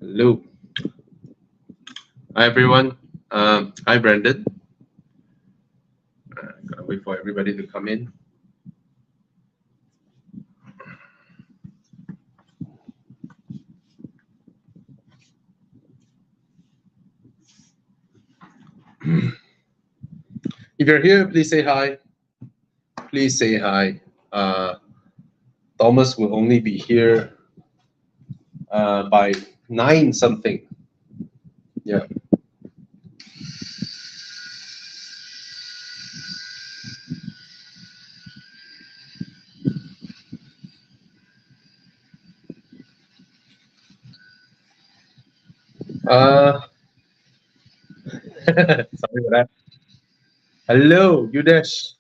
Hello. Hi, everyone. Hi, Brandon. Gotta wait for everybody to come in. If you're here, please say hi. Please say hi. Thomas will only be here by 9 something. Yeah. Uh, sorry for that. Hello, Yudesh.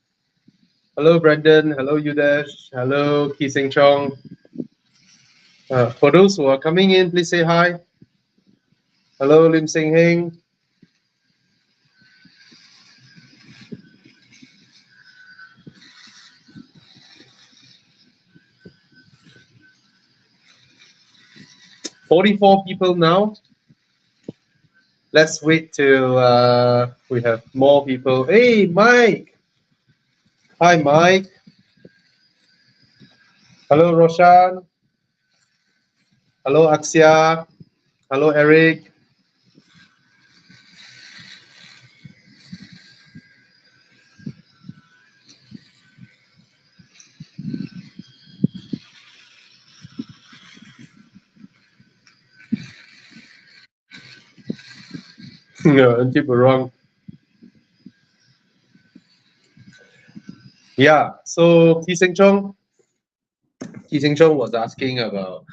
Hello, Brandon. Hello, Yudesh. Hello, Ki Seng Chong. For those who are coming in, please say hi. Hello, Lim Seng Heng. "44 people now. Let's wait till we have more people. Hey, Mike. Hi, Mike. Hello, Roshan. Hello, Axia. Hello, Eric. No, people wrong. Yeah. So Ki Seng Chong was asking about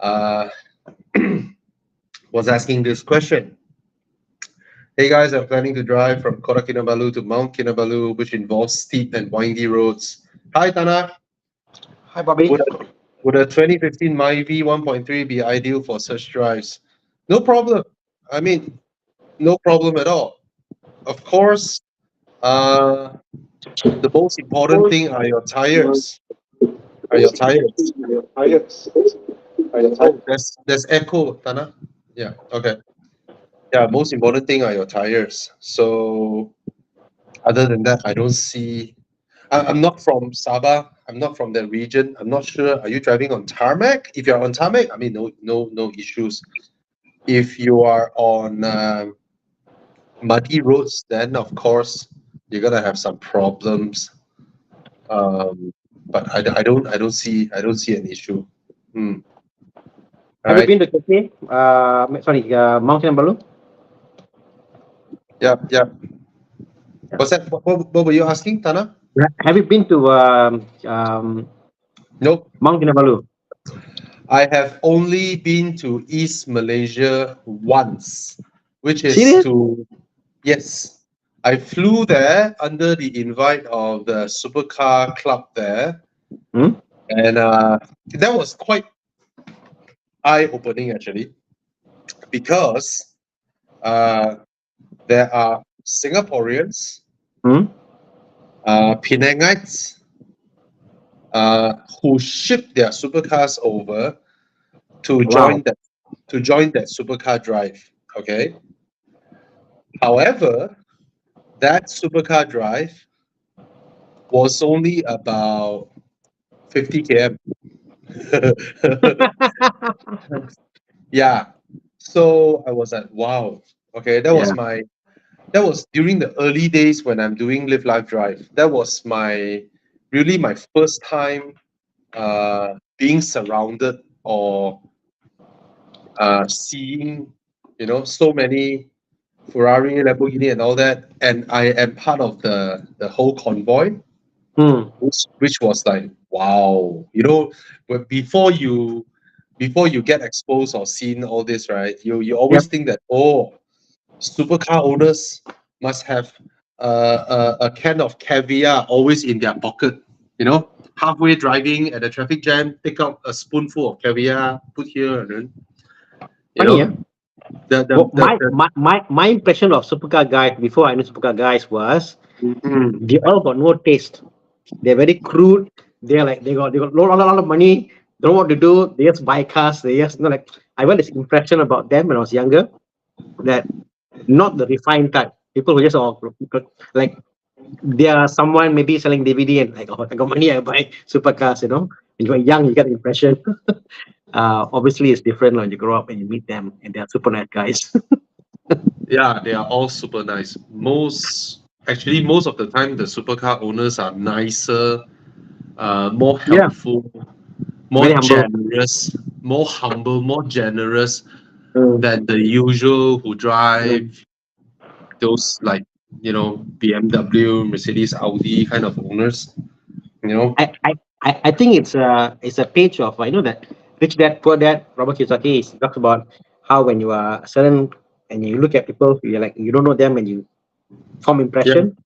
uh, was asking this question. Hey guys, I'm planning to drive from Kota Kinabalu to Mount Kinabalu, which involves steep and windy roads. Hi, Tana. Hi, Bobby. Would a 2015 Myvi 1.3 be ideal for such drives? No problem. I mean, no problem at all. Of course, the most important thing are your tires. Are your tires. Oh, there's echo, Tana. Yeah, okay. Yeah, most important thing are your tires. So other than that, I don't see. I'm not from Sabah. I'm not from that region. I'm not sure. Are you driving on tarmac? If you're on tarmac, I mean, no issues. If you are on muddy roads, then of course you're gonna have some problems. But I don't see an issue. Hmm. All Have you right. been to Cafe? Mount Kinabalu? Yeah, yeah. What's that? What were you asking, Tana? Have you been to Nope. Mount Kinabalu? I have only been to East Malaysia once, which is Serious? to, yes, I flew there under the invite of the supercar club there, Hmm? and that was quite eye-opening actually, because uh, there are Singaporeans, Hmm? Penangites, who ship their supercars over to Wow. join that supercar drive. Okay. However, that supercar drive was only about 50 km. Yeah. So I was like, wow. Okay, Yeah. that was during the early days when I'm doing Live Life Drive. That was really my first time being surrounded or seeing, so many Ferrari, Lamborghini, and all that. And I am part of the whole convoy, Hmm. which was like, wow. But before you get exposed or seen all this, right? You always Yep. think that, oh, supercar owners must have a can of caviar always in their pocket. Halfway driving at a traffic jam, take out a spoonful of caviar, put here, and then you Funny, yeah. know the the Well, the, my, the my my my impression of supercar guys before I knew supercar guys was mm, they all got no taste. They're very crude. They're like they got a lot of money. don't know what to do. They just buy cars. They just, like, I got this impression about them when I was younger, that not the refined type. People who just all like, they are someone maybe selling DVD and like, oh, I got money, I buy supercars. When you're young, you get the impression. Obviously, it's different when you grow up and you meet them, and they are super nice guys. Yeah, they are all super nice. Most of the time, the supercar owners are nicer, more Yeah, helpful, more very humble. generous, more humble, more generous Mm, than the usual who mm. drive those like BMW, Mercedes, Audi kind of owners. You know. I think it's a page of, that Rich Dad Poor Dad. Robert Kiyosaki talks about how when you are certain and you look at people, you're like, you don't know them and you form Yeah. impression.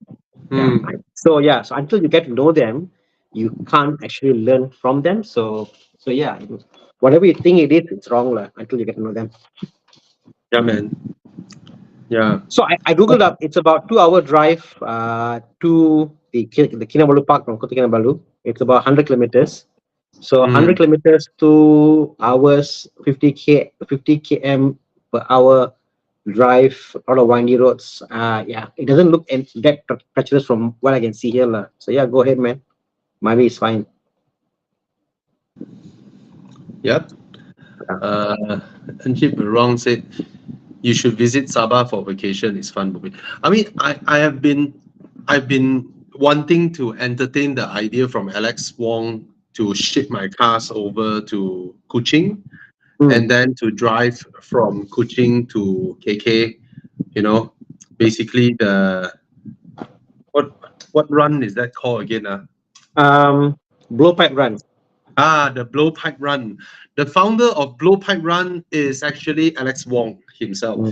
Yeah. Hmm. So until you get to know them, you can't actually learn from them. So yeah, whatever you think it is, it's wrong lah, until you get to know them. Yeah, man. Yeah. So I googled up. It's about 2 hour drive to the Kinabalu Park from Kota Kinabalu. It's about 100 kilometers. So Hmm. 100 kilometers, 2 hours, 50 km per hour drive, a lot of windy roads. Yeah, it doesn't look that treacherous from what I can see here lah. So yeah, go ahead, man. Maybe it's fine. Yep. Anjib Wrong said you should visit Sabah for vacation. It's fun. I mean, I've been wanting to entertain the idea from Alex Wong to ship my cars over to Kuching Hmm. and then to drive from Kuching to KK. You know, basically the what what run is that called again? Blowpipe run. The Blowpipe Run. The founder of Blowpipe Run is actually Alex Wong himself. Hmm.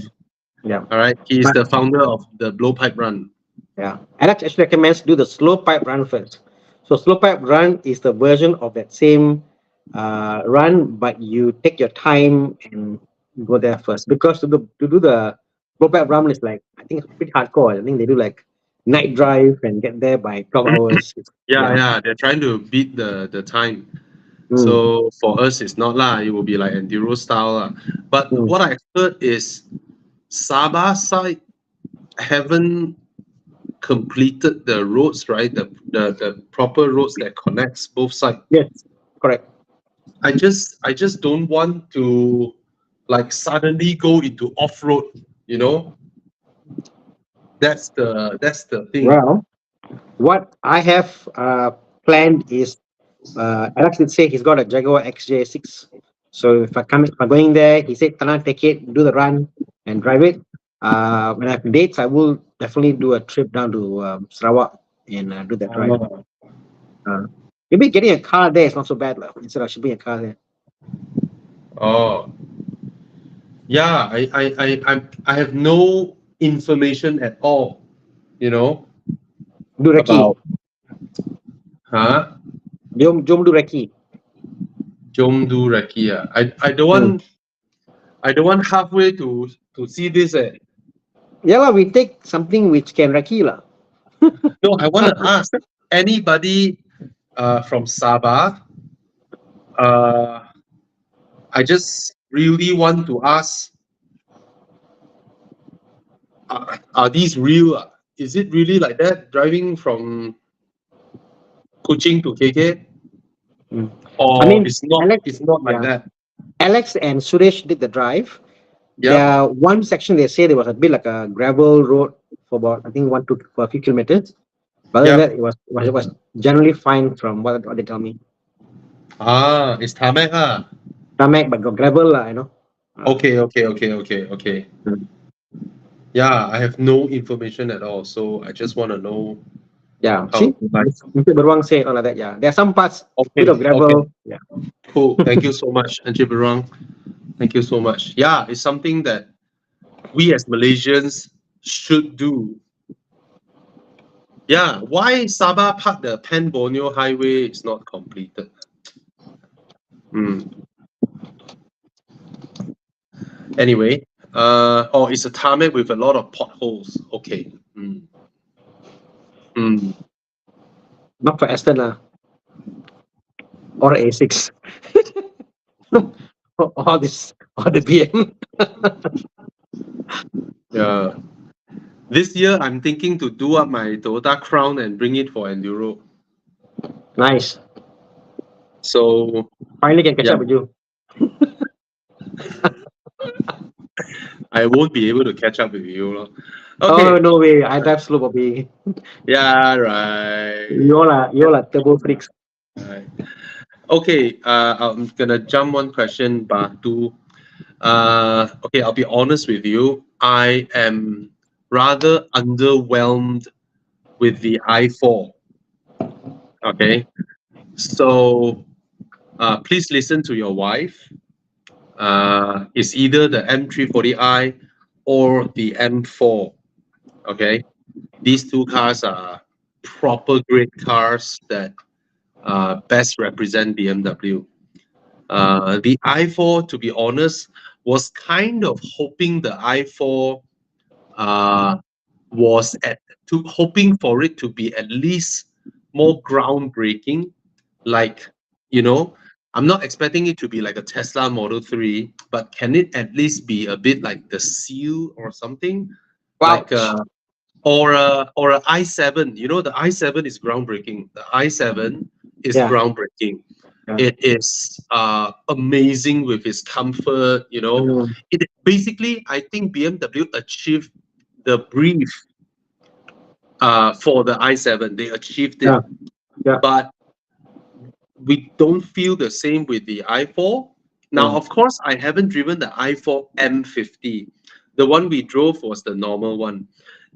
Yeah. All right, he is But the founder of the Blowpipe Run. yeah, Alex actually recommends do the slow pipe run first. So slow pipe run is the version of that same run, but you take your time and go there first. Because to do the slow pipe run is like, I think it's pretty hardcore. I think they do like night drive and get there by 12 hours. Yeah, Yeah. yeah, they're trying to beat the time. Mm, So for us, it's not lah. It will be like enduro style lah. But mm. what I heard is Sabah side haven't completed the roads, right? The proper roads that connects both sides. Yes, correct. I just don't want to like suddenly go into off road. You know, that's the thing. Well, what I have planned is, Alex did say he's got a Jaguar XJ6. So if I'm going there, he said, "Thana, take it, do the run, and drive it." When I have dates, I will definitely do a trip down to Sarawak and do that ride. Uh, Maybe getting a car there is not so bad, lah, instead of shipping a car there. Oh, yeah. I have no information at all. You know Do recce. about huh? Jom do recce. Jom do Rakia. Hmm. I don't want halfway to see this. Yeah, lah, we take something which can recce, lah. No, I want to ask anybody from Sabah. I just really want to ask: are these real? Is it really like that? Driving from Kuching to KK, Mm. I or mean, it's not? Alex, It's not like yeah, that. Alex and Suresh did the drive. Yep. There one section they say there was a bit like a gravel road for about, I think, for a few kilometers. But other than Yep. that, it was generally fine from what they tell me. It's tarmac. Tarmac, but got gravel lah, Okay. Mm. Yeah, I have no information at all, so I just want to know Yeah. how. See, Mr. Beruang say all like that. Yeah, there are some parts bit of Okay. gravel. Yeah. Cool. Thank you so much, Anjib Berang. Thank you so much. Yeah, it's something that we as Malaysians should do. Yeah, why Sabah Park, the Pan Borneo Highway is not completed? Anyway, it's a tarmac with a lot of potholes. Okay. Not for Aston lah. or A6. All this, all the BM. Yeah. This year, I'm thinking to do up my Toyota Crown and bring it for enduro. Nice. So Finally can catch yeah, up with you. I won't be able to catch up with you, lor. Oh Okay. no way! I drive slow, Bobby. Yeah. Right. You all are turbo freaks. Right. Okay. I'm gonna jump one question, Batu. Okay. I'll be honest with you. I am rather underwhelmed with the i4. Okay. So please listen to your wife. It's either the M340i or the M4. Okay, these two cars are proper great cars that best represent BMW. The i4, to be honest, was kind of hoping the i4 uh, was at to hoping for it to be at least more groundbreaking. Like, you know, I'm not expecting it to be like a Tesla Model 3, but can it at least be a bit like the Seal or something? Like Ouch. or a i7. You know, the i7 is groundbreaking. The i7 is Yeah. groundbreaking. Yeah. It is amazing with its comfort. You know, Mm, it basically, I think BMW achieved the brief for the i7. They achieved yeah. it, Yeah. but we don't feel the same with the i4. Now, Mm, of course, I haven't driven the i4 M50. The one we drove was the normal one.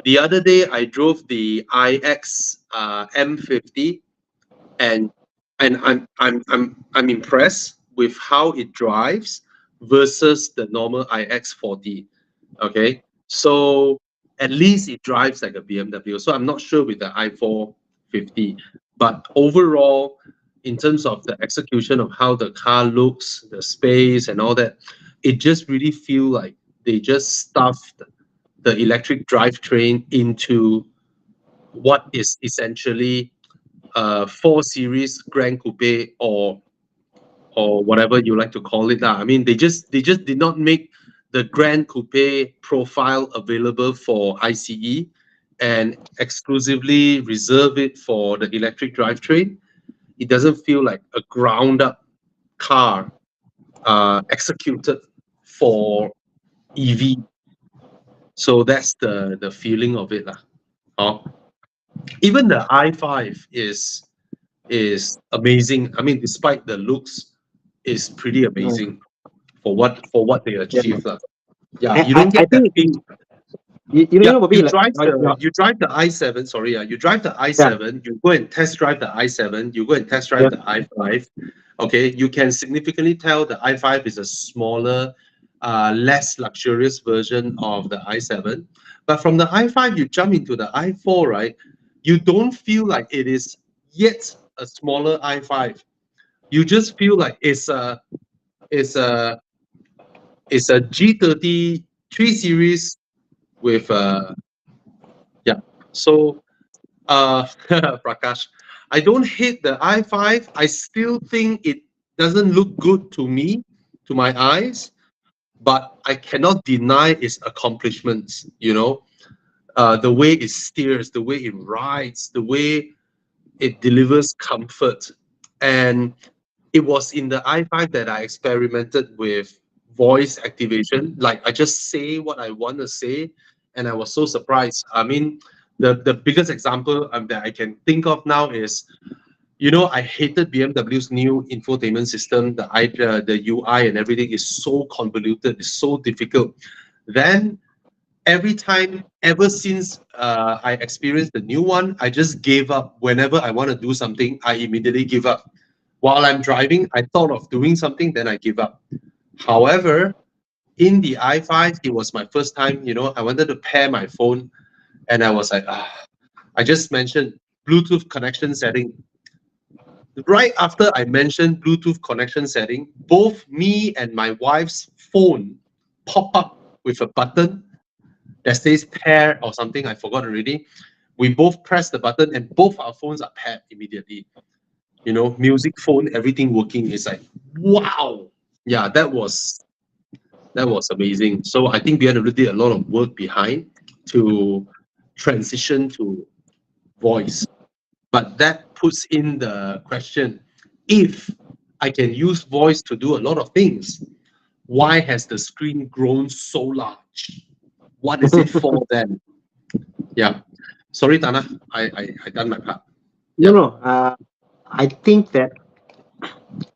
The other day, I drove the iX M50, and I'm impressed with how it drives versus the normal iX40. Okay, so at least it drives like a BMW. So I'm not sure with the i450, but overall, in terms of the execution of how the car looks, the space, and all that, it just really feel like they just stuffed the electric drivetrain into what is essentially a 4 Series Grand Coupe or whatever you like to call it. I mean, they just did not make the Grand Coupe profile available for ICE and exclusively reserve it for the electric drivetrain. It doesn't feel like a ground up car executed for EV. So that's the feeling of it. Oh. Even the i5 is amazing. I mean, despite the looks, is pretty mm, amazing for what they yeah. achieve. Yeah, I, you I, don't I get that think thing. you Yeah, know, Bobby, like you drive the i7. Sorry, you drive the yeah, i7. You go and test drive the i7. You go and test yeah, drive the i5. Okay, you can significantly tell the i5 is a smaller, less luxurious version of the i7. But from the i5, you jump into the i4, right? You don't feel like it is yet a smaller i5. You just feel like it's a it's a G30 3 Series with yeah. So Prakash, I don't hate the i5. I still think it doesn't look good to me, to my eyes, but I cannot deny its accomplishments. The way it steers, the way it rides, the way it delivers comfort. And it was in the i5 that I experimented with voice activation. Like I just say what I want to say, and I was so surprised. I mean, the biggest example that I can think of now is, I hated BMW's new infotainment system. The UI and everything is so convoluted, it's so difficult. Then every time ever since I experienced the new one, I just gave up. Whenever I want to do something, I immediately give up. While I'm driving, I thought of doing something, then I give up. However, in the i5, it was my first time. I wanted to pair my phone, and I was like, I just mentioned Bluetooth connection setting. Right after I mentioned Bluetooth connection setting, both me and my wife's phone pop up with a button that says pair or something. I forgot already. We both press the button, and both our phones are paired immediately. music, phone, everything working. It's like, wow. Yeah, that was amazing. So I think we had to do a lot of work behind to transition to voice. But that puts in the question, if I can use voice to do a lot of things, why has the screen grown so large? What is it for then? Yeah. Sorry, Tana. I done my part. No, Yeah. no. I think that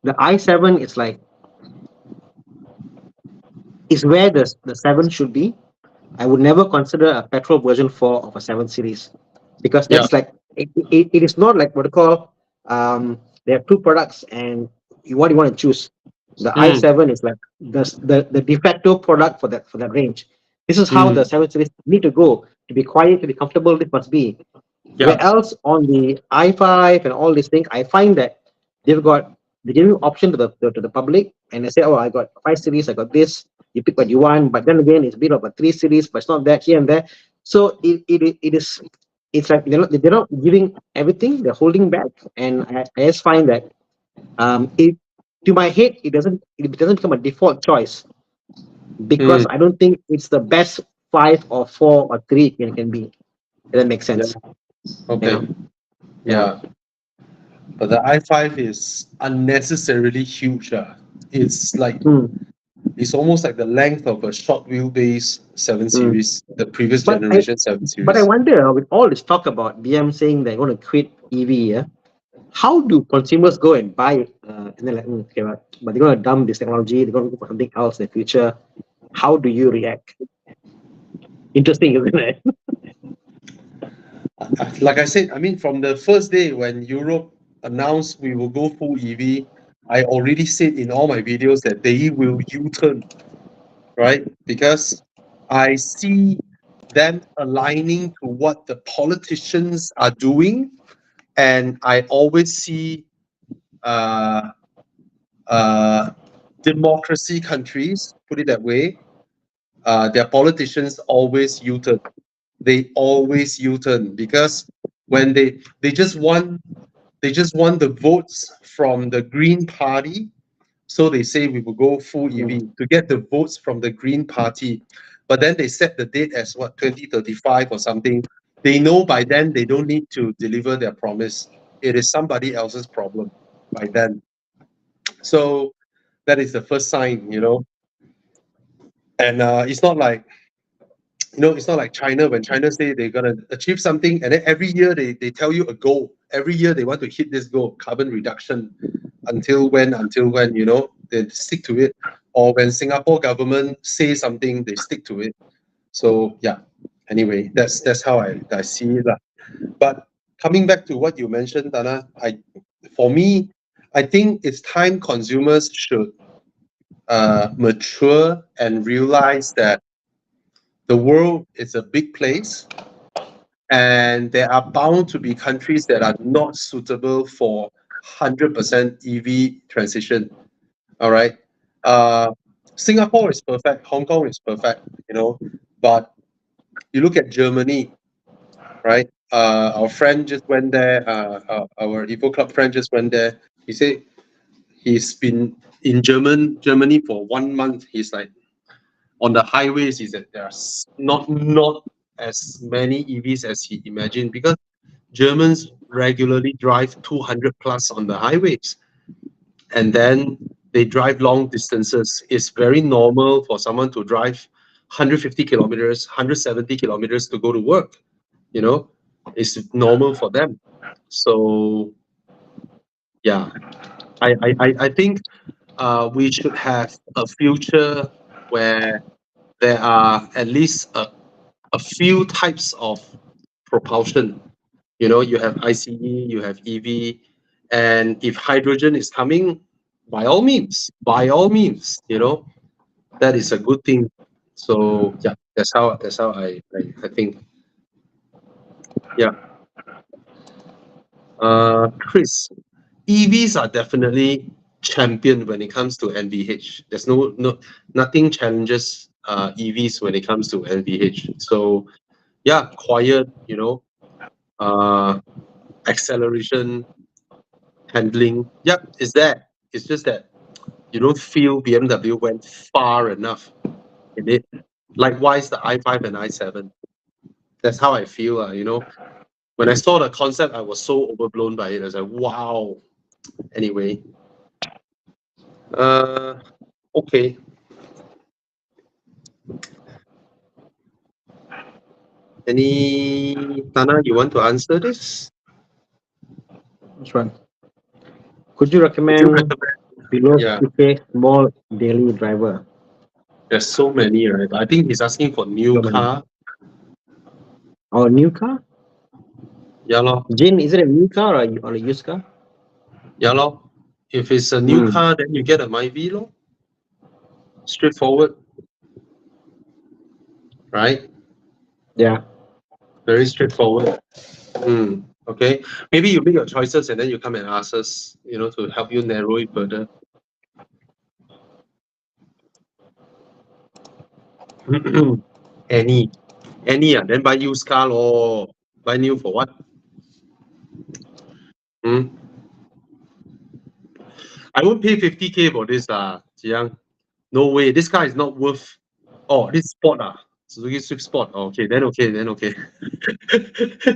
the i7 is like is where the 7 should be. I would never consider a petrol version 4 of a 7 series because Yeah. that's like it is not like what you call there are two products and what you want to choose. The Mm, i7 is like the de facto product for that range. This is how the mm, 7 series need to go to be quiet, to be comfortable. This must be. Where yeah. else on the i5 and all these things, I find that they've got they give you option to the public, and they say, "Oh, I got 5 series, I got this. You pick what you want." But then again, it's a bit of a 3 series, but it's not that here and there. So it is it's like they're not giving everything; they're holding back, and I just find that it to my head it doesn't become a default choice because Mm, I don't think it's the best 5 or 4 or 3 can be. If that makes yeah. sense, you Okay. know? Yeah. Yeah. But the i5 is unnecessarily huge. It's like Mm, it's almost like the length of a short wheelbase 7 mm. Series, the previous But I generation 7 but I Series. wonder with all this talk about BM saying they're going to quit EV, yeah, how do consumers go and buy it? And they're like, okay, but they're going to dump this technology. They're going to go for something else in the future. How do you react? Interesting, isn't it? Like I said, I mean, from the first day when Europe announced we will go full EV, I already said in all my videos that they will U-turn, right? Because I see them aligning to what the politicians are doing, and I always see uh, uh, democracy countries, put it that way, their politicians always U-turn. They always U-turn because when they just want the votes from the Green Party, so they say we will go full Mm, EV to get the votes from the Green Party. But then they set the date as what, 2035 or something. They know by then they don't need to deliver their promise. It is somebody else's problem by then. So that is the first sign. And it's not like China. When China say they're gonna achieve something, and then every year they tell you a goal. Every year they want to hit this goal, carbon reduction. Until when, they stick to it. Or when Singapore government say something, they stick to it. So yeah. Anyway, that's how I see it lah. But coming back to what you mentioned, Dana, for me, I think it's time consumers should mature and realize that the world is a big place, and there are bound to be countries that are not suitable for 100% EV transition. All right. Uh, Singapore is perfect. Hong Kong is perfect. But you look at Germany, right? Our friend just went there. Our Evo Club friend just went there. He said he's been in Germany for 1 month. He's like, on the highways, he said there's not as many EVs as he imagined, because Germans regularly drive 200 plus on the highways, and then they drive long distances. It's very normal for someone to drive 150 kilometers, 170 kilometers to go to work. You know, it's normal for them. So yeah, I think we should have a future where there are at least a few types of propulsion. You have ICE, you have EV, and if hydrogen is coming, by all means, that is a good thing. So yeah, that's how I think. Yeah. Chris, EVs are definitely champion when it comes to NVH. There's nothing challenges EVs when it comes to NVH. So yeah, quiet, uh, acceleration, handling. Yep, it's there. It's just that you don't feel BMW went far enough in it. Likewise, the i5 and i7. That's how I feel. When I saw the concept, I was so overblown by it. I was like, wow. Anyway, uh, okay. Any Tana, you want to answer this? Which one? Could you Would you recommend recommend? below Yeah, 50K small daily driver? there's so many, right? I think he's asking for new So many. car. Or new car? Yeah, lor. Jin, is it a new car or a used car? Yeah, lor. If it's a new Mm. car, then you get a MyV, lor. Straightforward, right? Yeah. Very straightforward. Okay. Maybe you make your choices and then you come and ask us, to help you narrow it further. Any, then buy used car, lor. Buy new for what? Hmm? I won't pay 50K for this, Jiang. No way. This car is not worth. Oh, this Sport, Suzuki Swift Sport. Okay, then okay, then okay.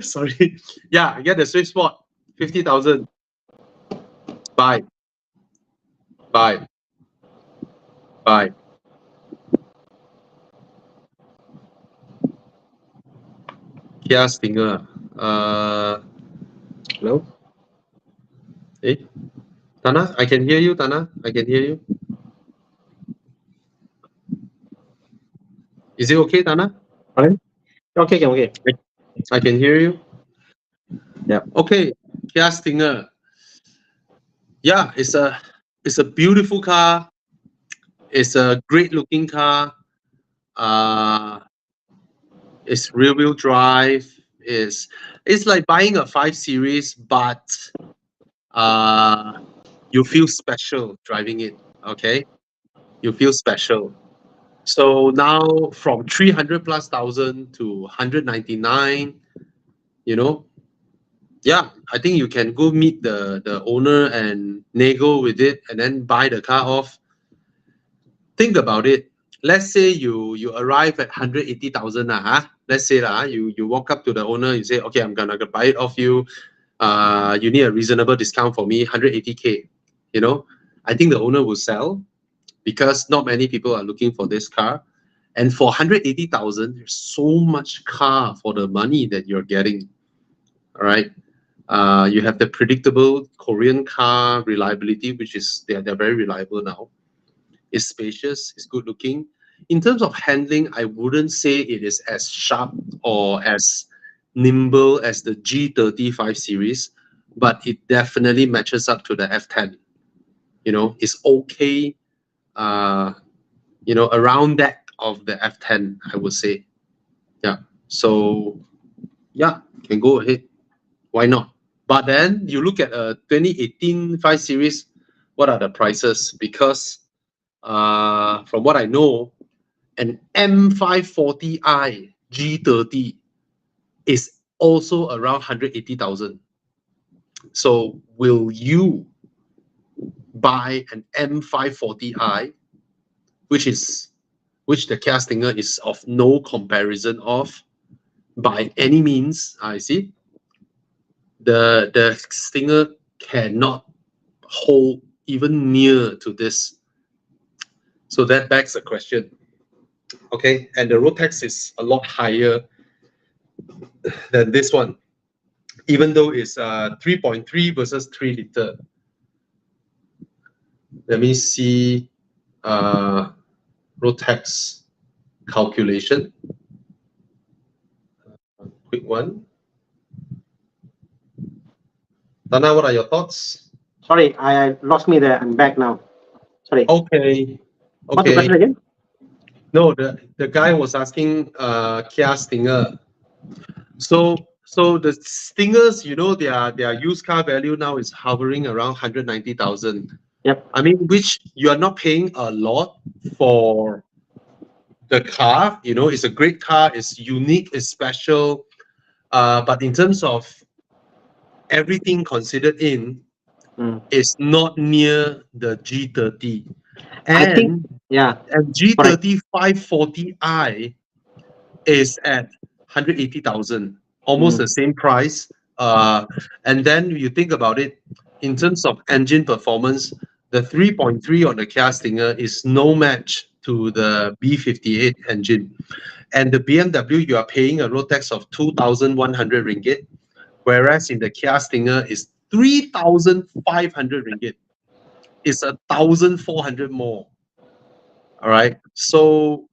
Sorry. Yeah, get the Swift Sport. 50,000. Buy, buy, buy. Kia Stinger. Hello? Eh? Tana, I can hear you, Tana. I can hear you. Is it okay, Tana? Pardon? Okay, okay. I can hear you. Yeah. Okay, Kia Stinger. Yeah, it's a beautiful car. It's a great looking car. Uh, it's rear wheel drive. It's like buying a 5 Series, but you feel special driving it. Okay, you feel special. So now from 300 plus thousand to 199, you know, yeah, I think you can go meet the owner and nego with it and then buy the car off. Think about it. Let's say you arrive at 180,000, let's say you walk up to the owner, you say, okay, I'm gonna buy it off you. You need a reasonable discount for me, 180K. I think the owner will sell because not many people are looking for this car. And for 180,000, there's so much car for the money that you're getting. All right. You have the predictable Korean car reliability, which is they're very reliable now. It's spacious, it's good looking. In terms of handling, I wouldn't say it is as sharp or as nimble as the G35 series, but it definitely matches up to the F10. It's okay, around that of the F10, I would say. Yeah. So, yeah, can go ahead. Why not? But then you look at a 2018 5 Series, what are the prices? Because from what I know, an M540i G30 is also around 180,000. So will you buy an M540i, which the Kia Stinger is of no comparison of by any means? I see. The Stinger cannot hold even near to this. So that begs the question. Okay, and the road tax is a lot higher than this one, even though it's 3.3 versus 3 liter. Let me see road tax calculation. Quick one. Dana, what are your thoughts? Sorry, I lost me there. I'm back now. Sorry. Okay. What's the question again? No, the guy was asking Kia Stinger. So the Stingers, their used car value now is hovering around 190,000. Yep. I mean, which you are not paying a lot for the car. It's a great car. It's unique. It's special. But in terms of everything considered in, Mm. is not near the G30. I think, And yeah, correct. G30 540i is at 180,000, almost Mm. the same price. And then you think about it, in terms of engine performance, the 3.3 on the Kia Stinger is no match to the B58 engine. And the BMW, you are paying a road tax of 2,100 ringgit, whereas in the Kia Stinger is 3,500 ringgit. It's 1,400 more. All right. So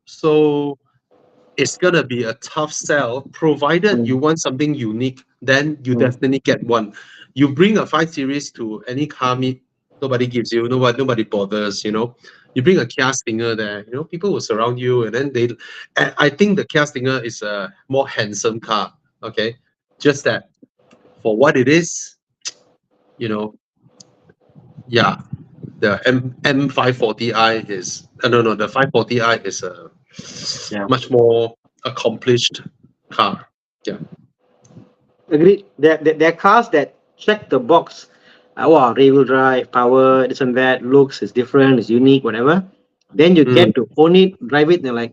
it's gonna be a tough sell, provided you Mm. want something unique, then you Mm. definitely get one. You bring a 5 Series to any car meet, nobody gives you, nobody bothers, you know. You bring a Kia Stinger there, you know, people will surround you, and then and I think the Kia Stinger is a more handsome car, okay? Just that for what it is, you know, yeah, the M540i is, no, the 540i is a Yeah. much more accomplished car. Yeah. Agreed. There are cars that check the box. Wow, rear-wheel drive, power, this and that, looks is different, it's unique, whatever. Then you Mm, get to own it, drive it, and you're like,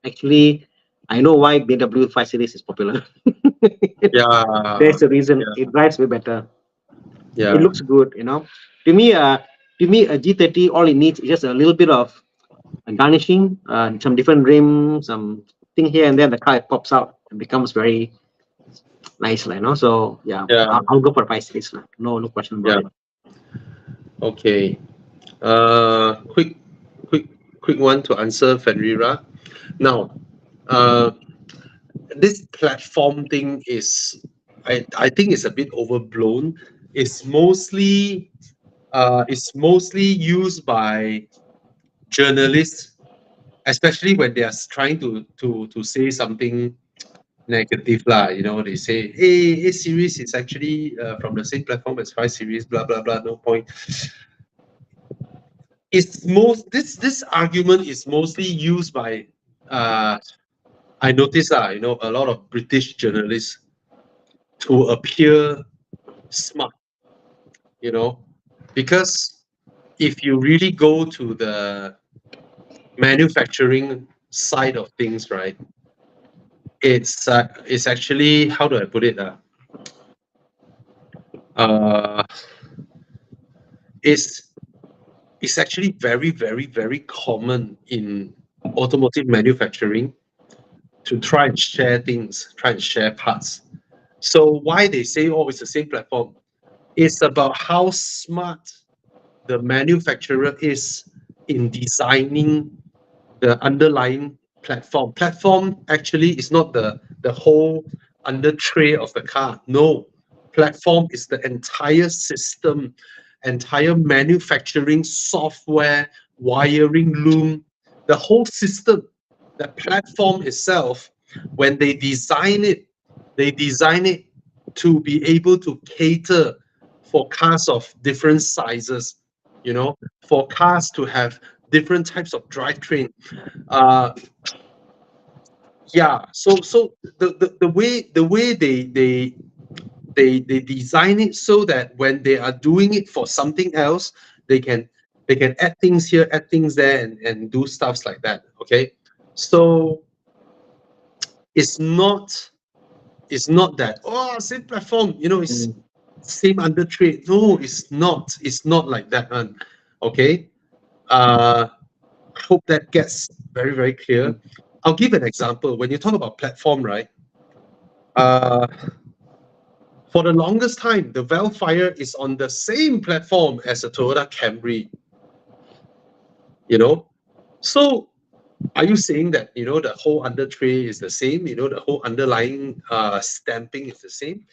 actually, I know why BMW 5 Series is popular. yeah. There's a reason. Yeah. It drives way better. It Yeah. looks good, you know. To me, uh, to me, a G30, all it needs is just a little bit of garnishing, some different rims, some thing here and there. The car pops out and becomes very nice, like, you know. So yeah, Yeah. I'll go for 5 Series, like. No, no question about Yeah. it. Okay. Uh, quick, quick, quick one to answer Fenrira. Now, uh, this platform thing is, I think it's a bit overblown. It's mostly, it's mostly used by journalists, especially when they are trying to say something negative lah. You know, they say, hey, A series is actually from the same platform as 5 Series, blah blah blah. No point. It's most this argument is mostly used by uh I notice you know, a lot of British journalists to appear smart, you know, because if you really go to the manufacturing side of things, right, it's actually, how do I put it? Uh, it's it's actually very, very, very common in automotive manufacturing to try and share things, try and share parts. So why they say, oh, it's the same platform? It's about how smart the manufacturer is in designing the underlying platform. Platform actually is not the whole under tray of the car. No, platform is the entire system, entire manufacturing software, wiring loom, the whole system. The platform itself, when they design it to be able to cater for cars of different sizes, you know, for cars to have different types of drivetrain. uh yeah, so the way they design it so that when they are doing it for something else, they can add things here, add things there, and do stuffs like that. Okay, so it's not it's not that, oh, same platform, you know, it's Mm. same under trade. No, it's not like that one. Okay. uh Hope that gets very, very clear. Mm. I'll give an example. When you talk about platform, right? Uh, for the longest time, the Velfire is on the same platform as a Toyota Camry. You know, so are you saying that, you know, the whole under tray is the same? You know, the whole underlying stamping is the same?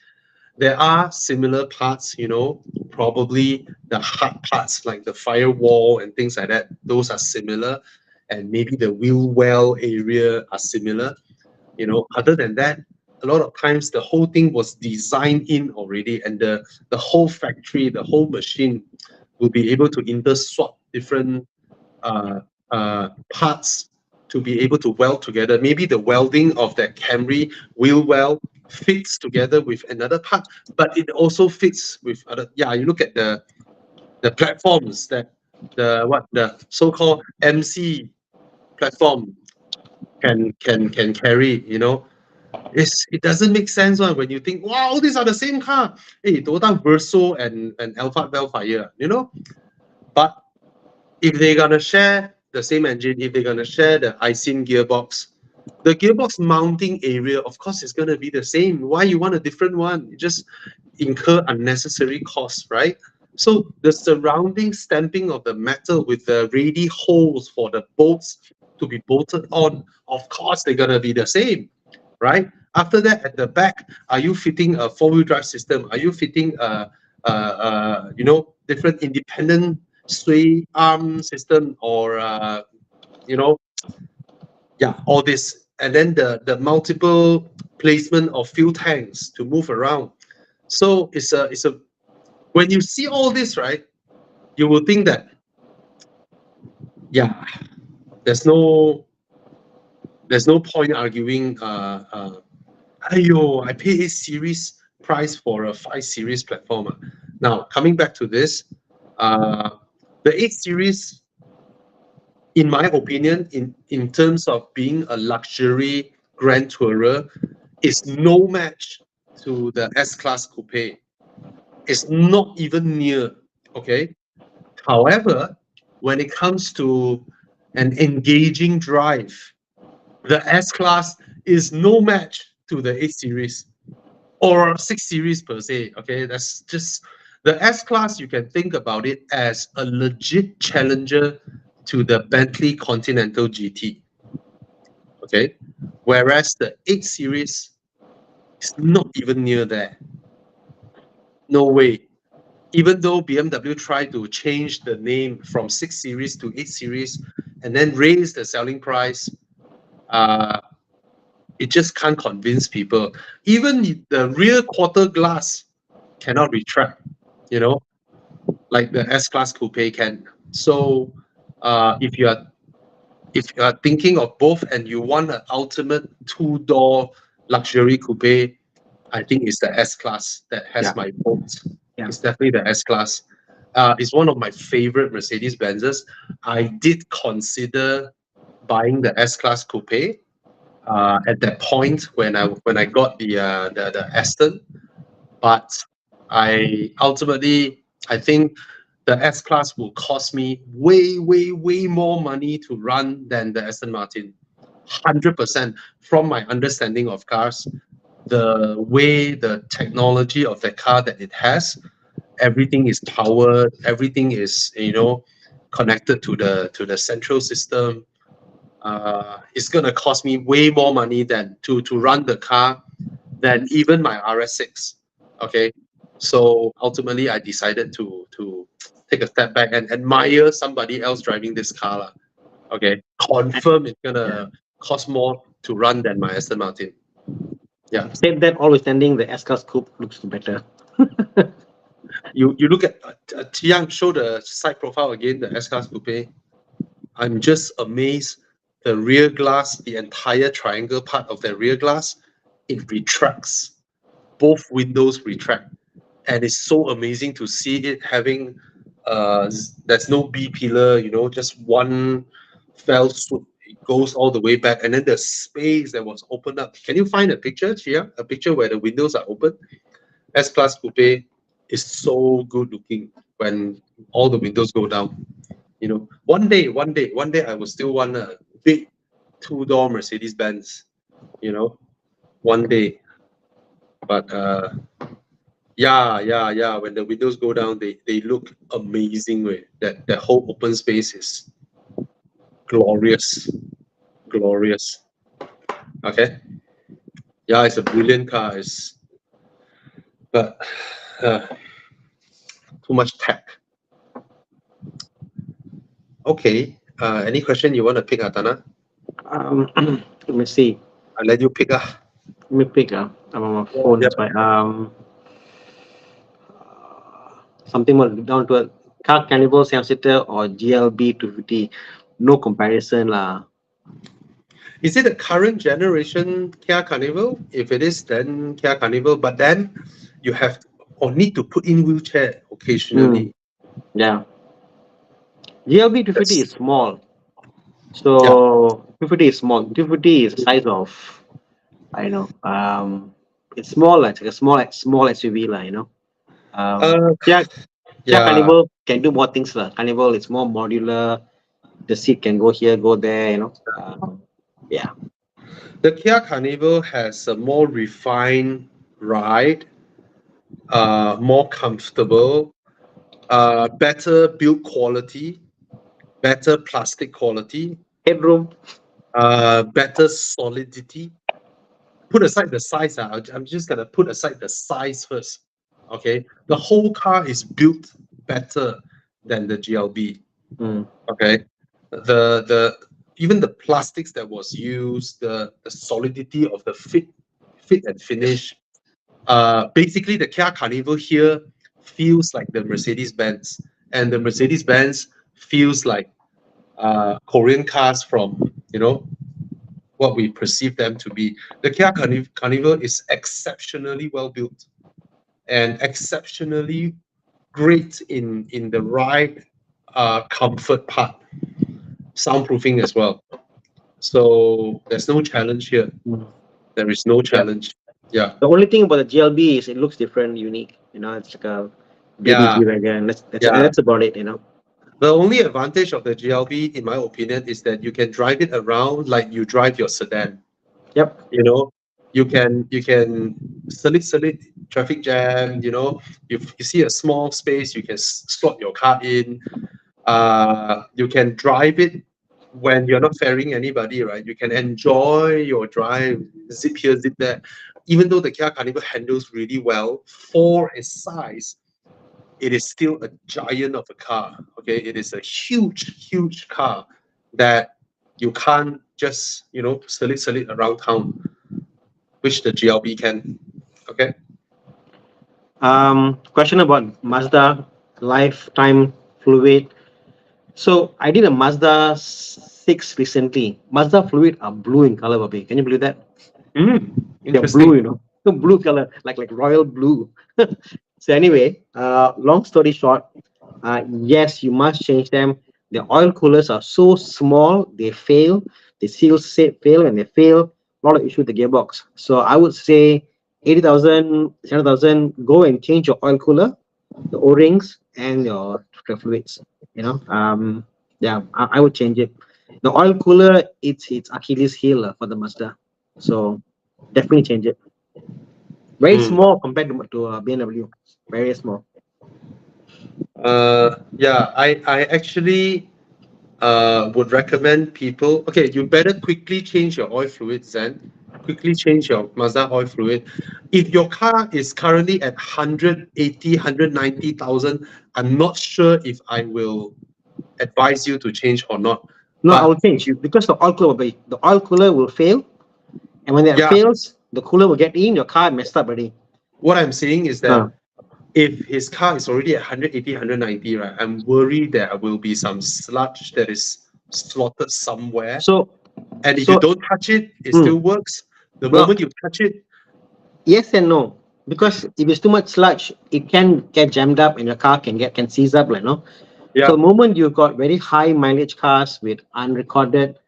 There are similar parts, you know, probably the hard parts like the firewall and things like that. Those are similar, and maybe the wheel well area are similar. You know, other than that, a lot of times the whole thing was designed in already, and the whole factory, the whole machine will be able to interswap different uh, parts to be able to weld together. Maybe the welding of that Camry wheel well fits together with another part, but it also fits with other. Yeah, you look at the the platforms that the so-called MC platform can carry, it doesn't make sense one when you think, wow, these are the same car. Hey, Toyota Verso and Alphard Bellfire, But if they're gonna share the same engine, if they're gonna share the ISIN gearbox, the gearbox mounting area, of course, is gonna be the same. Why you want a different one? You just incur unnecessary costs, right? So the surrounding stamping of the metal with the ready holes for the bolts to be bolted on, of course, they're gonna be the same, right? After that, at the back, are you fitting a four-wheel drive system? Are you fitting different independent sway arm system or all this, and then the multiple placement of fuel tanks to move around. So it's a when you see all this, right, you will think that yeah, there's no point arguing. I pay 8 series price for a 5 series platform. Now coming back to this, the 8 series, in my opinion, in terms of being a luxury grand tourer, is no match to the S-Class Coupe. It's not even near, okay? However, when it comes to an engaging drive, the S-Class is no match to the 8 Series or 6 Series per se, okay? That's just the S-Class, you can think about it as a legit challenger to the Bentley Continental GT, okay? Whereas the 8 Series is not even near there. No way. Even though BMW tried to change the name from 6 Series to 8 Series and then raise the selling price, it just can't convince people. Even the rear quarter glass cannot retract, like the S-Class Coupe can. So if you are thinking of both and you want an ultimate two-door luxury coupe, I think it's the S-Class that has my vote. Yeah. It's definitely the S-Class. It's one of my favorite Mercedes Benzes. I did consider buying the S-Class Coupe at that point when I got the Aston, but I think the S-Class will cost me way, way, way more money to run than the Aston Martin. 100% from my understanding of cars, the way the technology of the car that it has, everything is powered, everything is connected to the central system. It's gonna cost me way more money than to run the car than even my RS6. Okay, so ultimately I decided to take a step back and admire somebody else driving this car lah. Okay, confirm it's gonna cost more to run than my Aston Martin. Yeah. Said that, always standing, the S-Class Coupe looks better. You look at Tiang, show the side profile again, the S-Class Coupe. I'm just amazed. The rear glass, the entire triangle part of the rear glass, it retracts. Both windows retract. And it's so amazing to see it having, there's no B pillar, just one fell swoop. It goes all the way back. And then the space that was opened up. Can you find a picture, Chia? A picture where the windows are open? S-Class Coupe is so good looking when all the windows go down. One day I will still want a big two-door Mercedes Benz. One day. But yeah. When the windows go down, they look amazing. Way that whole open space is glorious. Okay. Yeah, it's a brilliant car. But too much tech. Okay. Any question you want to pick, Thana? Let me see. I'll let you pick. Let me pick. I'm on my phone. That's why. Something more down to a car Carnival 7-seater or GLB 250. No comparison lah. Is it a current generation Kia Carnival? If it is, then Kia Carnival. But then you have or need to put in wheelchair occasionally. Yeah. GLB 250 That's is small. yeah. So 250 is small. 250 is the size of, I don't know. It's small, like a small SUV, lah. Uh, Kia, Kia yeah. Carnival can do more things, lah. Carnival is more modular. The seat can go here, go there. Yeah. The Kia Carnival has a more refined ride, more comfortable, better build quality, better plastic quality, Headroom. better solidity. Put aside the size. I'm just gonna put aside the size first. Okay, the whole car is built better than the GLB. Mm. Okay, the even the plastics that was used, the solidity of the fit and finish. Basically, the Kia Carnival here feels like the Mercedes Benz, and the Mercedes Benz feels like Korean cars from what we perceive them to be. The Kia Carnival is exceptionally well built and exceptionally great in the ride comfort part, soundproofing as well. So there's no challenge here. Mm. There is no Yeah. challenge. Yeah, The only thing about the GLB is it looks different, unique. It's like a baby yeah, G wagon. yeah. That's about it. The only advantage of the GLB, in my opinion, is that you can drive it around like you drive your sedan. Yep. You know, you can select traffic jam. If you see a small space, you can slot your car in. You can drive it when you're not ferrying anybody, right? You can enjoy your drive, zip here, zip there. Even though the Kia Carnival handles really well for its size, it is still a giant of a car. Okay, it is a huge car that you can't just select around town, which the GLB can. Okay. Question about Mazda lifetime fluid. So I did a Mazda 6 recently. Mazda fluid are blue in color, Bobby. Can you believe that? They're blue, Interesting. the blue color, like royal blue. So anyway, long story short, yes, you must change them. The oil coolers are so small, they fail. They still say fail, and they fail. A lot of issue with the gearbox. So I would say 80,000, 100,000. Go and change your oil cooler, the O-rings, and your fluids. Yeah, I would change it. The oil cooler, it's Achilles heel for the Mazda. So definitely change it. Very Mm. small compared to BMW. Very small. Yeah, I actually would recommend people. Okay, you better quickly change your oil fluid, Zen. Quickly change your Mazda oil fluid. If your car is currently at 180, 190,000, I'm not sure if I will advise you to change or not. No, I But will change because the oil cooler will fail, and when that yeah, fails, the cooler will get in. Your car messed up already. what I'm saying is that Uh, if his car is already at 180, 190, right, I'm worried there will be some sludge that is slotted somewhere. so And if you so don't touch it, it mm, still works. The well, moment you touch it, yes and no, because if it's too much sludge, it can get jammed up, and your car can seize up, So yeah, the moment you've got very high mileage cars with unrecorded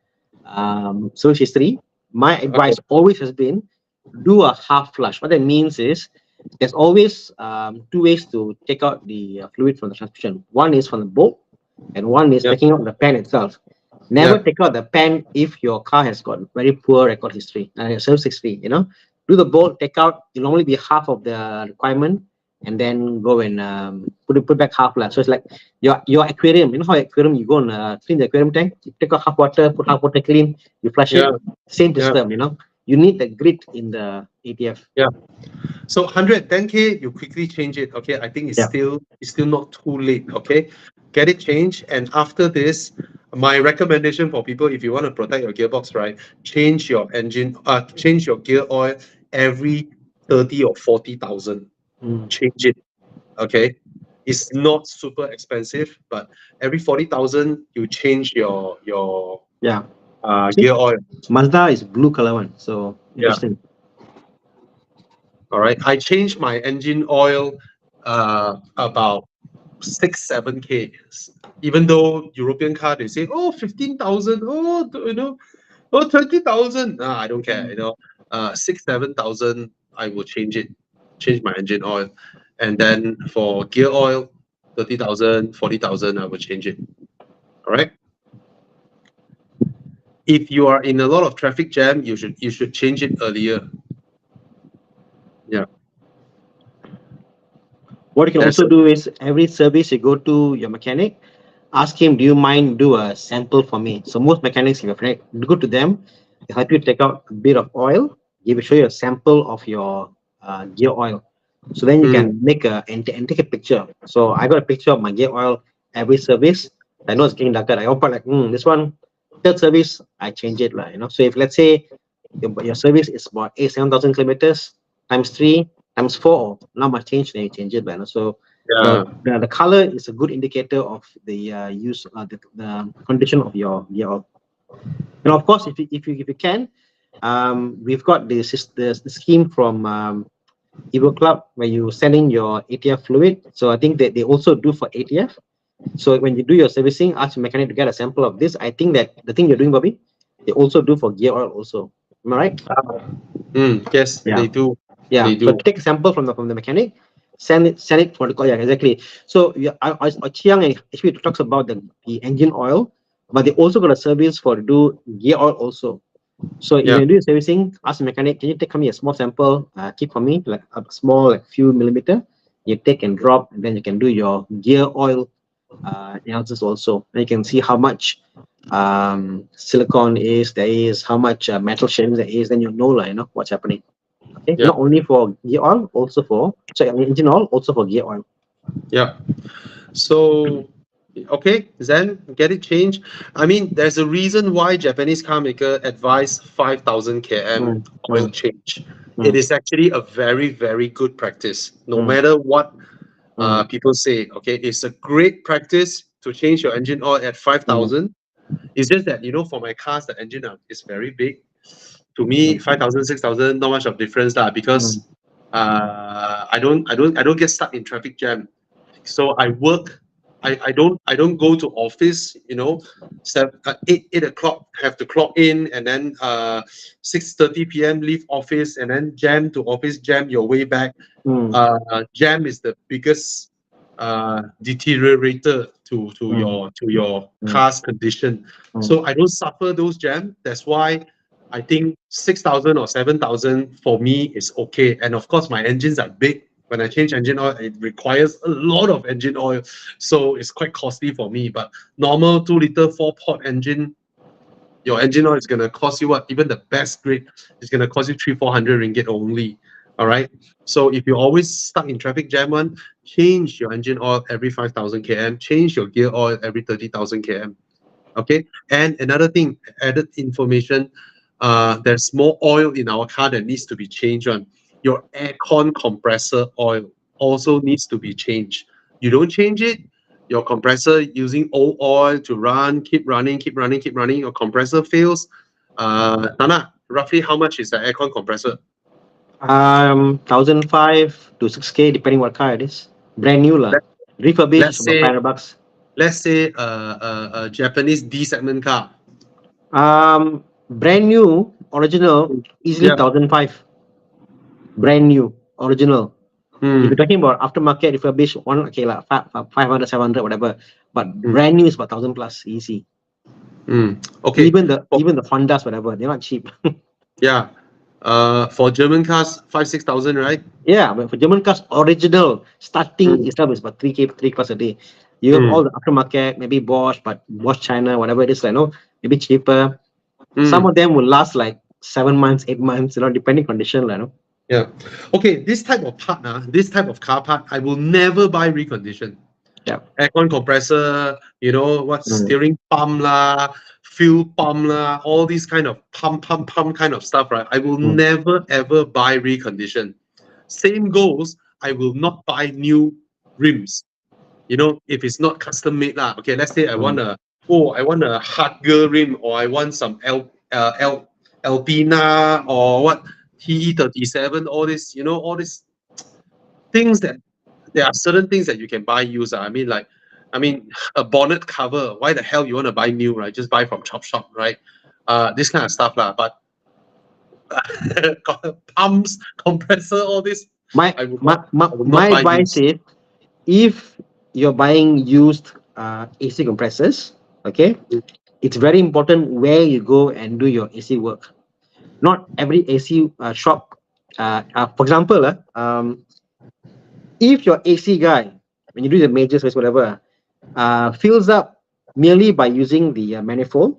service history, my okay, advice always has been do a half flush. What that means is there's always two ways to take out the fluid from the transmission. One is from the bolt, and one is yeah, taking out the pan itself. Never yeah, take out the pan if your car has got very poor record history, service history. Do the bolt, take out. It'll only be half of the requirement, and then go and put back half lah. So it's like your aquarium. You know how aquarium you go and clean the aquarium tank. You take out half water, put half water clean. You flush yeah, it. Same yeah, system. You need the grit in the ATF. yeah. So 110K, you quickly change it. Okay, I think Yeah. it's still not too late. Okay, get it changed, and after this, my recommendation for people, if you want to protect your gearbox, right, change your gear oil every 30 or 40,000. Mm. Change it. Okay, it's not super expensive, but every 40,000 you change your Yeah. See, gear oil. Mazda is blue color one. So Yeah. interesting. All right. I changed my engine oil about 6, 7K. Even though European car, they say, oh, 15,000, oh, 20,000. Nah, I don't care, 6, 7,000, I will change my engine oil. And then for gear oil, 30,000, 40,000, I will change it. All right. If you are in a lot of traffic jam, you should change it earlier. Yeah. What you can There's also do is every service you go to your mechanic, ask him, do you mind do a sample for me? So most mechanics, if you're go to them, they help you take out a bit of oil, give show you a sample of your gear oil. So then you mm, can make and take a picture. So I got a picture of my gear oil every service. I know it's getting darker. I open like this one, third service, I change it like. So if let's say your service is about 7,000 kilometers times three times four, not much change, then you change it. So yeah. the color is a good indicator of the the condition of your. And of course, if you can, we've got the scheme from Evo Club where you send in your ATF fluid. So I think that they also do for ATF. So when you do your servicing, ask your mechanic to get a sample of this. I think that the thing you're doing, Bobby, they also do for gear oil also. Am I right? Yes, Yeah. they do. Yeah. They So do. take a sample from the mechanic, send it for the yeah, exactly. So yeah, Chiang actually talks about the engine oil, but they also got a service for do gear oil also. So if Yeah. you do your servicing, ask the mechanic, can you take me a small sample, keep for me like a small like few millimeter. You take and drop, and then you can do your gear oil analysis also. And you can see how much silicon there is, how much metal shavings there is. Then you know like what's happening. Okay, Yeah. not only for gear oil, also for engine oil, also for gear oil. Yeah. So, okay, then get it changed. I mean, there's a reason why Japanese car maker advise 5,000 km Mm, oil mm, change. It mm, is actually a very, very good practice. No mm, matter what mm, people say, okay, it's a great practice to change your engine oil at mm, 5,000. It's just that, for my cars, the engine is very big. To me, mm, 5,000, 6,000, not much of difference lah, because mm, I don't get stuck in traffic jam. So I work. I don't go to office. 8 o'clock have to clock in, and then 6:30 p.m. leave office, and then jam to office, jam your way back. mm, Jam is the biggest deteriorator to mm, your mm, car's condition. mm. So I don't suffer those jam. That's why I think 6,000 or 7,000 for me is okay. And of course, my engines are big. When I change engine oil, it requires a lot of engine oil, so it's quite costly for me. But normal 2 liter 4 pot engine, your engine oil is gonna cost you what? Even the best grade is gonna cost you 300-400 ringgit only. All right. So if you're always stuck in traffic jam, change your engine oil every 5,000 km. Change your gear oil every 30,000 km. Okay. And another thing, added information. There's more oil in our car that needs to be changed. Your aircon compressor oil also needs to be changed. You don't change it, your compressor using old oil to run, keep running, keep running, keep running, your compressor fails. Tana, roughly how much is the aircon compressor? 1,500 to 6K depending what car it is. Brand new lah. Let, Refurbished is let's about say 500 bucks. let's say a Japanese D segment car. Brand new, original, easily Yeah. 1,500. Brand new, original. If you're Hmm. talking about aftermarket refurbished, one okay lah, 500, 700, whatever. But Hmm. brand new is about 1,000 plus, easy. Hmm. Okay. Even the For, even the Hondas, whatever, they're not cheap. yeah. For German cars, 5,000, 6,000, right? Yeah, but for German cars, original starting Hmm. itself is about 3K, 3 plus a day. You have all Hmm. the aftermarket, maybe Bosch, but Bosch China, whatever it is, maybe cheaper. Some Hmm. of them will last like 7 months, 8 months, depending condition, Yeah. Okay, this type of part, this type of car part, I will never buy recondition. Yeah. Aircon compressor, what Mm, steering pump lah, fuel pump lah, all these kind of pump kind of stuff, right? I will mm, never ever buy recondition. Same goes, I will not buy new rims. If it's not custom made lah. Okay, let's say mm, I want a hard rim, or I want some Alpina, or what TE 37, all this, all these things that there are certain things that you can buy used. I mean, a bonnet cover. Why the hell you want to buy new, right? Just buy from Chop Shop, right? This kind of stuff, lah. But pumps, compressor, all this, My I would my not, my, I would not my buy advice used. is, if you're buying used AC compressors, okay, it's very important where you go and do your AC work. Not every AC shop. For example, if your AC guy, when you do the major space, whatever, fills up merely by using the manifold,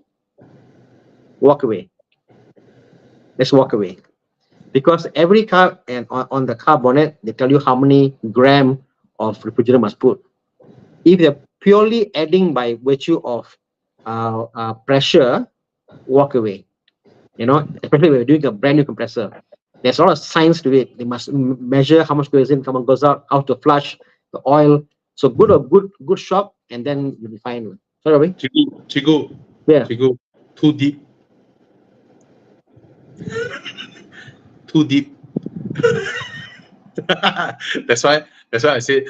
walk away. Let's walk away. Because every car and on the car bonnet, they tell you how many gram of refrigerant must put. If they're purely adding by virtue of pressure, walk away. You know, especially when you're doing a brand new compressor. There's a lot of science to it. They must measure how much goes in, how much goes out, how to flush the oil. So good shop, and then you'll be fine. Sorry, Robbie? Chigu, Yeah. Chigu, too deep, too deep. That's why I say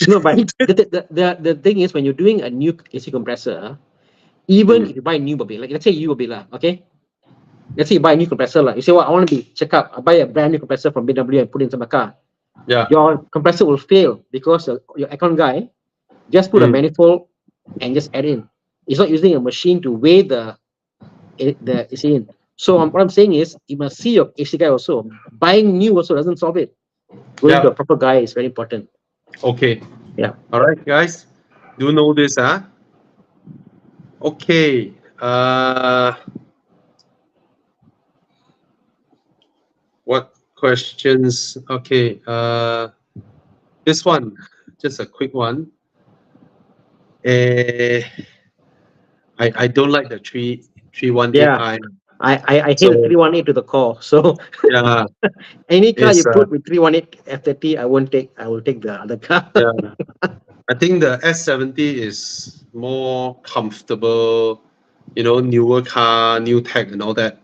No, but the thing is, when you're doing a new AC compressor, even if you buy a new Bobby, like let's say you Bobby lah, okay? Let's say you buy a new compressor lah. You say, well, I want to be check up. I buy a brand new compressor from BMW and put it into my car. yeah. Your compressor will fail because your aircon guy just put a manifold and just add in. It's not using a machine to weigh the AC in. So what I'm saying is, you must see your AC guy also. Buying new also doesn't solve it. Going to a proper guy is very important. Okay. Yeah. All right, guys. Do know this, huh? Okay. What questions? Okay. This one, just a quick one. I don't like the 318i. I hate So the 318 to the core. So yeah, any car you it's put with 318 F30, I won't take. I will take the other car. yeah. I think the S70 is more comfortable. You know, newer car, new tech, and all that.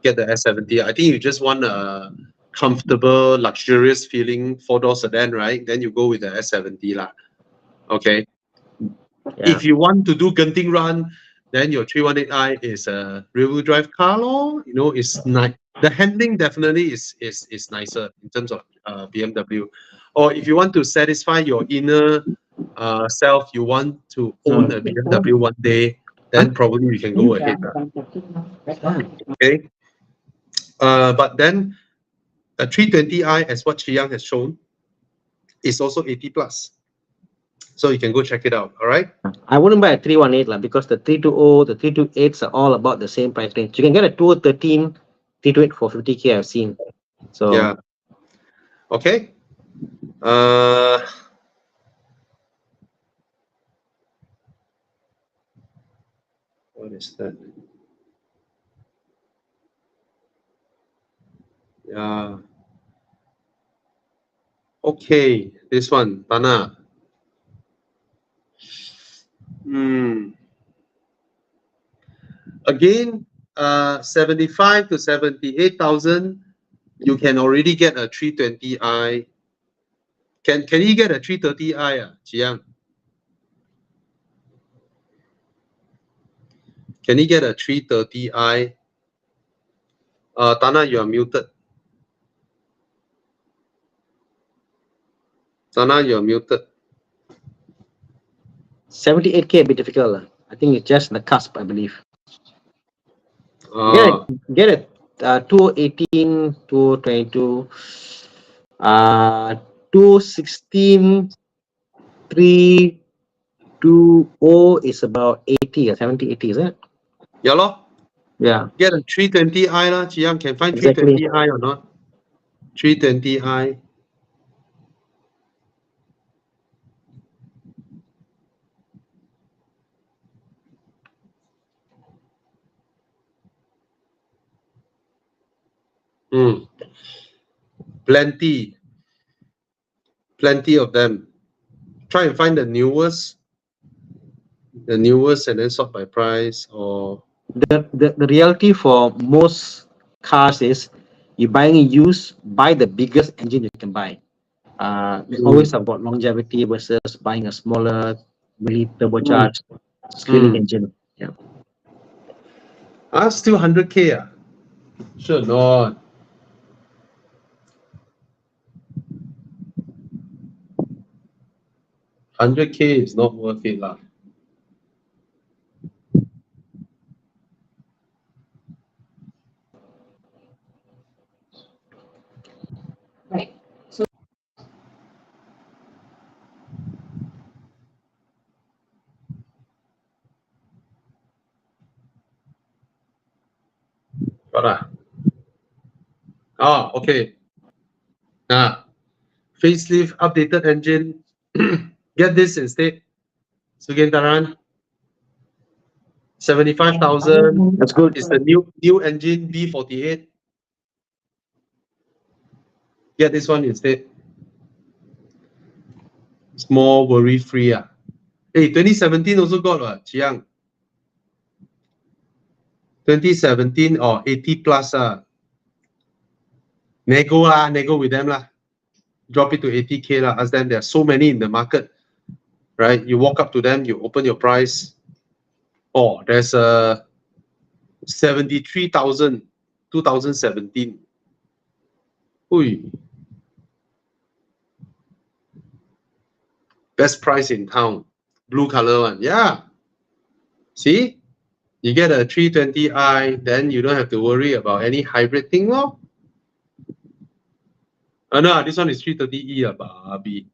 Get the S70. I think you just want a comfortable, luxurious feeling four-door sedan, right? Then you go with the S70 lah. Okay. Yeah. If you want to do Genting run, then your 318i is a rear-wheel drive car, lor. You know, it's nice. The handling definitely is nicer in terms of BMW. Or if you want to satisfy your inner self, you want to own a BMW one day, then probably you can go ahead. Okay. But then a 320i, as what Chi Yang has shown, is also 80 plus. So you can go check it out. All right. I wouldn't buy a 318 lah, because the 320, the 328s are all about the same price range. You can get a 2013 328 for 50K, I've seen. So yeah. Okay. What is that? Yeah. Okay, this one, Thana. Again, 75 to 78,000, you can already get a 320i. Can you get a 330i, Jiang? Can you get a 330i? Thana, you are muted. Thana, you are muted. 78K a bit difficult lah. I think it's just the cusp, I believe. Get it. 2018, 2022, 216, 320 is about 80 or 70, 80, is it? Yeah, lor. Yeah. Get a 320i lah. Jiang, can find Exactly. 320i or not? 320i. Plenty of them. Try and find the newest, and then sort by price. Or The reality for most cars is, you buying used, buy the biggest engine you can buy. It's always about longevity versus buying a smaller, really turbocharged, scaling engine. Yeah. Still 100K. Sure not. 100K is not worth it lah. Right. What? Okay. Facelift, updated engine. Get this instead. Sugentaran. 75,000. That's good. It's the new engine B48. Get this one instead. It's more worry free. Hey, 2017 also got what, Chiang? 2017 or 80 plus. Nego with them lah. Drop it to 80K lah. Ask them, there are so many in the market, right? You walk up to them, you open your price. Oh, there's a 73,000, 2017. Ui. Best price in town. Blue color one. Yeah. See? You get a 320i, then you don't have to worry about any hybrid thing, lor. No, this one is 330e, Barbie.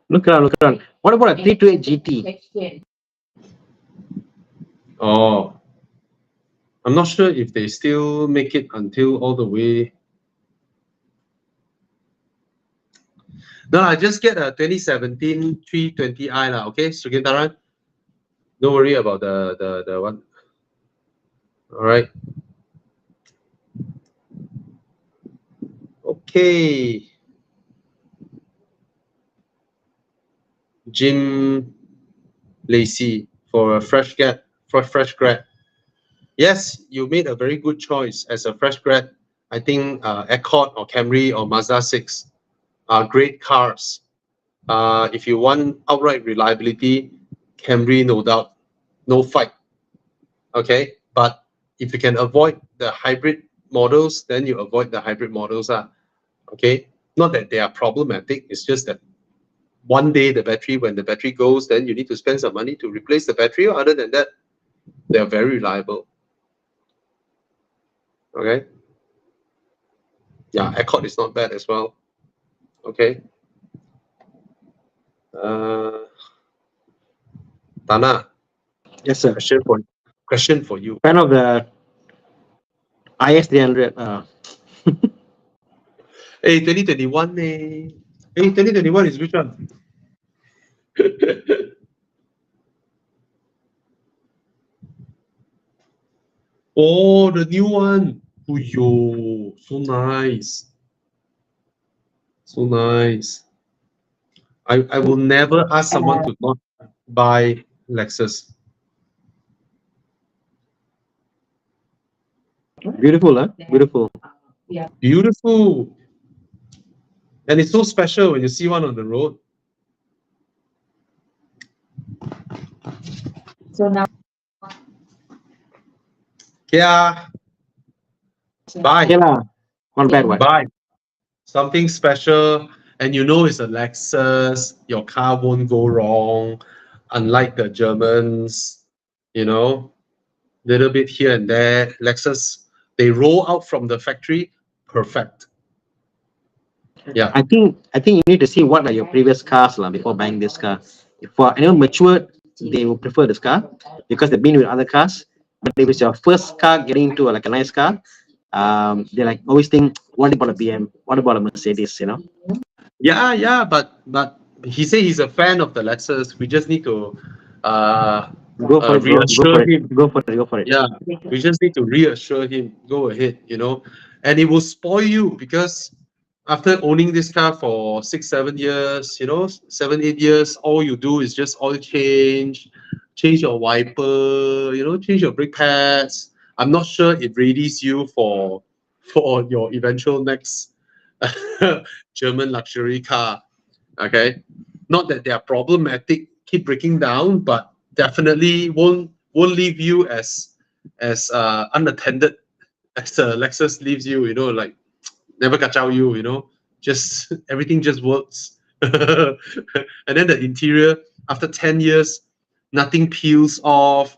Look around. What about a 328 GT? Oh. I'm not sure if they still make it until all the way. No, I just get a 2017 320i lah. Okay, Sugentaran. Don't worry about the one. All right. Okay. Jim Lacey for a fresh grad. Yes, you made a very good choice as a fresh grad. I think Accord or Camry or Mazda 6 are great cars. If you want outright reliability, Camry, no doubt, no fight. Okay, but if you can avoid the hybrid models, then you avoid the hybrid models. Okay, not that they are problematic. It's just that one day when the battery goes, then you need to spend some money to replace the battery. Other than that, they are very reliable. Okay. Yeah, Accord is not bad as well. Okay. Thana. Yes, sir. Question for you. Fan of the IS300. Hey, 2021. Hey, 2021 is which one? Oh, the new one. Yo, so nice. So nice. I will never ask someone to not buy Lexus. Beautiful, huh? Beautiful. Yeah. Beautiful. And it's so special when you see one on the road. So now. Yeah. Buy. Yeah, lah. Not bad one. Buy. Something special. And you know it's a Lexus. Your car won't go wrong. Unlike the Germans, you know, little bit here and there. Lexus, they roll out from the factory. Perfect. Yeah. I think you need to see what are your previous cars before buying this car. For anyone matured, they will prefer this car because they've been with other cars. But if it's your first car getting into like a nice car, they like always think, what about a BM? What about a Mercedes? You know? Yeah, but he said he's a fan of the Lexus. We just need to Go for it, bro. reassure him. Go for it. Yeah, we just need to reassure him. Go ahead, you know, and it will spoil you because after owning this car for 6-7 years, you know, 7-8 years, all you do is just oil change your wiper, you know, change your brake pads. I'm not sure it readies you for your eventual next German luxury car. Okay, not that they are problematic, keep breaking down, but definitely won't leave you as unattended as the Lexus leaves you. You know, like never kacau you. You know, just everything just works. And then the interior, after 10 years, nothing peels off.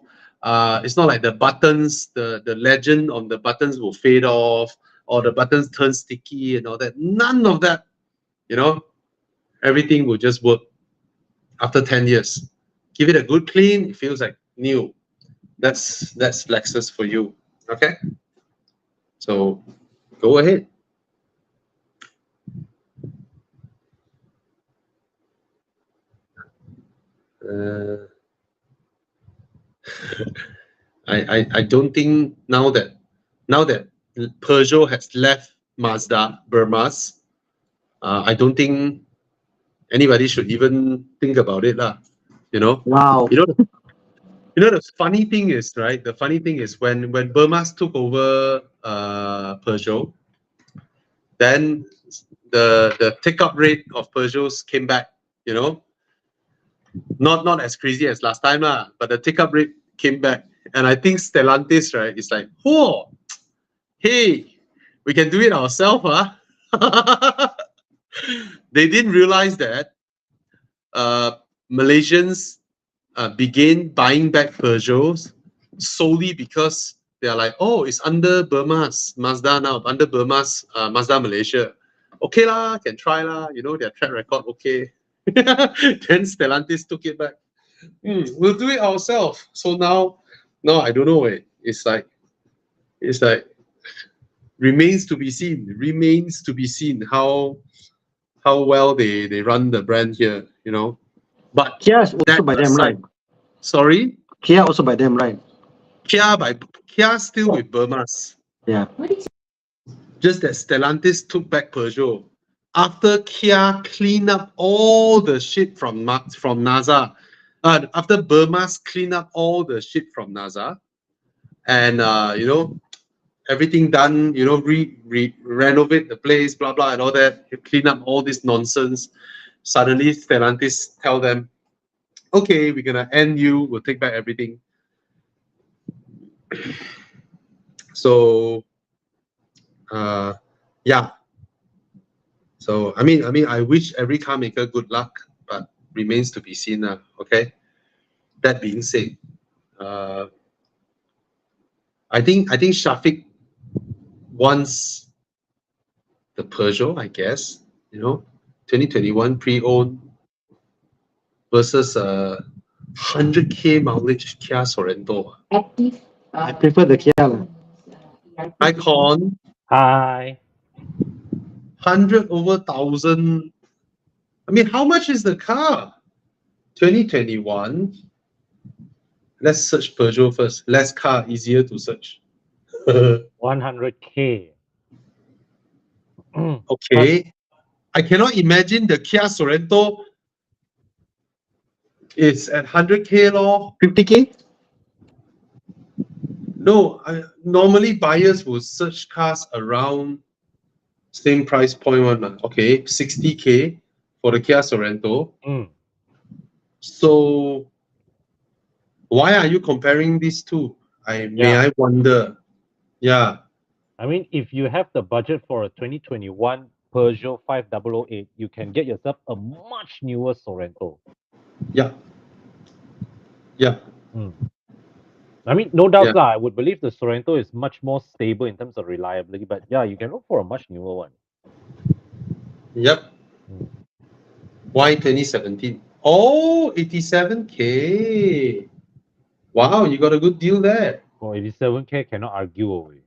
It's not like the buttons, the legend on the buttons will fade off, or the buttons turn sticky and all that. None of that. You know, everything will just work after 10 years. Give it a good clean, it feels like new. That's Lexus for you. Okay? So go ahead. Uh, I don't think now that Peugeot has left Mazda, Burma's, I don't think anybody should even think about it lah. You know, Wow. the funny thing is, right? The funny thing is when Burma's took over Peugeot, then the take-up rate of Peugeots came back. You know, not as crazy as last time lah, but the take-up rate came back, and I think Stellantis, right, is like, whoa, hey, we can do it ourselves, huh? They didn't realize that Malaysians began buying back Peugeots solely because they are like, oh, it's under Burma's Mazda now, under Burma's Mazda Malaysia. Okay lah, can try lah. You know, their track record okay. Then Stellantis took it back. We'll do it ourselves. So now I don't know. It's like remains to be seen. Remains to be seen how well they run the brand here. You know, but Kia is also that by them, right? aside, sorry, Kia also by them, right? Kia still with Burma's. Yeah. What is Just that Stellantis took back Peugeot after Kia cleaned up all the shit from NASA. After Burma's cleaned up all the shit from NASA, and you know, everything done, you know, renovate the place, blah blah, and all that, you clean up all this nonsense. Suddenly, Stellantis tell them, "Okay, we're gonna end you. We'll take back everything." So, yeah. So I mean, I wish every car maker good luck, but remains to be seen. Okay. That being said, I think Shafiq wants the Peugeot, I guess. You know, 2021 pre-owned versus 100k mileage Kia Sorento. active? I prefer the Kia lah. Icon Hi. 100 over 1,000. I mean, how much is the car? 2021. Let's search Peugeot first. Less car, easier to search. 100K. Okay. I cannot imagine the Kia Sorento is at 100k lor. 50K? No, normally buyers will search cars around same price point one. Okay, 60k for the Kia Sorento. So why are you comparing these two? May I wonder? Yeah. I mean, if you have the budget for a 2021 Peugeot 5008, you can get yourself a much newer Sorento. Yeah. Yeah. I mean, no doubt lah. I would believe the Sorento is much more stable in terms of reliability, but yeah, you can look for a much newer one. Yep. Why 2017? Oh, 87k. Wow, you got a good deal there. For 87k, cannot argue away.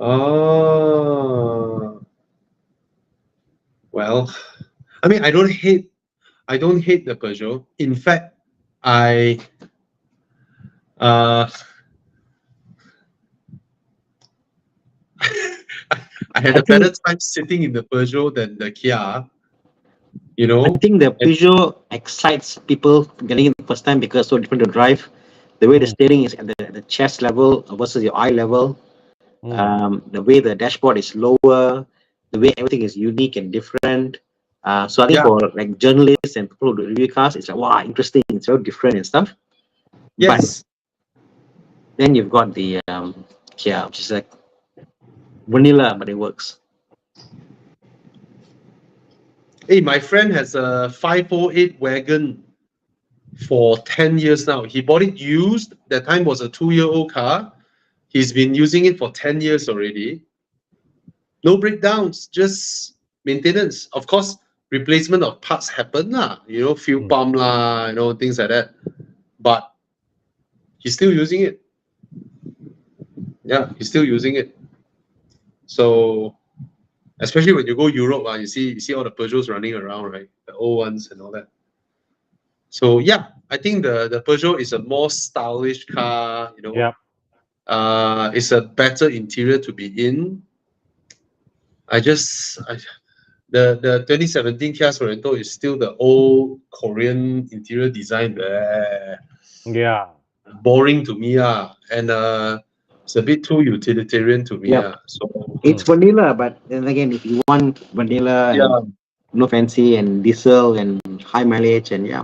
Oh. Well, I mean, I don't hate the Peugeot. In fact, I had a better time sitting in the Peugeot than the Kia. You know, I think the Peugeot excites people getting it the first time because it's so different to drive. The way the steering is at the chest level versus your eye level. The way the dashboard is lower, the way everything is unique and different. So I think Yeah. for like journalists and people who do review cars, it's like wow, interesting. It's very different and stuff. But Yes. then you've got the Kia, which is like vanilla, but it works. Hey, my friend has a 508 wagon for 10 years now. He bought it used. That time was a 2-year-old car. He's been using it for 10 years already. No breakdowns, just maintenance. Of course, replacement of parts happen lah. Fuel pump lah, things like that. But he's still using it. Yeah, he's still using it. So, especially when you go Europe, you see all the Peugeots running around, right? The old ones and all that. So yeah, I think the Peugeot is a more stylish car. Yeah. It's a better interior to be in. The 2017 Kia Sorento is still the old Korean interior design. Yeah. Boring to me, and it's a bit too utilitarian to me. Yep. So It's vanilla, but then again, if you want vanilla yeah, and no fancy and diesel and high mileage and yeah,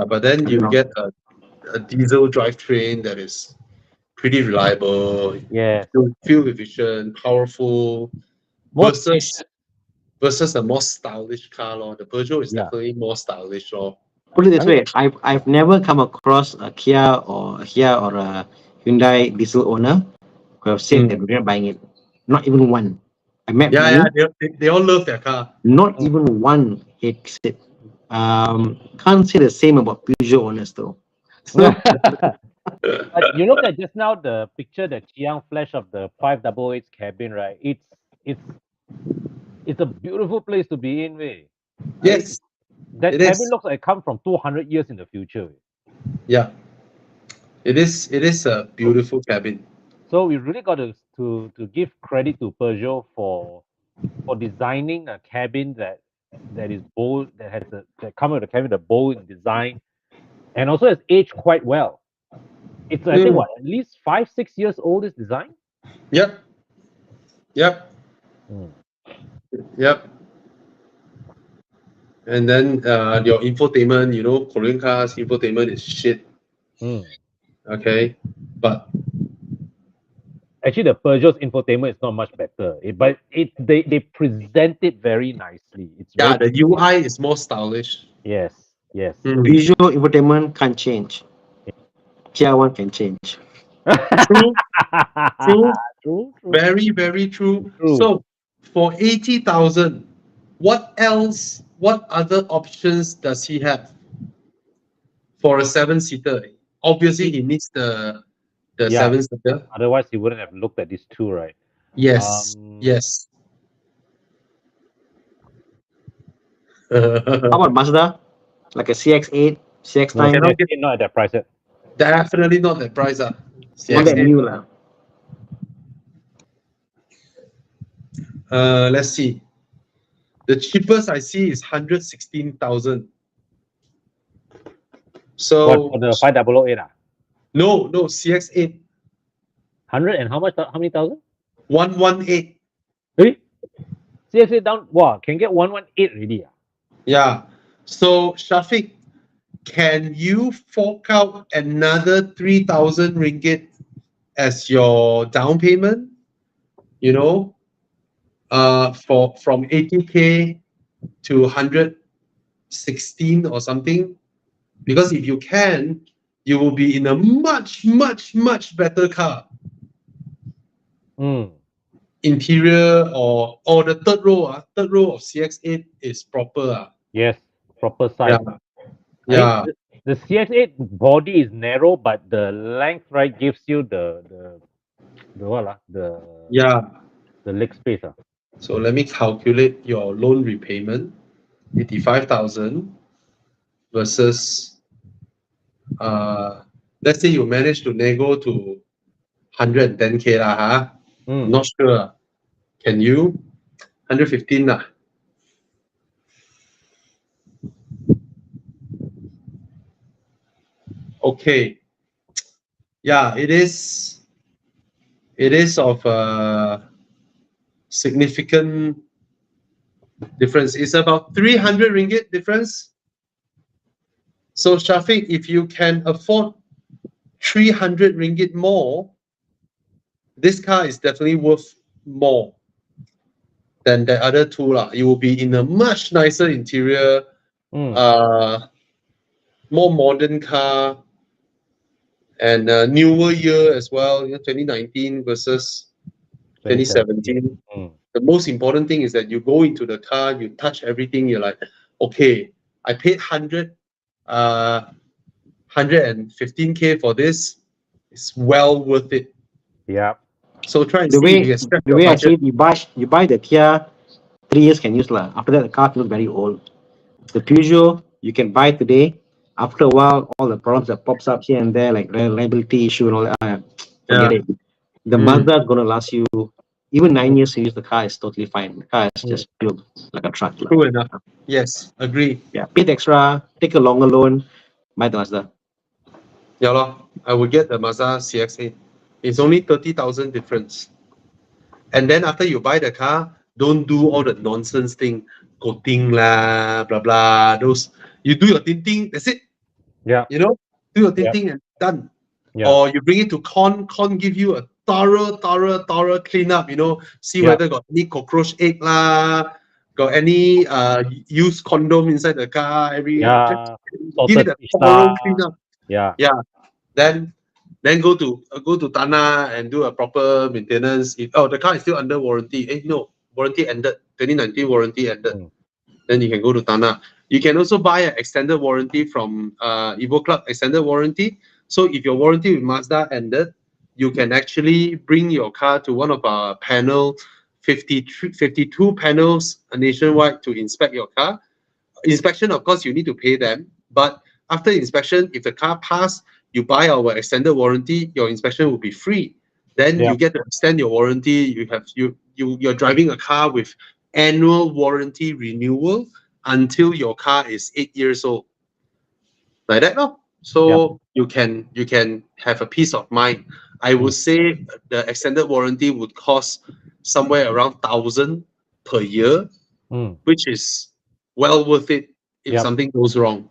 but then I you don't know. get a diesel drivetrain that is pretty reliable, Yeah. fuel efficient, powerful, More versus a more stylish car, lor. The Peugeot is Yeah. definitely more stylish, lor. Put it this I mean- way, I've never come across a Kia or a Hyundai diesel owner who have said that they're not buying it. Not even one. I met many. They all love their car. Not even one hates it. Can't say the same about Peugeot owners though. So But you look at just now the picture that Chiang flashed of the 588's cabin, right? It's a beautiful place to be in, way. Yes, That it cabin is. looks like it come from 200 years in the future. Yeah, it is. It is a beautiful cabin. So we really got to give credit to Peugeot for designing a cabin that is bold, that come with a cabin that bold in design, and also has aged quite well. It's I think what, at least 5-6 years old, this design. Yep. Yep. Mm. Yep. And then your infotainment, Korean cars infotainment is shit. Mm. Okay, but Actually, the Peugeot's infotainment is not much better, but they present it very nicely. It's yeah, very the UI is more stylish. yes. visual infotainment can't change. Kia one can change. True, true, True. very, very true. True. So for 80,000, what else? What other options does he have for a 7-seater? Obviously, he needs the Yeah. 7-seater. Otherwise, he wouldn't have looked at these two, right? Yes, yes. How about Mazda? Like a CX-8, CX-9? Cannot get- Not at that price yet. Definitely not that price. Not that CX-8. new lah. Let's see. The cheapest I see is 116,000. So What for the 5008? no, CX-8 100 and how much? How many thousand? 118. Hey, CSA down. Wow, can get 118 already. Yeah. So Shafiq, can you fork out another 3,000 ringgit as your down payment? From 80K to 116 or something. Because if you can, you will be in a much, much, much better car. Mm. Interior or the third row of CX-8 is proper. Yes, proper size. Yeah. The CX-8 body is narrow, but the length, right, gives you the what the leg space. So let me calculate your loan repayment. 85,000 versus let's say you manage to nego to 110K lah, huh? I'm not sure. Can you? 115 lah. Okay. Yeah, it is it is of significant difference. It's about 300 ringgit difference. So Shafiq, if you can afford 300 ringgit more, this car is definitely worth more than the other two lah. It will be in a much nicer interior, more modern car, and newer year as well. 2019 versus 2017. The most important thing is that you go into the car, you touch everything. You're like, okay, I paid 115K for this. It's well worth it. Yeah. So try and The see if you way can stretch the your way I see budget. it, you buy the Kia, 3 years can use lah. After that, the car feels very old. The Peugeot you can buy today. After a while, all the problems that pops up here and there, like reliability issue and all that, forget Yeah. it. The Mazda is gonna last you even 9 years to use the car is totally fine. The car is just built like a truck. Lah. True enough. Yes, agree. Yeah, pay the extra, take a longer loan, buy the Mazda. Yeah, lor. I would get the Mazda CX-8. It's only 30,000 difference. And then after you buy the car, don't do all the nonsense thing, coating lah, blah blah. Those you do your tinting, that's it. Yeah. You know, do your tinting and done. Yeah. Or you bring it to con give you a thorough cleanup. You know, see Yeah. whether got any cockroach egg lah, got any used condom inside the car. Yeah. Just give it a Salted fish thorough lah. cleanup. Yeah. Yeah. Then go to Thana and do a proper maintenance. If the car is still under warranty, no, warranty ended. 2019 warranty ended. Then you can go to Thana. You can also buy an extended warranty from Evo Club extended warranty. So if your warranty with Mazda ended, you can actually bring your car to one of our panel, 52 panels nationwide to inspect your car. Inspection, of course, you need to pay them. But after inspection, if the car pass, you buy our extended warranty, your inspection will be free. Then you get to extend your warranty. You're driving a car with annual warranty renewal until your car is 8 years old. Like that, no? So you can have a peace of mind. I would say the extended warranty would cost somewhere around 1,000 per year, which is well worth it if something goes wrong.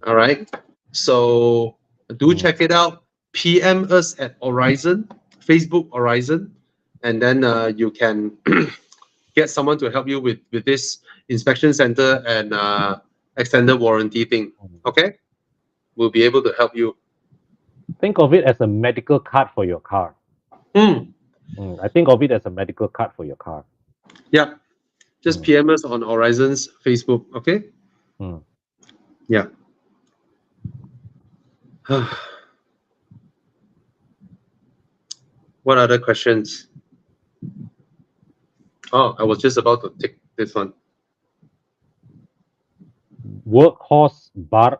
All right. So do check it out. PM us at Horizon, Facebook Horizon, and then you can get someone to help you with this inspection center and extended warranty thing. Okay, we'll be able to help you. Think of it as a medical card for your car. I think of it as a medical card for your car. Yeah. Just PM us on Horizon's Facebook. Okay. Yeah. What other questions? Oh, I was just about to take this one. Workhorse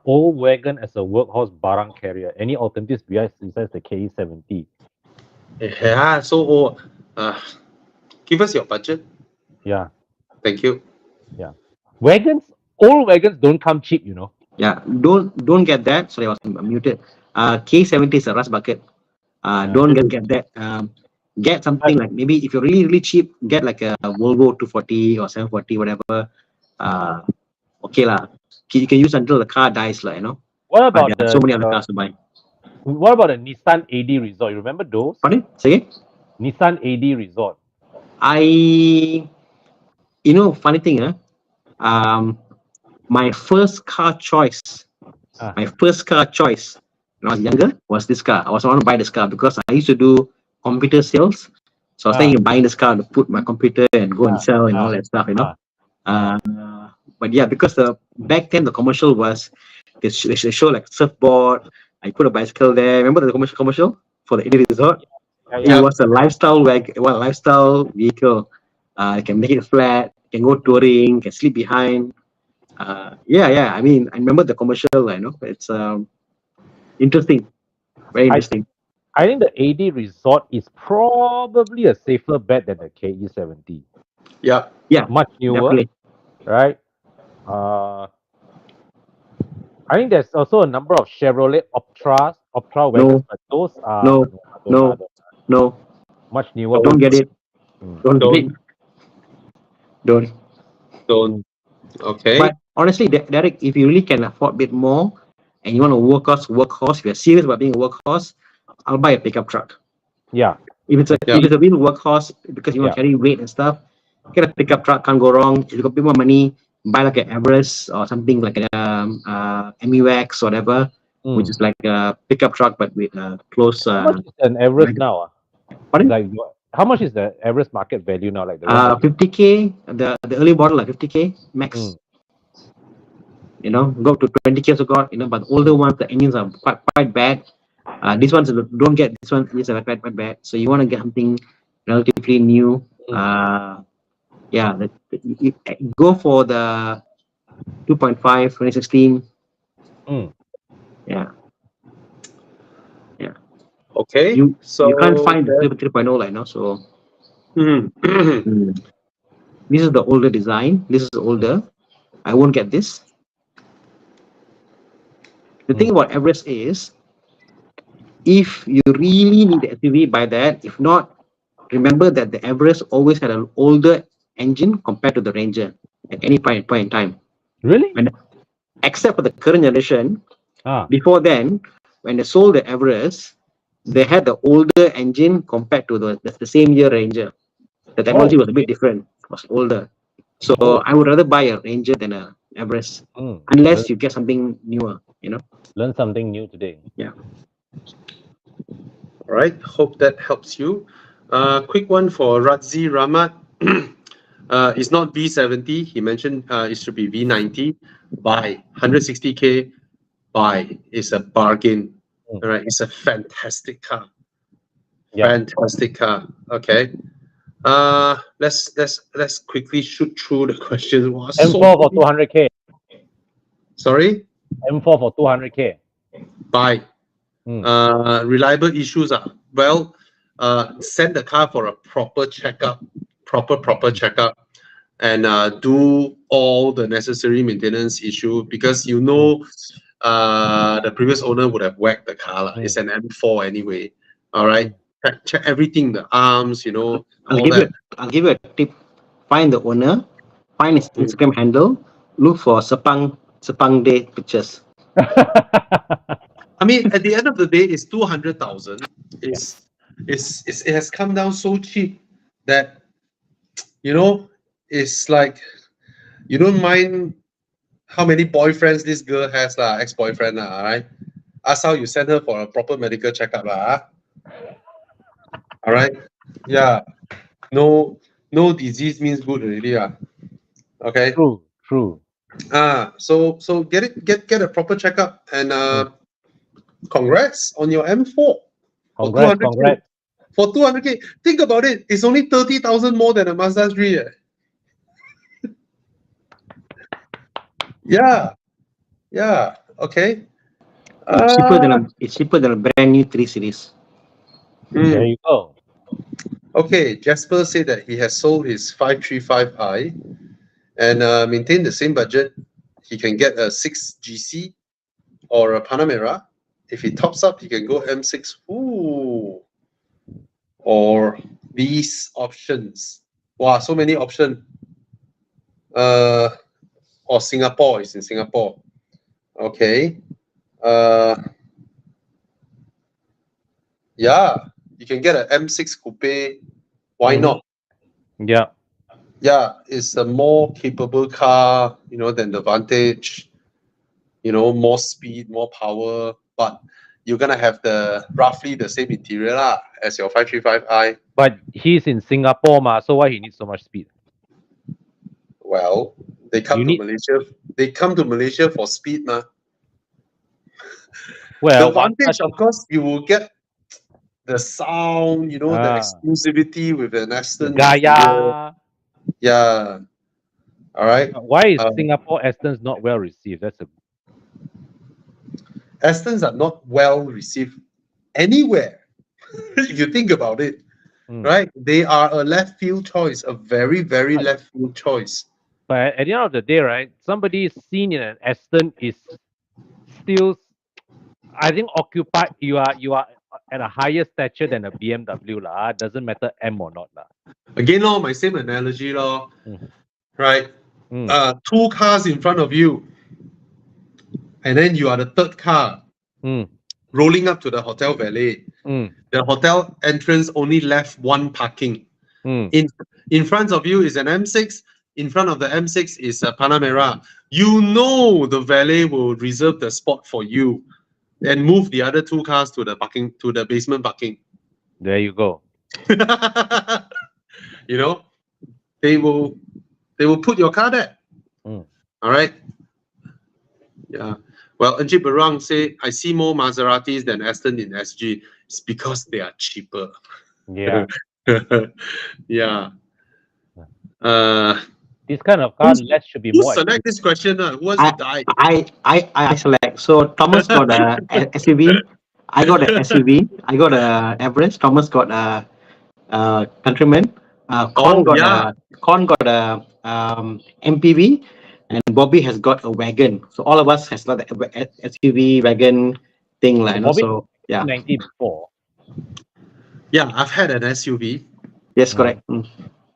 old wagon as a workhorse barang carrier. Any alternatives besides the KE70? Yeah, so old. Give us your budget. Yeah. Thank you. Yeah. Old wagons don't come cheap, you know. Yeah, don't get that. Sorry, I was muted. K70 is a rust bucket. Don't get that. Get something like maybe if you're really cheap, get like a Volvo 240 or 740, whatever. Okay lah. You can use until the car dies, lah. You know. What about so many other cars to buy. What about the Nissan AD Resort? You remember those? Pardon? Say again? Nissan AD Resort. Funny thing, my first car choice, when I was younger, was this car. I was want to buy this car because I used to do computer sales. So I was thinking of buying this car to put my computer and go and sell and all that stuff, you know. But yeah, because back then the commercial was they show like surfboard. I put a bicycle there. Remember the commercial for the AD Resort? It was a lifestyle vehicle. You can make it flat, can go touring, can sleep behind. I mean, I remember the commercial. I know it's interesting, very interesting. I think the AD Resort is probably a safer bet than the KE70. Yeah, much newer, definitely. Right? I think there's also a number of Chevrolet Optra wagons, but those are no. Much newer. Don't get it. Mm. Don't get it. Don't. Don't. Okay. But honestly, Derek, if you really can afford a bit more and you want to workhorse, if you're serious about being a workhorse, I'll buy a pickup truck. Yeah. If it's a real workhorse because you want to carry weight and stuff, get a pickup truck, can't go wrong. If you got a bit more money, buy like an Everest or something like a MUX or whatever, which is like a pickup truck but with close. How much is an Everest like- now? Pardon? Like, how much is the Everest market value now? Like the one that 50K, the early model like 50K max. Mm. You know, go up to 20K also got, you know, but older ones, the engines are quite bad. These ones don't get, this one is quite bad. So you want to get something relatively new. You go for the 2.5 2016. Mm. Yeah. Okay. You can't find the that- 3.0 right now. So Mhm. this is the older design. This is older. I won't get this. The thing about Everest is, if you really need the SUV, buy that. If not, remember that the Everest always had an older engine compared to the Ranger at any point in time. Really? Except for the current generation, Ah. before then, when they sold the Everest, they had the older engine compared to the same year Ranger. The technology was a bit different, was older. So I would rather buy a Ranger than a Everest, unless you get something newer, you know. Learn something new today. Yeah. All right. Hope that helps you. Quick one for Radzi Ramat. It's not V70. He mentioned it should be V90. Buy 160K. Buy. It's a bargain. All right. It's a fantastic car. Yeah. Fantastic car. Okay. Let's quickly shoot through the questions. Wow, M4 for 200K. Sorry. M4 for 200K. Buy. Reliable issues are send the car for a proper checkup, proper checkup, and do all the necessary maintenance issue, because the previous owner would have whacked the car. It's an M4 anyway. All right. Check everything, the arms, I'll all give that. you a tip. Find the owner, find his Instagram handle, look for Sepang Day pictures. I mean, at the end of the day, it's 200,000. It has come down so cheap that it's like you don't mind how many boyfriends this girl has, ex-boyfriend, all right? Ask how you send her for a proper medical checkup, all right? Yeah, no disease means good already, okay? True. So get a proper checkup, and congrats on your M4. Congrats. For 200K, think about it. It's only 30,000 more than a Mazda 3. Yeah. Okay. It's cheaper than a brand new 3 Series. There you go. Okay. Jasper said that he has sold his 535i and maintain the same budget. He can get a 6GC or a Panamera. If he tops up, he can go M6. Ooh. Or these options. Wow, so many options. Or Singapore is in Singapore. Okay. Yeah, you can get an M6 coupe. Why not? Yeah. Yeah, it's a more capable car, than the Vantage. More speed, more power, but you're gonna have roughly the same interior as your 535i. But he's in Singapore, so why he needs so much speed? Well, they come to Malaysia. They come to Malaysia for speed, Well, the Vantage, of course, you will get the sound, the exclusivity with an Aston. Gaya. Yeah. All right. Why is Singapore Astons not well received? Astons are not well received anywhere. If you think about it, right? They are a left field choice, a very, very left field choice. But at the end of the day, right, somebody seen in an Aston is still, I think, occupied. You are at a higher stature than a BMW lah. Doesn't matter M or not lah. Again, lor, my same analogy, lor. Mm. Right? Mm. Two cars in front of you, and then you are the third car Mm. rolling up to the hotel valet. Mm. The hotel entrance only left one parking. Mm. In front of you is an M6. In front of the M6 is a Panamera. You know the valet will reserve the spot for you and move the other two cars to the parking, to the basement parking. There you go. You know, they will put your car there. Mm. All right. Yeah. Well, Anjit Barang say, I see more Maseratis than Aston in SG. It's because they are cheaper. Yeah. Yeah. This kind of car less should be Who more select this question? Who wants to die? I select. So Thomas got a SUV. I got a SUV. I got a Everest. Thomas got a Countryman. Con got a MPV, and Bobby has got a wagon. So all of us has got the SUV wagon thing, like, you know. Bobby So yeah, 90 before. Yeah, I've had an SUV. yes, correct. Mm.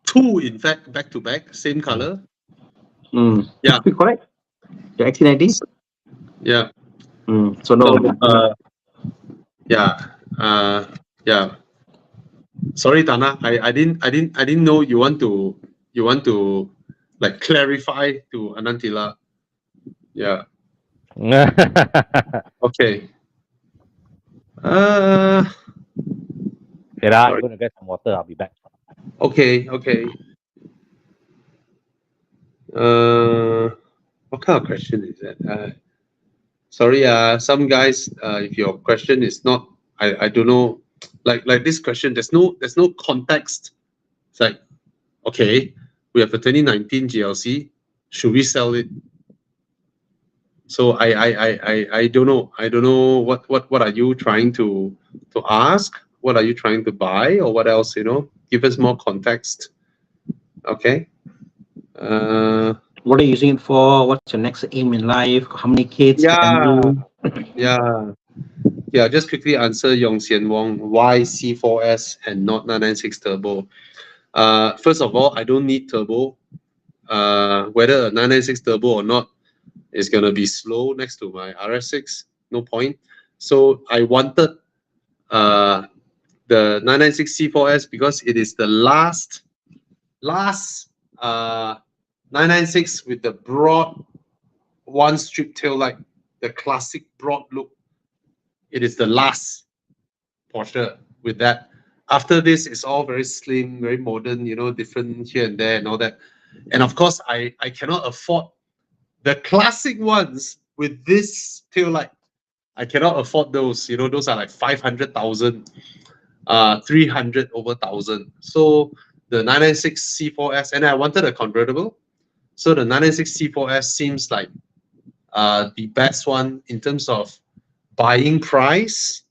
Two, in fact, back to back, same color. Mm. Yeah. Correct. Your XC90. Yeah. So no. Yeah. Sorry, Thana. I didn't know you want to like clarify to Anantila. Yeah. Okay. I'm Sorry. going to get some water. I'll be back. Okay. What kind of question is that? Sorry, some guys, if your question is not, I don't know, like this question, there's no context. It's like, okay, we have a 2019 GLC, should we sell it? So I don't know. I don't know what are you trying to ask? What are you trying to buy, or what else? You know, give us more context. Okay. What are you using it for? What's your next aim in life? How many kids? Family? Yeah. Just quickly answer Yong Xian Wong. Why C4S and not 996 turbo? First of all, I don't need turbo. Whether a 996 turbo or not is gonna be slow next to my RS6. No point. So I wanted the 996 C4S because it is the last 996 with the broad one strip tail light, the classic broad look. It is the last Porsche with that. After this, it's all very slim, very modern, you know, different here and there and all that. And of course, I cannot afford the classic ones with this tail light. I cannot afford those. You know, those are like 500,000, 300 over 1,000. So the 996 C4S, and I wanted a convertible. So the 996 C4S seems like the best one in terms of buying price.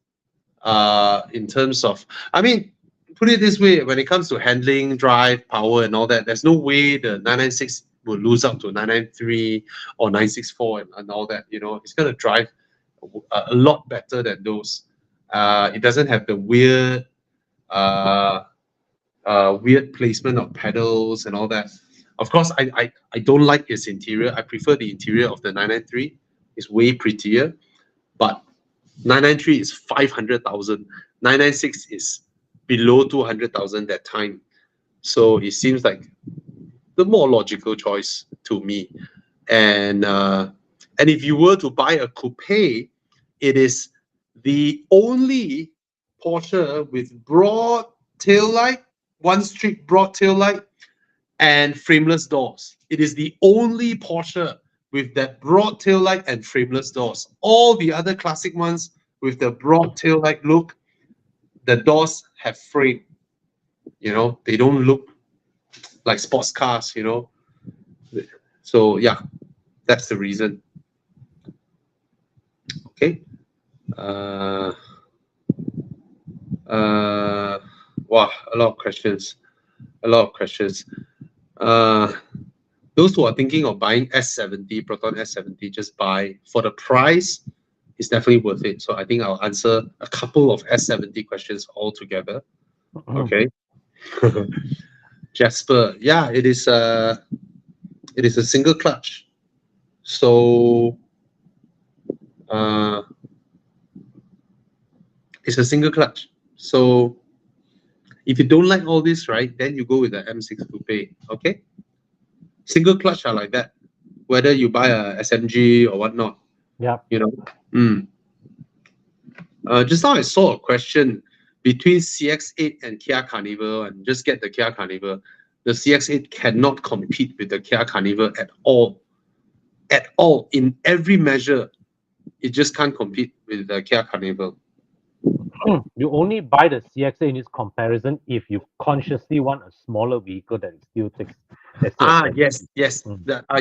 In terms of, I mean, put it this way: when it comes to handling, drive, power, and all that, there's no way the 996 will lose out to 993 or 964 and all that. You know, it's gonna drive a lot better than those. It doesn't have the weird placement of pedals and all that. Of course, I don't like its interior. I prefer the interior of the 993. It's way prettier, but 993 is 500,000. 996 is below 200,000 that time. So it seems like the more logical choice to me. And if you were to buy a coupe, it is the only Porsche with broad tail light, one strip broad tail light, and frameless doors. It is the only Porsche with that broad tail light and frameless doors. All the other classic ones with the broad tail light look, the doors have frame. You know, they don't look like sports cars, you know. So yeah, that's the reason. Okay. Wow, a lot of questions. Those who are thinking of buying S70, Proton S70, just buy. For the price, it's definitely worth it. So I think I'll answer a couple of S70 questions all together. Okay. Jasper, yeah, it is a single clutch. So it's a single clutch. So if you don't like all this, right, then you go with the M6 Coupe. Okay. Single clutch are like that. Whether you buy a SMG or whatnot, Yep. you know. Just now I saw a question between CX-8 and Kia Carnival, and just get the Kia Carnival. The CX-8 cannot compete with the Kia Carnival at all. At all, in every measure, it just can't compete with the Kia Carnival. You only buy the CX-8 in this comparison if you consciously want a smaller vehicle that still takes. Yes.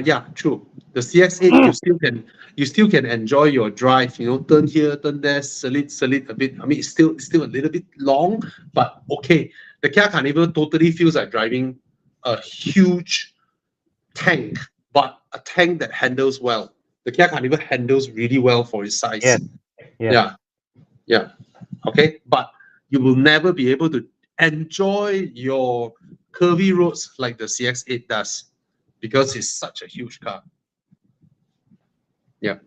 Yeah, true. The CX-8 you still can enjoy your drive. You know, turn here, turn there, salute a bit. I mean, it's still a little bit long, but okay. The Kia Carnival totally feels like driving a huge tank, but a tank that handles well. The Kia Carnival handles really well for its size. Yes. Yeah. Okay, but you will never be able to enjoy your curvy roads like the CX-8 does because it's such a huge car. Yeah.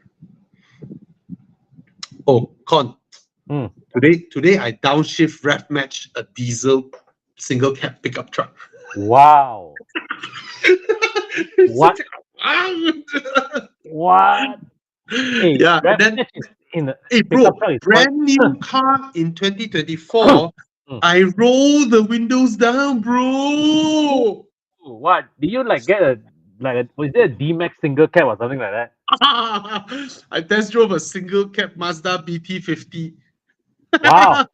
Oh, Con. Today I downshift rev match a diesel single cab pickup truck. Wow. What? What? Hey, Yeah, and then in the hey bro, pickup truck is brand new car in 2024. I roll the windows down, bro. What? Did you like get was there a D-Max single cab or something like that? I test drove a single cab Mazda BT50. Wow.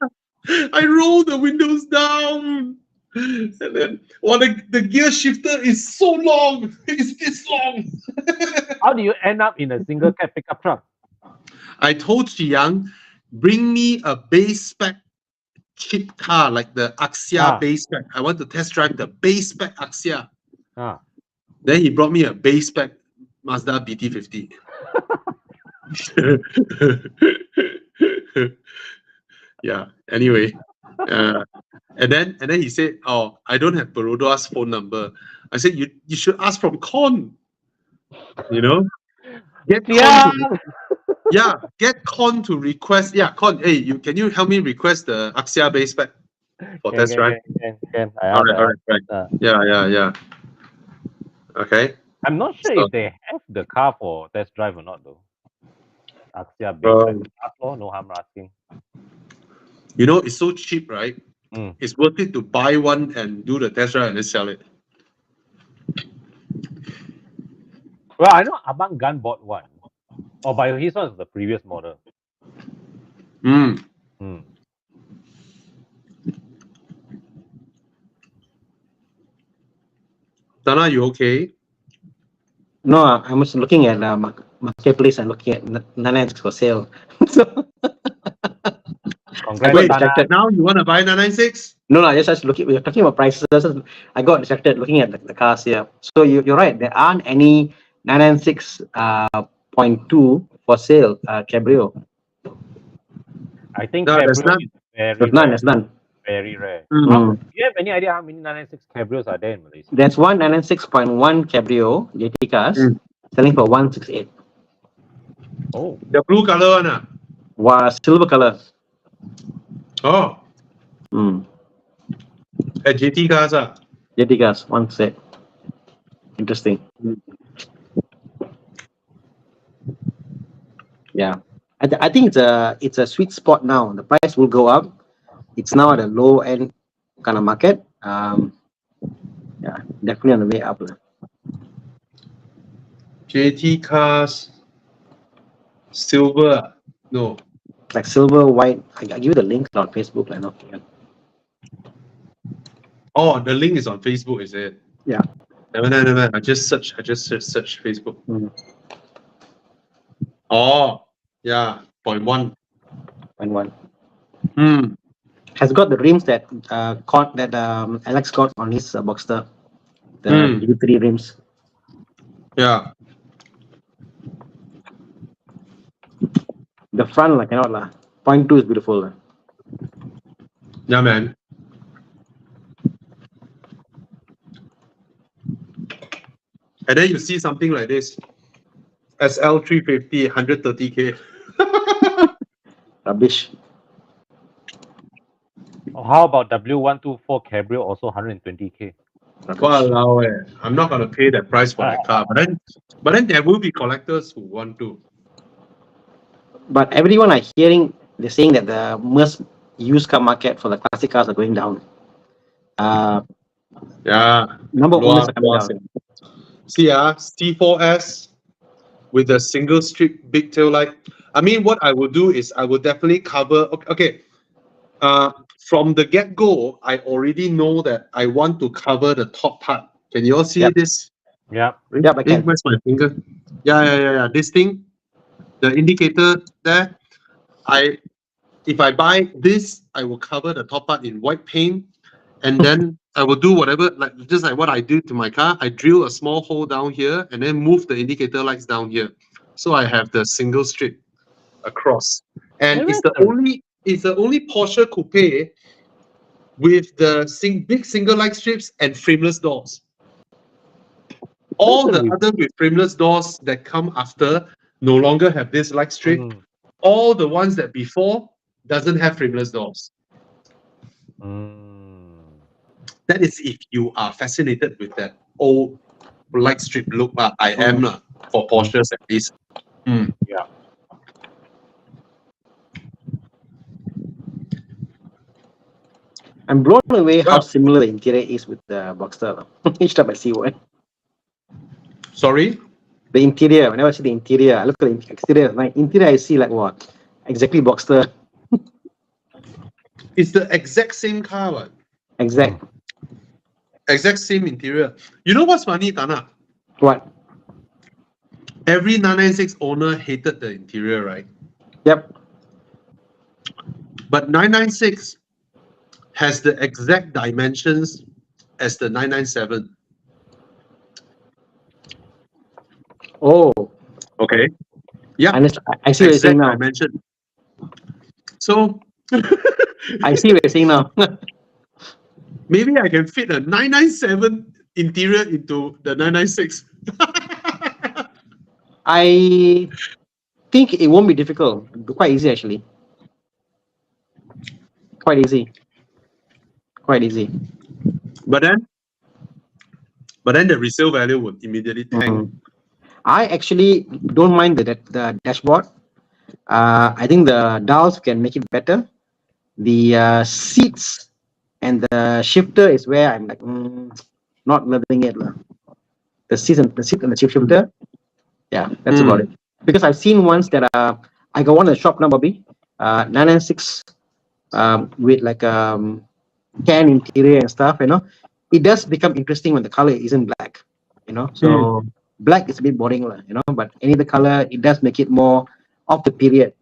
I roll the windows down. And then the gear shifter is so long. It's this long. How do you end up in a single cab pickup truck? I told Chiang, bring me a base spec cheap car like the Axia base spec. I want to test drive the base spec Axia. Then he brought me a base spec Mazda BT50. Yeah. Anyway, and then he said, "Oh, I don't have Baroda's phone number." I said, "You should ask from Con. You know, get Con to request. Yeah, Con. Hey, can you help me request the Axia base spec for test drive? Can. All right. Yeah. Okay. I'm not sure if they have the car for test drive or not though. Axia base spec. No harm asking. You know, it's so cheap, right? It's worth it to buy one and do the test drive and then sell it. Well, I know Abang Gan bought one. Oh, but his one is the previous model. Thana, you okay? No, I'm just looking at marketplace and looking at Thana for sale. Congrats, Wait, Thana. now you want to buy 996? No, just looking. We're talking about prices. I got distracted looking at the cars here. So you're right. There aren't any 996.2 for sale. Cabrio. I think No, there's Cabrio is very none. rare. There's none. Very rare. Mm. Do you have any idea how many 996 Cabrios are there in Malaysia? There's one 996.1 Cabrio JT cars selling for 168. Oh, the blue color one. Was silver color. Oh. At JT cars. JT cars, one set. Interesting. Yeah. I think it's a sweet spot now. The price will go up. It's now at a low end kind of market. Yeah, definitely on the way up. JT cars. Silver. No. Like silver, white. I give you the link on Facebook. Like, no. Oh, the link is on Facebook, is it? Yeah. Never. I just search Facebook. Oh, yeah. 0.1. 0.1. Has got the rims that Alex got on his Boxster. The U3 rims. Yeah. The front like cannot lah. 0.2 is beautiful lah. Yeah, man. And then you see something like this. SL350, 130K. Rubbish. Or how about W124 Cabrio, also 120K? Rubbish. Walao eh. I'm not gonna pay that price for that car. But then there will be collectors who want to. But everyone are hearing, they're saying that the most used car market for the classic cars are going down. Yeah. Number of Luar owners are coming biasa. down. See, C4S with a single strip big tail light. I mean, what I will do is I will definitely cover. Okay. From the get-go, I already know that I want to cover the top part. Can you all see Yep. this? Yeah. Yep, I can. Where's my finger? Yeah. This thing, the indicator there. If I buy this, I will cover the top part in white paint, and then I will do whatever, just like what I did to my car. I drill a small hole down here, and then move the indicator lights down here, so I have the single strip across. And Where it's is the the- only Porsche coupe with the big single light strips and frameless doors. All Where's the the other with frameless doors that come after no longer have this light strip. Mm. All the ones that before doesn't have frameless doors. Mm. That is if you are fascinated with that old light strip look. I am for Porsches at least. Yeah. I'm blown away how Well- similar the interior is with the Boxster. Each time I see one. Sorry? The interior, whenever I see the interior, I look at the exterior. My interior, I see like what? Exactly Boxster. It's the exact same car, what? Exact. Exact same interior. You know what's funny, Thana? What? Every 996 owner hated the interior, right? Yep. But 996 has the exact dimensions as the 997. Oh, Okay. Yeah. I see what you're saying Exact now. dimension. So I see what you're saying now. maybe I can fit a 997 interior into the 996. I think it won't be difficult. Quite easy, actually. Quite easy. Quite easy. But then the resale value would immediately tank. I actually don't mind the dashboard. I think the dials can make it better. The seats and the shifter is where I'm like not loving it. The seat and the shifter. Yeah, that's about it. Because I've seen ones that are I got one in the shop now, Bobby. 996 with like tan interior and stuff, it does become interesting when the color isn't black, so black is a bit boring, but any other color, it does make it more of the period,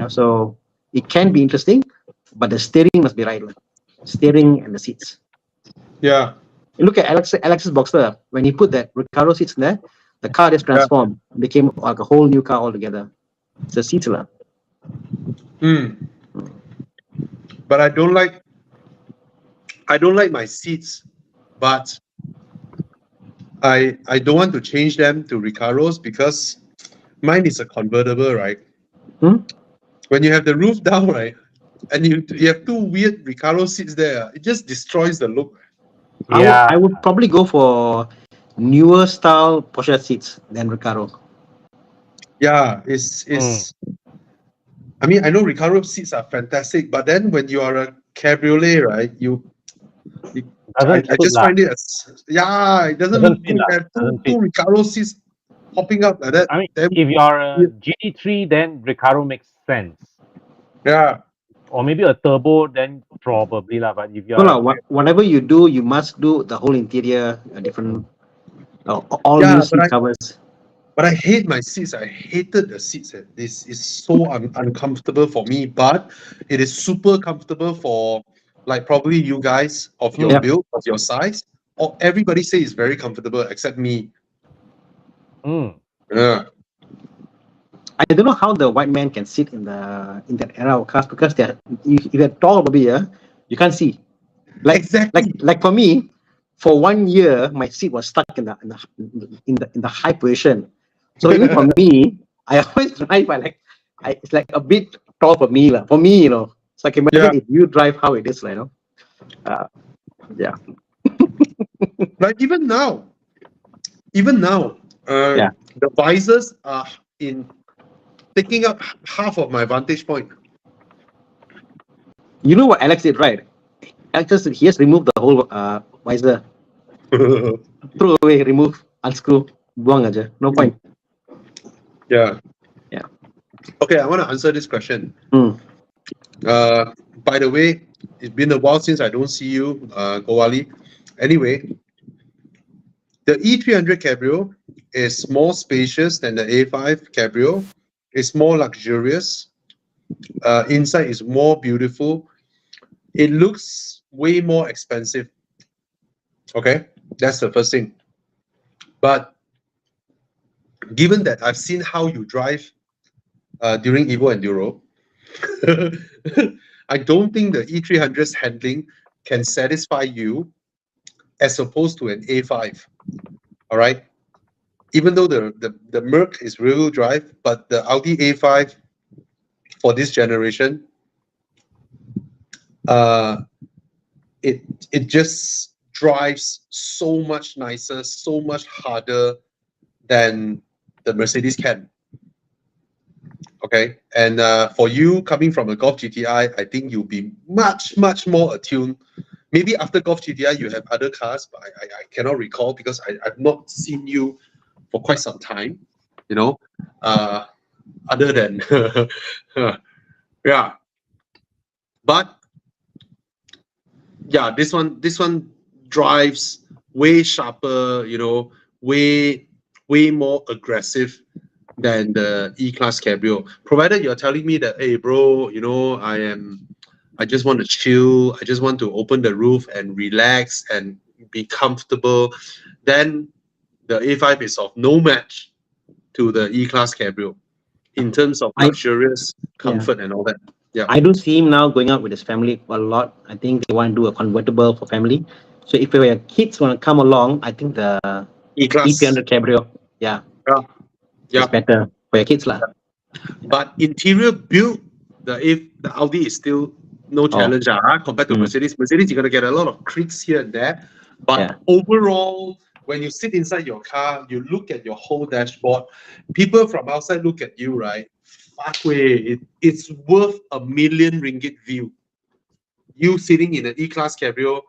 so it can be interesting, but the steering must be right, steering and the seats. Yeah. You look at Alex's Boxster, when he put that Recaro seats in there, the car just transformed, became like a whole new car altogether. It's a seats. But I don't like my seats, but I don't want to change them to Recaros because mine is a convertible, right? When you have the roof down, right, and you have two weird Recaro seats there, it just destroys the look. Yeah. I would probably go for newer style Porsche seats than Recaro. Yeah, it's. I mean, I know Recaro seats are fantastic, but then when you are a cabriolet, right, I just find it it doesn't look good. Have two Recaro seats popping up like that. I mean, Then, if you're a GT3, then Recaro makes sense. yeah. Or maybe a turbo, then probably lah. But if you're whatever you do, you must do the whole interior different, all new seat covers. But I hate my seats. I hated the seats. This is so uncomfortable for me, but it is super comfortable for like probably you guys of your build, of your size, or everybody say it's very comfortable except me. Yeah. I don't know how the white man can sit in that era of cars because if they're tall, maybe you can't see. Exactly. Like for me, for 1 year, my seat was stuck in the high position. So even for me, I always drive by it's like a bit tall for me, lah. For me, So I can Yeah. imagine if you drive how it is, Uh, yeah. Like even now, Yeah. the visors are in taking up half of my vantage point. You know what Alex did, right? He has removed the whole visor. Throw away, remove, unscrew, buang aja. No point. Yeah. Yeah. Okay, I want to answer this question. Mm. By the way, it's been a while since I don't see you, Gowali. Anyway, the E300 Cabrio is more spacious than the A5 Cabrio. It's more luxurious. Inside is more beautiful. It looks way more expensive. Okay, that's the first thing. But given that I've seen how you drive during Evo Enduro, I don't think the E300's handling can satisfy you as opposed to an A5. All right. Even though the Merc is rear-wheel drive, but the Audi A5 for this generation, uh, it just drives so much nicer, so much harder than the Mercedes can. Okay, and for you coming from a Golf GTI, I think you'll be much more attuned. Maybe after Golf GTI, you have other cars, but I cannot recall because I've not seen you for quite some time. You know, other than yeah, but yeah, this one drives way sharper. Way more aggressive than the E-Class Cabrio. Provided you're telling me that, hey, bro, I just want to chill. I just want to open the roof and relax and be comfortable. Then the A5 is of no match to the E-Class Cabrio in terms of luxurious comfort and all that. Yeah. I do see him now going out with his family a lot. I think they want to do a convertible for family. So if your kids want to come along, I think the E-Class. E300 Cabrio, Yeah. is better for your kids, lah. But interior build, the Audi is still no challenge compared to Mercedes. Mercedes, you're gonna get a lot of creaks here and there. But overall, when you sit inside your car, you look at your whole dashboard. People from outside look at you, right? Fuck way, it's worth $1 million view. You sitting in an E-Class Cabrio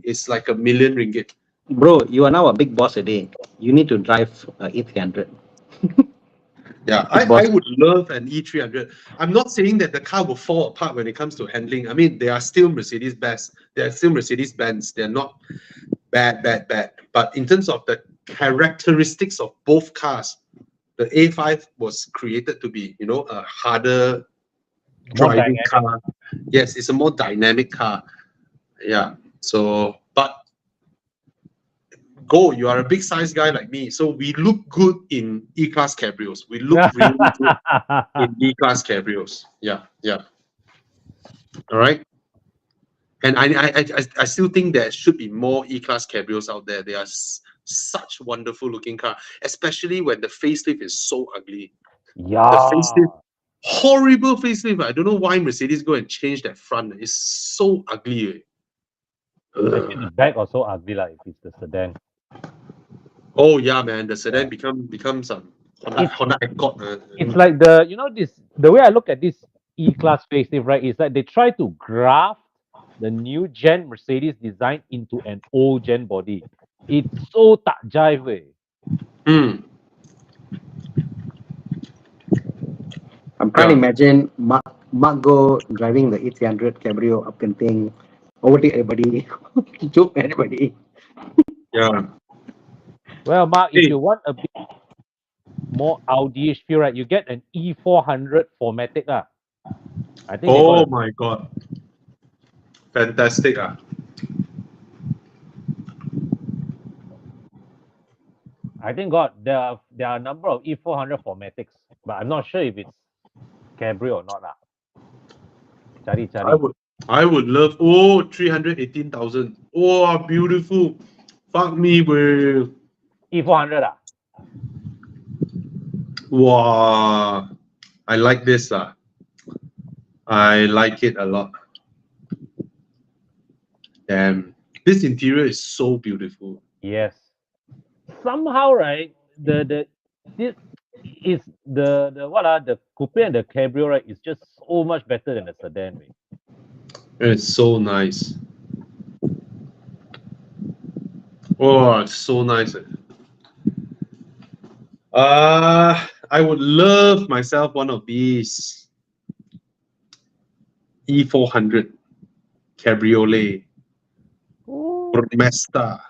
is like $1 million. Bro, you are now a big boss today. You need to drive E300. Yeah, I would love an E300. I'm not saying that the car will fall apart when it comes to handling. I mean, they are still Mercedes best. They are still Mercedes Benz. They're not bad. But in terms of the characteristics of both cars, the A5 was created to be, a harder driving car. Yes, it's a more dynamic car. Yeah. So, but you are a big size guy like me, so we look good in E-Class Cabrios. We look really good in E-Class Cabrios. Yeah. All right. And I still think there should be more E-Class Cabrios out there. They are such wonderful looking car, especially when the facelift is so ugly. Yeah. The facelift, horrible facelift. I don't know why Mercedes go and change that front. It's so ugly. Actually, the back also ugly, like if it's the sedan. Oh yeah, man. The sedan becomes Honda Accord. It's like the way I look at this E-Class facelift, right? Is that they try to graft the new gen Mercedes design into an old gen body. It's so tak jive, way. I'm trying to imagine Mark driving the E300 Cabrio up Genting, overtake everybody, joke everybody. Yeah. Well, Mark, if you want a bit more Audi-ish feel, right, you get an E400 Formatic, lah. I think. Oh my god. Fantastic. I think there are a number of E400 Formatics. but I'm not sure if it's cabrio or not. Cari. I would love 318,000. Oh, beautiful. Fuck me, bro. E400 Wow. I like this. I like it a lot. Damn. This interior is so beautiful. Yes. Somehow, right? This is the coupe and the cabrio, right? Is just so much better than the sedan, right? It's so nice. Oh, it's so nice. I would love myself one of these E400 Cabriolet Mesta.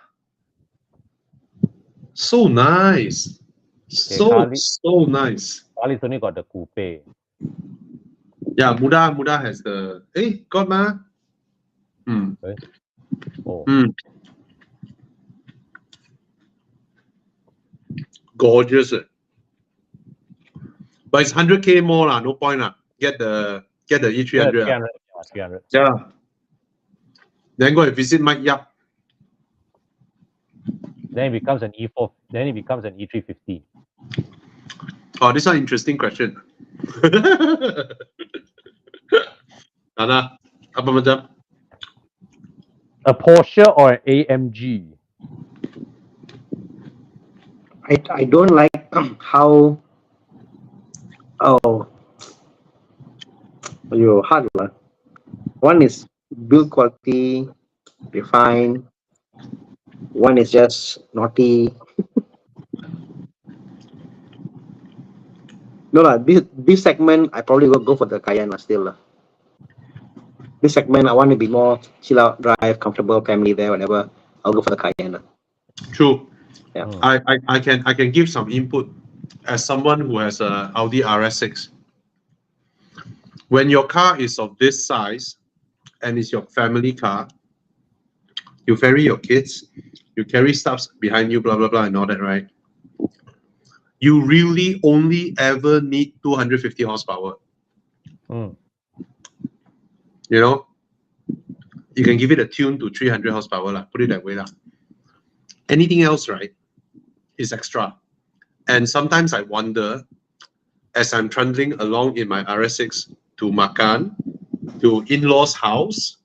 So nice. So nice. Ali's only got the coupe. Yeah, Muda has the got ma. Oh, Gorgeous. But it's 100K more no point Get the E300. 300. Yeah. Then go and visit Mike Yap. Then it becomes an E4. Then it becomes an E350. Oh, this is an interesting question. Thana, apa macam? A Porsche or an AMG? I don't like how hard lah. One is build quality, refined. One is just naughty. No lah, this segment I probably will go for the Cayenne still lah. This segment I want to be more chill out, drive, comfortable, family there, whatever. I'll go for the Cayenne. True. Yeah. I can give some input as someone who has a Audi RS6. When your car is of this size and it's your family car, you ferry your kids, you carry stuff behind you, blah blah blah, and all that, right? You really only ever need 250 horsepower. You know, you can give it a tune to 300 horsepower, put it that way. Anything else, right, is extra. And sometimes I wonder, as I'm trundling along in my RS6 to Makan, to in-laws' house,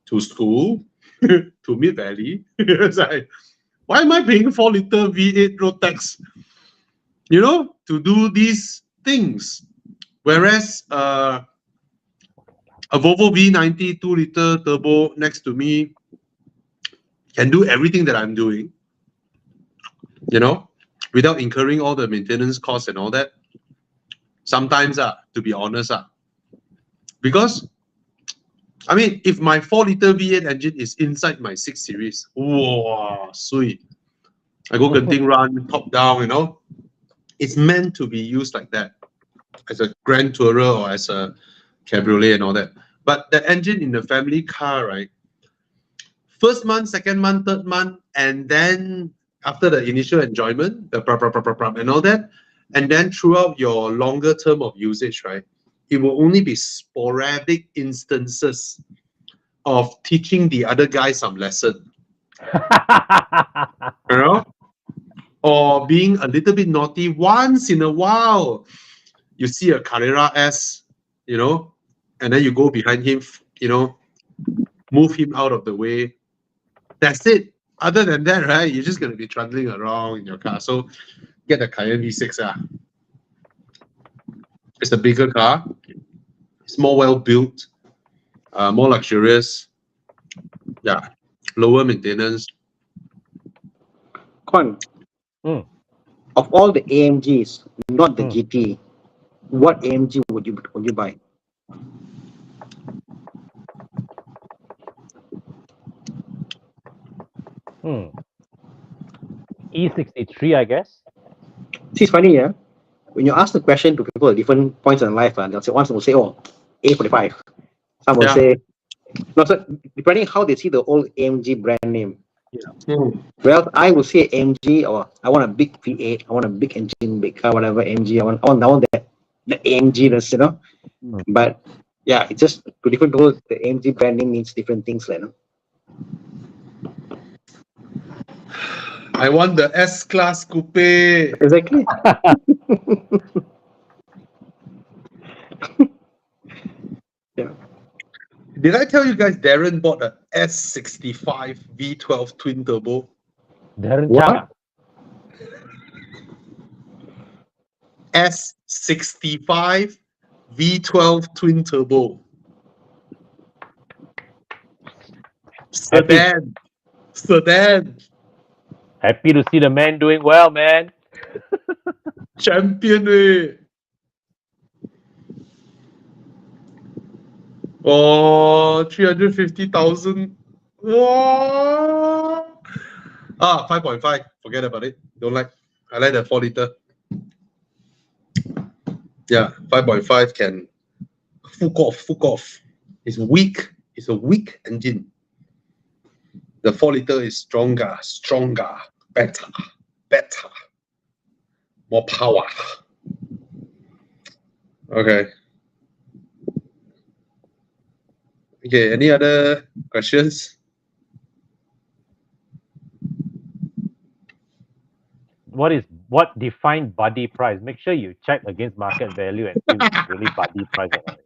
to school, to Mid-Valley, it's like, why am I paying 4-liter V8 road tax? You know, to do these things. Whereas a Volvo V90 2-liter turbo next to me can do everything that I'm doing, you know, without incurring all the maintenance costs and all that. Sometimes, to be honest, because, I mean, if my 4-liter V8 engine is inside my 6 Series, wow, sweet. I go Genting run, top down, you know. It's meant to be used like that, as a Grand Tourer or as a Cabriolet and all that. But the engine in the family car, right? First month, second month, third month, and then after the initial enjoyment, the and all that, and then throughout your longer term of usage, right? It will only be sporadic instances of teaching the other guy some lesson. You know? Or being a little bit naughty once in a while. You see a Carrera S, you know, and then you go behind him, you know, move him out of the way. That's it. Other than that, right, you're just going to be trundling around in your car. So get the Cayenne V6. It's a bigger car. It's more well-built, more luxurious. Yeah, lower maintenance. Con, of all the AMGs, not the GT, what AMG would you buy? E63, I guess. See, it's funny, yeah. When you ask the question to people at different points in life, they'll say, one will say, oh, A45. Some will say, no, so depending how they see the old AMG brand name. Well, I would say AMG, or I want a big V8, I want a big engine, big car, whatever AMG, I want that. the AMG-ness, you know. Mm. But yeah, it's just two different roles. The AMG branding means different things, you know. I want the S-Class Coupe. Exactly. Yeah. Did I tell you guys Darren bought a S65 V12 twin turbo? Darren What? Chang. S65 V12 twin turbo. Sedan. Sedan. Happy to see the man doing well, man. Champion. Eh. Oh, 350,000. Wow. 5.5. Forget about it. Don't like. I like the 4 liter. Yeah, 5.5 can fuck off. It's weak. It's a weak engine. The 4 liter is stronger, better, more power. Okay. Okay, any other questions? What define buddy price? Make sure you check against market value and see if it's really buddy price or not.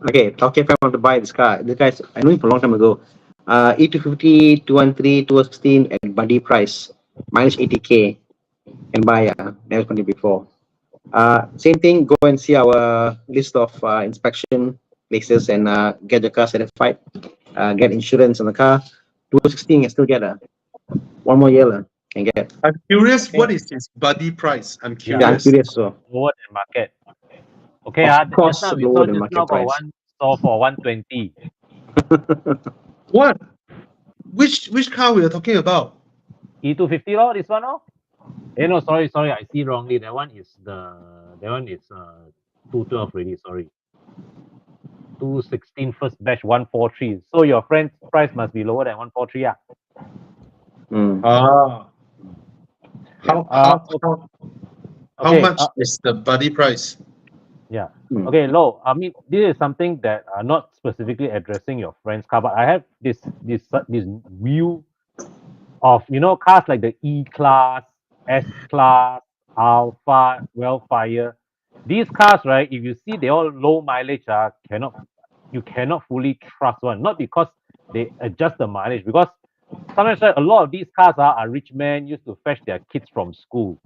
Okay, talking if I want to buy this car. This guy's I know him for a long time ago. E250, 213, 216 at buddy price, minus 80K. Can buy. Never spent it before. Same thing. Go and see our list of inspection places and get your car certified. Get insurance on the car. 216 can still get one more year can get. I'm curious, Okay. what is his buddy price? I'm Yeah, I'm curious. curious. So Lower than market. Okay, of just course now we lower saw than just now market got price. one saw for 120. What? Which car we are talking about? E250 lor, this one oh. No, sorry, I see wrongly. That one is 212 already, sorry. 216 first batch 143. So your friend's price must be lower than 143, yeah. Mm. Ah. How Okay, much is the buddy price? yeah. Mm. Okay, Lo, I mean, this is something that are not specifically addressing your friend's car, but I have this view of, cars like the E-Class, S-Class, Alpha, Wellfire. These cars, right, if you see they all low mileage, you cannot fully trust one. Not because they adjust the mileage, because sometimes right, a lot of these cars are rich men used to fetch their kids from school.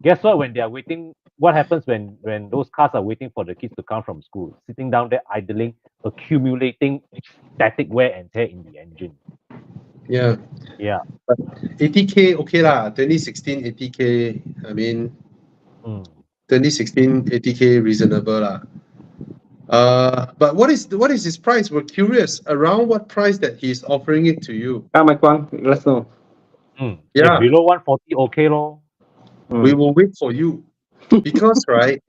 Guess what? When they are waiting, what happens when those cars are waiting for the kids to come from school? Sitting down there idling, accumulating static wear and tear in the engine. Yeah. Yeah. 80K, okay lah. 2016 80K. I mean, Mm. 2016 80K reasonable lah. But what is his price? We're curious around what price that he's offering it to you. Mike Wang, let us know. Yeah. Below 140, okay, lor. We will wait for you because right,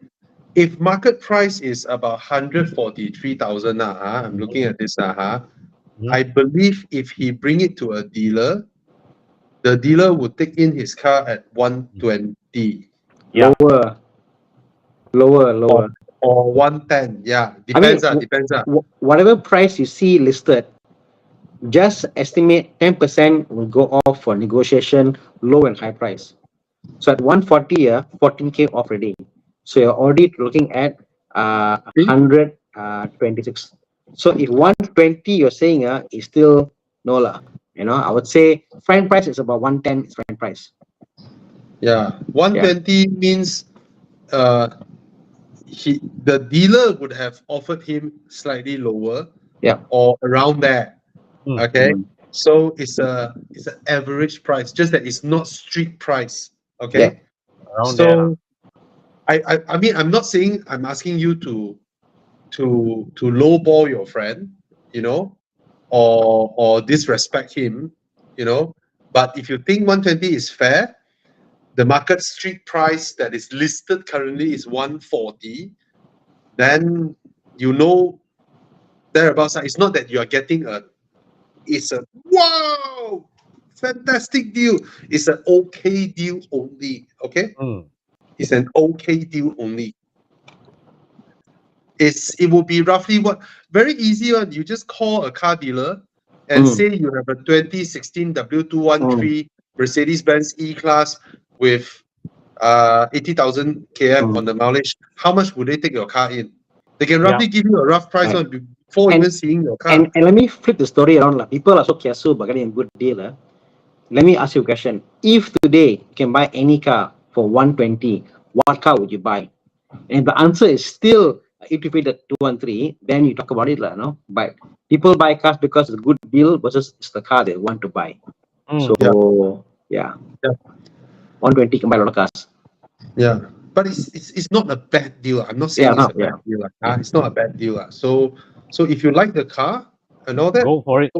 if market price is about 143,000, I'm looking at this, I believe if he bring it to a dealer, the dealer would take in his car at 120. Yeah. Lower. Or 110. Yeah, I mean, depends. Whatever price you see listed, just estimate 10% will go off for negotiation, low and high price. So at 140, 14K off already. So you're already looking at 126. So if 120 you're saying is still no lah. I would say friend price is about 110 is friend price. Yeah, 120 means the dealer would have offered him slightly lower, or around there. Okay, so it's an average price, just that it's not street price. Okay, Around so I mean, I'm not saying I'm asking you to lowball your friend, or disrespect him, but if you think 120 is fair, the market street price that is listed currently is 140, then thereabouts. It's not that you are getting it's a wow fantastic deal. It's an okay deal only. Okay, it's an okay deal only. It will be roughly what, very easy one. You just call a car dealer and say you have a 2016 W213 Mercedes-Benz E-Class with 80,000 km on the mileage. How much would they take your car in? They can roughly give you a rough price Right. on before And- even seeing your car. And let me flip the story around. Like, people are so kiasu about getting a good deal. Let me ask you a question. If today you can buy any car for 120, what car would you buy? And if the answer is still if you pay the 213, then you talk about it, no? But people buy cars because it's a good deal versus it's the car they want to buy. So yeah. Yeah. 120 can buy a lot of cars. Yeah, but it's not a bad deal. I'm not saying Yeah, it's no, a bad deal. It's not a bad deal. So if you like the car and all that, Go for it.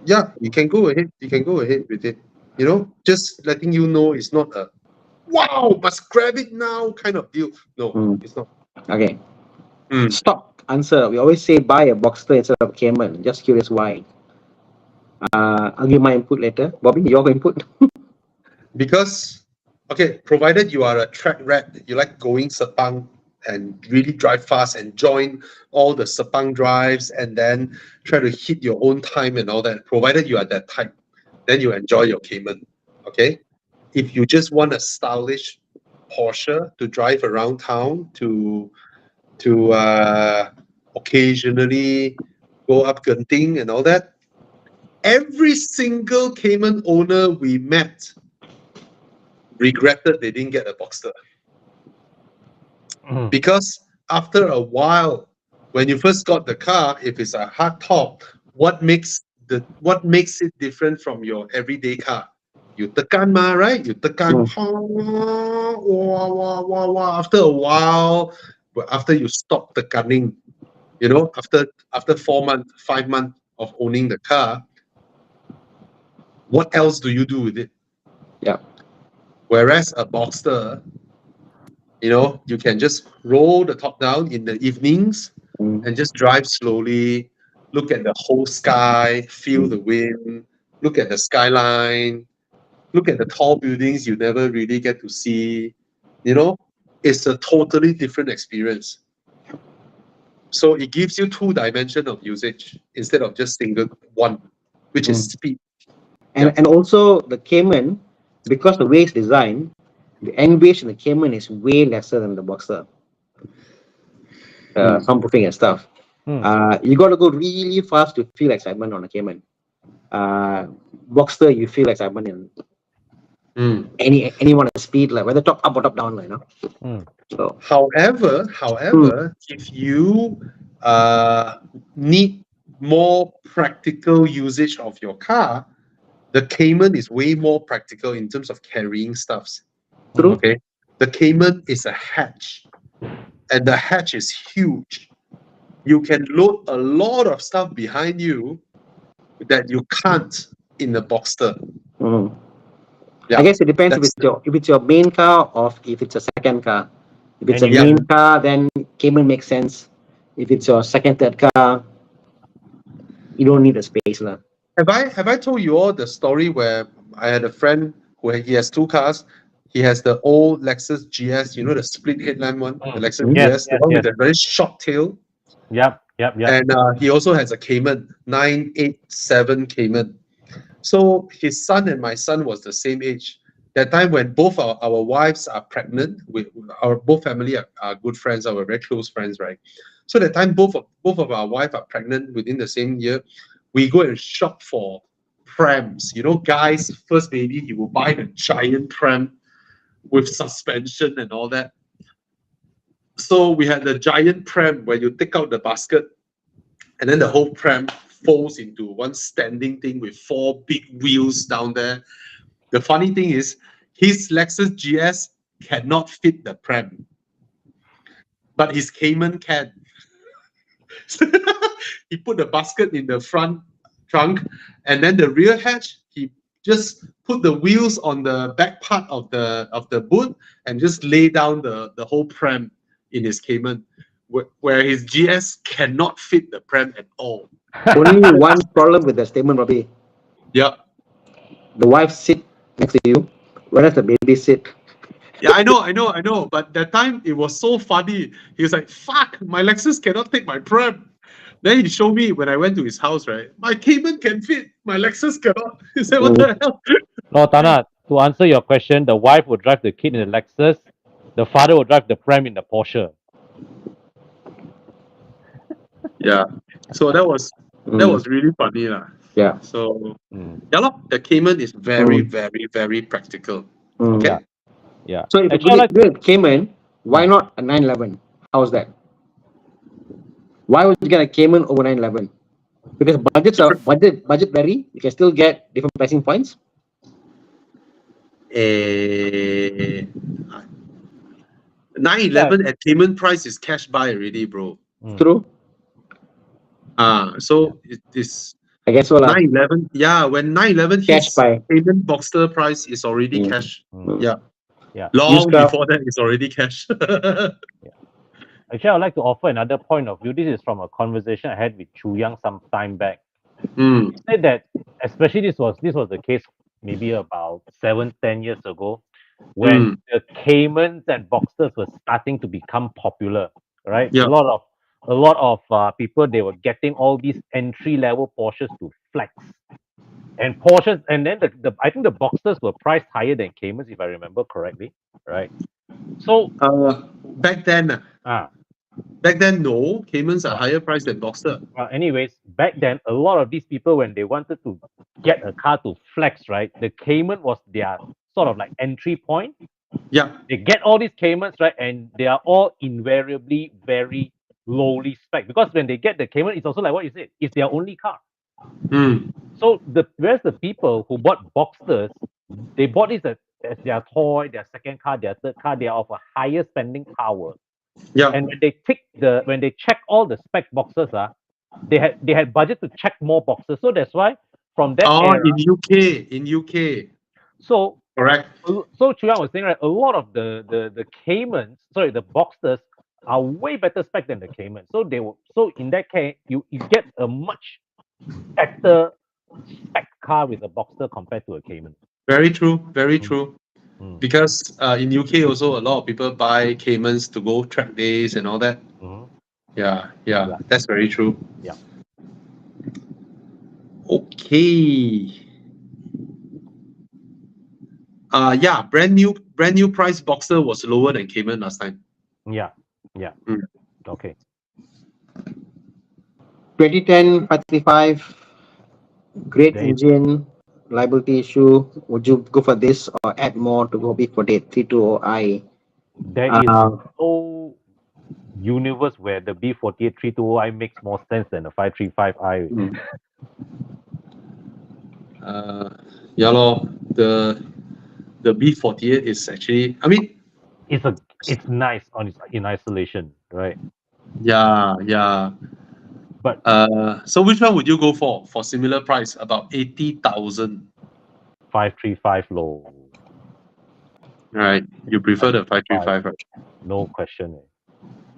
yeah, you can go ahead. You can go ahead with it. You know, just letting you know it's not a wow, must grab it now kind of deal. No, it's not. Okay. Mm. Stock answer. We always say buy a Boxster instead of Cayman. Just curious why. I'll give my input later. Bobby, your input. Because, okay, provided you are a track rat, you like going Sepang and really drive fast and join all the Sepang drives and then try to hit your own time and all that, provided you are that type, then you enjoy your Cayman, okay? If you just want a stylish Porsche to drive around town to occasionally go up Genting and all that, every single Cayman owner we met regretted they didn't get a Boxster. Because after a while, when you first got the car, if it's a hard top, what makes it different from your everyday car? You tekan ma, right? You tekan, wah, wah, wah, wah. After a while, after you stop tekaning, after 4 months, 5 months of owning the car, what else do you do with it? Yeah. Whereas a Boxster, you can just roll the top down in the evenings and just drive slowly, look at the whole sky, feel the wind, look at the skyline, look at the tall buildings you never really get to see. It's a totally different experience. So it gives you 2 dimension of usage instead of just single one, which is speed. And also the Cayman, because the way it's designed, the engage in the Cayman is way lesser than the Boxster. Soundproofing and stuff. You got to go really fast to feel excitement on a Cayman. Boxster, you feel excitement in anyone at speed, like whether top up or top down, So However, if you need more practical usage of your car, the Cayman is way more practical in terms of carrying stuffs. True. Okay, the Cayman is a hatch, and the hatch is huge. You can load a lot of stuff behind you that you can't in the Boxster. I guess it depends if it's your main car or if it's a second car. If it's a main car, then Cayman makes sense. If it's your second, third car, you don't need a space. Have I told you all the story where I had a friend who he has 2 cars? He has the old Lexus GS, the split headlamp one, the Lexus GS, the one with the very short tail. Yep. And he also has a Cayman, 987 Cayman. So his son and my son was the same age. That time when both our wives are pregnant, both family are good friends, our very close friends, right? So that time both of our wives are pregnant within the same year. We go and shop for prams. Guys, first baby, he will buy the giant pram with suspension and all that. So we had the giant pram where you take out the basket and then the whole pram folds into one standing thing with 4 big wheels down there. The funny thing is, his Lexus GS cannot fit the pram, but his Cayman can. He put the basket in the front trunk, and then the rear hatch, he just put the wheels on the back part of the boot and just lay down the whole pram in his Cayman, where his GS cannot fit the pram at all. Only one problem with the statement, Robbie. Yeah. the wife sit next to you. Where does the baby sit? Yeah, I know. But that time it was so funny. He was like, "Fuck, my Lexus cannot take my pram." Then he showed me when I went to his house, right? My Cayman can fit, my Lexus cannot. He said, "What the hell?" No, Thana, to answer your question, the wife will drive the kid in the Lexus, the father will drive the pram in the Porsche. Yeah. So that was really funny, lah. Yeah. So Mm. yeah, lor, the Cayman is very, very, very practical. Okay. Yeah. Yeah. So if Actually, you I like do it Cayman, why not a 911? How's that? Why would you get a Cayman over 911? Because budgets are budget vary. You can still get different pricing points. Eh, 911 at Cayman price is cash buy already, bro. True. So it is I guess so lah. 911. Yeah, when 911 Cash hits buy. Cayman Boxster price is already cash. Yeah. Yeah. Long Used car. before that, it's already cash. Actually, I'd like to offer another point of view. This is from a conversation I had with Chu Yang some time back. Mm. He said that, especially this was the case maybe about 7-10 years ago, when the Caymans and Boxsters were starting to become popular, right? Yeah. A lot of people, they were getting all these entry level Porsches to flex, and Porsches, and then I think the Boxsters were priced higher than Caymans, if I remember correctly, right? So Back then, no, Caymans are higher price than Boxster. anyways, back then, a lot of these people, when they wanted to get a car to flex, right, the Cayman was their sort of like entry point. Yeah. They get all these Caymans, right, and they are all invariably very lowly spec, because when they get the Cayman, it's also like what you said, it's their only car. Mm. So whereas the people who bought Boxsters, they bought this as their toy, their second car, their third car. They are of a higher spending power. Yeah. And when they check all the spec boxes, they had budget to check more boxes. So that's why from that era, in UK. so Correct. So Chuyang was saying, right, a lot of the Caymans, sorry, the Boxsters are way better spec than the Cayman. So in that case, you get a much better spec car with a Boxster compared to a Cayman. Very true. Very true. Mm. Because in UK also a lot of people buy Caymans to go track days and all that. Yeah, that's very true. Yeah. Okay. Yeah, brand new price Boxster was lower than Cayman last time. Yeah. Mm. Okay. 2010 535, great engine, liability issue. Would you go for this or add more to go big for the 320i? There is no universe where the B48 320i makes more sense than the 535i. Yeah, lor, the B48 is actually, I mean, it's nice in isolation, right? Yeah. But so which one would you go for similar price, about 80,000? 535 low. Right, you prefer the 535, right? No question.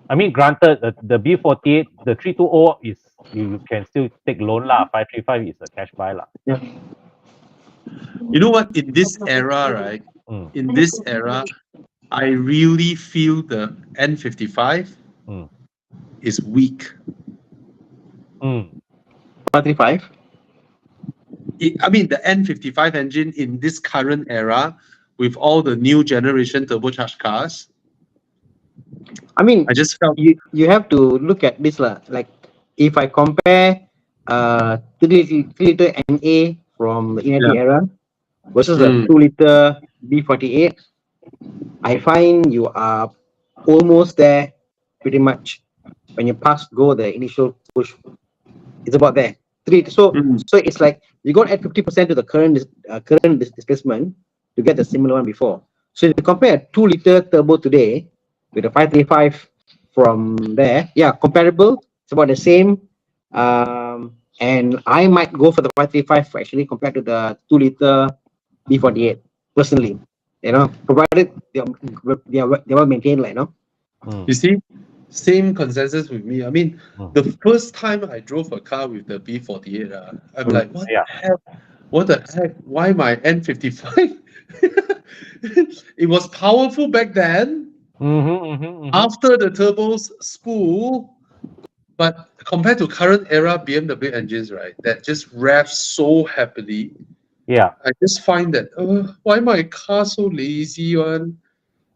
I mean, granted, the B48, the 320 is you can still take loan lah. 535 is a cash buy lah. Yeah. You know what? In this era, right? In this era, I really feel the N55 is weak. 535? I mean, the N55 engine in this current era, with all the new generation turbocharged cars, I mean, I just felt you have to look at this lah. Like if I compare 3 liter NA from the E90 era versus the 2 liter B48, I find you are almost there pretty much when you go the initial push. It's about there. So it's like you got to add 50% to the current displacement to get the similar one before. So if you compare a 2 liter turbo today with a 535 from there, yeah, comparable. It's about the same. And I might go for the 535 actually compared to the 2 liter B48 personally. You know, provided they are well maintained, like, you know. You see, same consensus with me. I mean, the first time I drove a car with the B48, I'm like, what the hell? what the heck? Why my N55? It was powerful back then. After the turbos spool, but compared to current era BMW engines, right, that just revs so happily, Yeah. I just find that why my car so lazy one?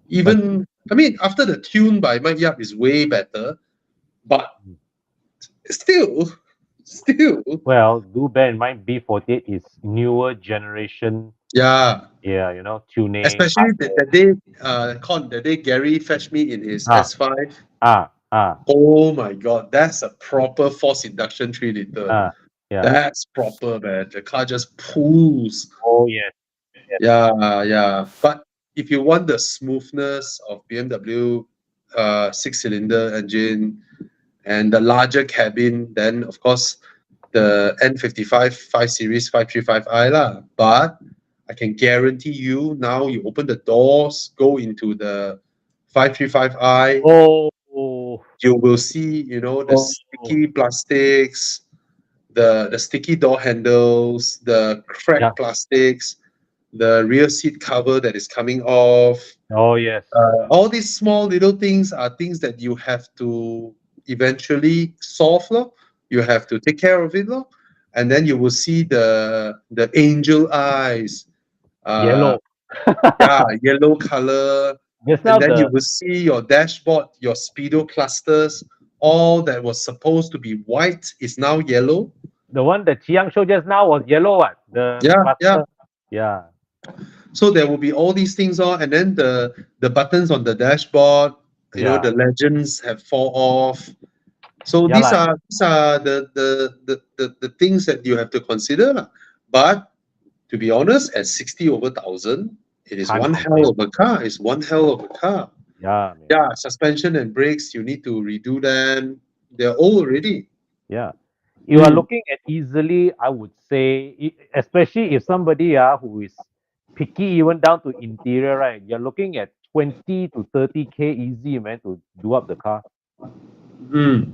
Even I mean, after the tune by Mike Yap is way better, but still, still, Well, do bear in mind B48 is newer generation. yeah. Yeah, you know, tuning. Especially that day, the day Gary fetched me in his Ah, S5. ah. Oh my god, that's a proper forced induction 3 liter. Yeah. That's proper, man. The car just pulls. Oh yes. Yeah, yeah. But if you want the smoothness of BMW 6 cylinder engine and the larger cabin, then of course the N55 5 Series 535i lah. But I can guarantee you now you open the doors, go into the 535i, Oh, you will see, the sticky plastics, the sticky door handles, the yeah. cracked plastics, the rear seat cover that is coming off. Oh yes. All these small little things are things that you have to eventually solve, lor. You have to take care of it, lor. And then you will see the angel eyes, uh, Yellow. yeah, yellow color, Just and now then you the will see your dashboard, your speedo clusters, all that was supposed to be white is now yellow. one that Chiang showed just now was yellow. What the Yeah, yeah. cluster? Yeah. So there will be all these things on, and then the buttons on the dashboard, Yeah. the legends have fall off. So Yeah, like these are the things that you have to consider, lah. But to be honest, at 60 over 1,000, it is can't one complain. hell of a car. It's one hell of a car. Yeah, man. Yeah, suspension and brakes, you need to redo them. They're old already. Yeah. You are Mm. looking at easily, I would say, especially if somebody who is picky even down to interior, right? You're looking at 20 to 30K easy, man, to do up the car. Mm.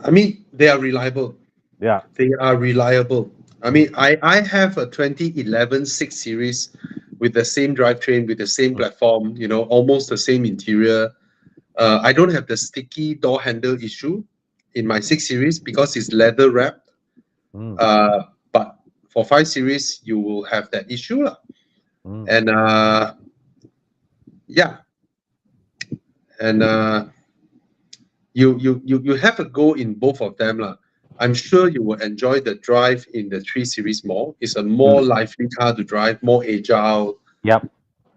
I mean, they are reliable. Yeah. They are reliable. I mean, I have a 2011 6 Series with the same drivetrain, with the same platform, almost the same interior. I don't have the sticky door handle issue in my 6 Series because it's leather wrapped. Mm, But for 5 Series, you will have that issue. Lah. mm. And yeah, and you have a go in both of them. Lah. I'm sure you will enjoy the drive in the 3 Series more. It's a more lively car to drive, more agile, Yep.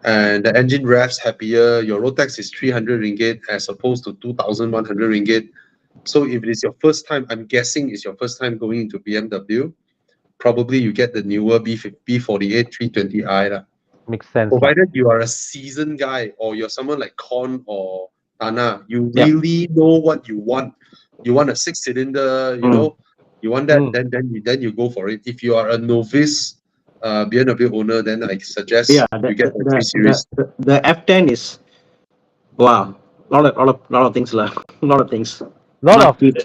and the engine revs happier. Your road tax is 300 ringgit as opposed to 2,100 ringgit. So if it is your first time, I'm guessing it's your first time going into BMW, probably you get the newer B48 320i. Lah. Makes sense. Provided you are a seasoned guy or you're someone like Con or Thana, you Yeah. really know what you want. You want a 6 cylinder, you want that, then you go for it. If you are a novice BMW owner, then I suggest Yeah, you get the 3 Series. the F10 is wow, lot of things lah, lot of things. Lot of Tweet.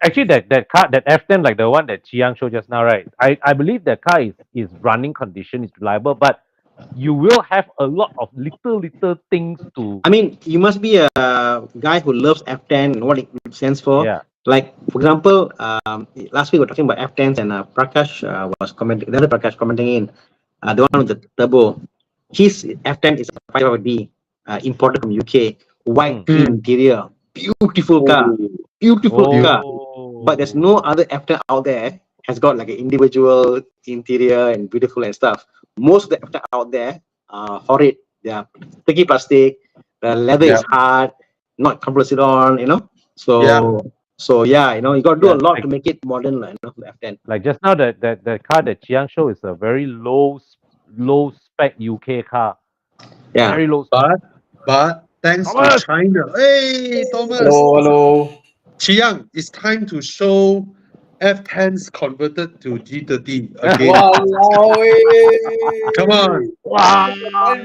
actually that car, that F10, like the one that Chiang showed just now, right? I believe that car is running condition, is reliable, but you will have a lot of little things to I mean, you must be a guy who loves F10 and what it stands for. yeah. Like, for example, last week we were talking about F10s and Prakash was commenting, the other Prakash commenting in, the one with the turbo. His F10 is a 5D, imported from UK, white clean interior, beautiful car, beautiful car. But there's no other F10 out there has got like an individual interior and beautiful and stuff. Most of the F10 out there are horrid. They are sticky plastic. The leather is hard, not composite on. So yeah, you got to do a lot to make it modern, the F10. Like just now, the car that Chiang showed is a very low spec UK car. Yeah. Very low. But thanks to Thomas! China, hey Thomas, Hello. Chiang, it's time to show F10s converted to G30 again. Walao eh. Come on. Wow! Like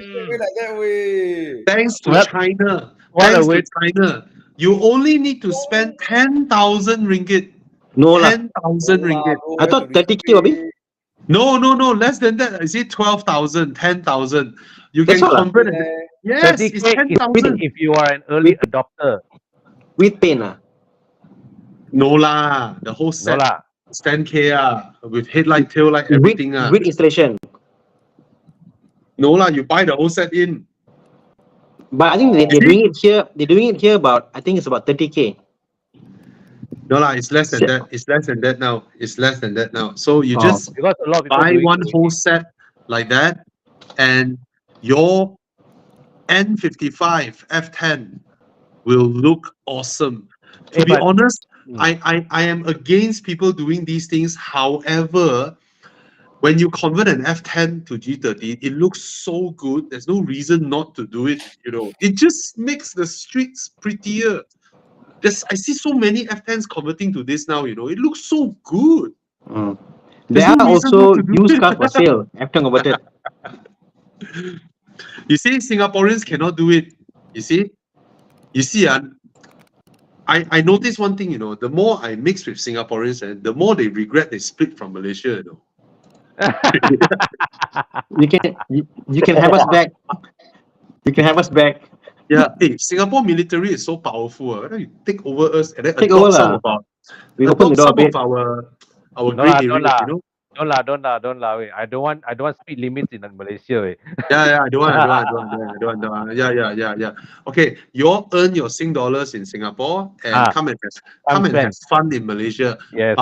that way. Thanks to What? China. What a Thanks way- to China. You only need to spend 10,000 ringgit. No lah. 10,000 ringgit. I thought 30K, Bobby. No, less than that. I see 12,000, 10,000. You That's can all. convert it. Yes, 30K it's is 10,000. if you are an early adopter. With paint. No lah, the whole No set. lah. It's 10K with headlight, tail light, everything With installation. No lah, you buy the whole set in. But I think they're doing it here. They're doing it here about, I think it's about 30K. No lah, it's less than that. It's less than that now. It's less than that now. So you Oh. just Because a lot of people buy doing one it whole already. set like that, and your N55 F10 will look awesome. To Hey, be but- honest, Mm. I am against people doing these things. However, when you convert an F10 to G30, it looks so good. There's no reason not to do it. It just makes the streets prettier. I see so many F10s converting to this now. It looks so good. Mm. There's There no are reason also not to do used it. cars for sale after converted. You see, Singaporeans cannot do it. You see, I noticed one thing. The more I mix with Singaporeans, and the more they regret they split from Malaysia. You can have us back. You can have us back. Yeah, hey, Singapore military is so powerful. Why don't you take over us and then Take adopt over some lah. of our We open the door a some of bit. our No grey lah, areas, no lah. Don't lah. Wait, I don't want speed limits in Malaysia. Wait. Yeah, I don't want. Yeah. Okay, you all earn your Sing dollars in Singapore and come and have spend. fun in Malaysia. Yes.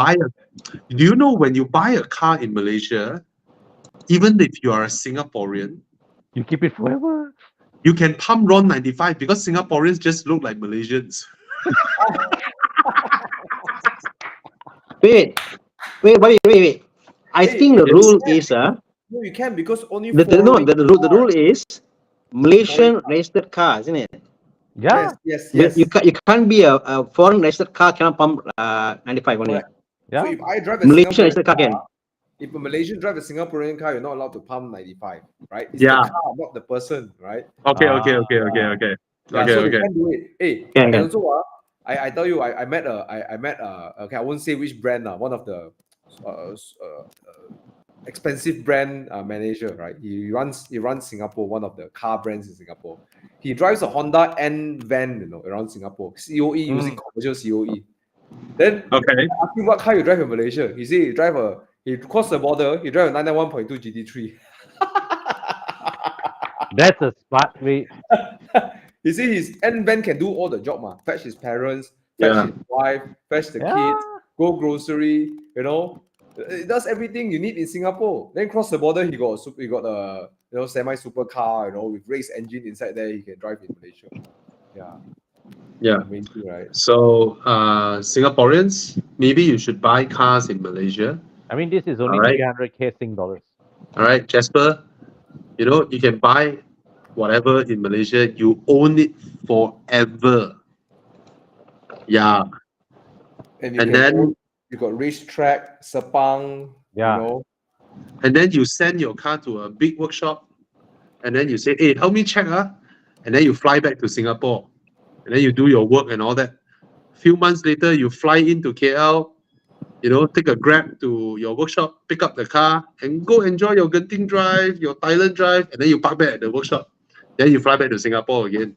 Do you know when you buy a car in Malaysia, even if you are a Singaporean, You keep it forever. you can pump RON 95 because Singaporeans just look like Malaysians. Wait. I think the rule is No, you can because only the rule is Malaysian registered car, isn't it? Yeah. Yes. You can't be a foreign registered car cannot pump 95 only. Correct. Yeah. So if I drive a Malaysian Singaporean registered car can. if a Malaysian drive a Singaporean car, you're not allowed to pump 95, right? It's Yeah. the car, not the person, right? Okay. Yeah, so Okay. they can do it. Hey, Can. and also I tell you, I met okay, I won't say which brand, one of the expensive brand manager, right? He runs Singapore, one of the car brands in Singapore. He drives a Honda N van, around Singapore, COE using commercial COE. Then Okay. I asked him what car you drive in Malaysia. He said he crossed the border, he drive a 991.2 GT3. That's a smart way. You see, his N van can do all the job, fetch his parents, fetch Yeah. his wife, fetch the kids, go grocery. It does everything you need in Singapore. Then cross the border, he got a semi supercar, with race engine inside there. He can drive in Malaysia. Yeah. Amazing, right? So, Singaporeans, maybe you should buy cars in Malaysia. I mean, this is only Alright. 300K Sing dollars. All right, Jasper, you can buy whatever in Malaysia. You own it forever. Yeah. And then you got racetrack, Sepang, Yeah. and then you send your car to a big workshop, and then you say, "Hey, help me check, and then you fly back to Singapore, and then you do your work and all that. Few months later, you fly into KL, take a Grab to your workshop, pick up the car, and go enjoy your Genting drive, your Thailand drive, and then you park back at the workshop. Then you fly back to Singapore again.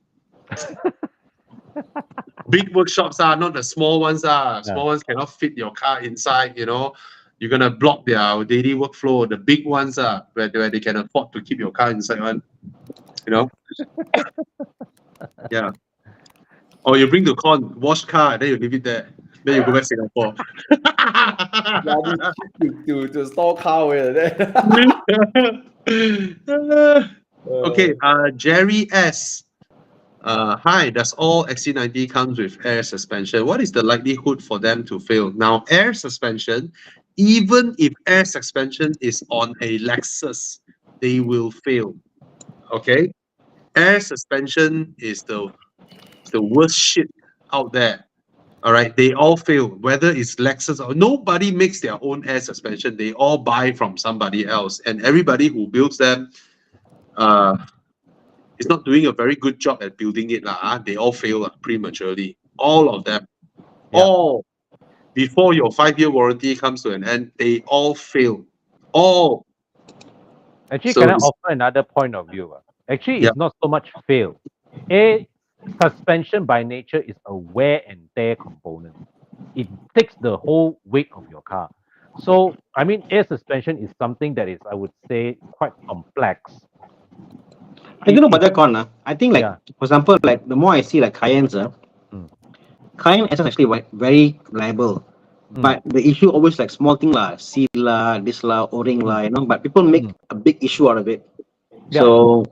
Big workshops are not the small ones. Small ones cannot fit your car inside. You're gonna block their daily workflow. The big ones are where they can afford to keep your car inside one. Yeah. Or you bring the con, wash car, and then you leave it there. Then you go back Singapore. to store car with it. Okay, Jerry S. Hi, does all XC90 comes with air suspension? What is the likelihood for them to fail? Now, air suspension, even if air suspension is on a Lexus, they will fail. Okay? Air suspension is the worst shit out there. All right, they all fail, whether it's Lexus or nobody makes their own air suspension. They all buy from somebody else, and everybody who builds them is not doing a very good job at building it. They all fail prematurely. All of them. Yeah. All. Before your 5-year warranty comes to an end, they all fail. Oh, Actually, so can I it's, offer another point of view? Actually, yeah. it's not so much fail. A suspension by nature is a wear and tear component. It takes the whole weight of your car. So, I mean, air suspension is something that is, I would say, quite complex. I don't know about that con. I think like Yeah. for example, like the more I see like Cayennes, Mm. Cayenne is actually very reliable. Mm. But the issue always like small thing lah, seal lah, this lah, O-ring lah, you know. But people make Mm. a big issue out of it. Yeah. So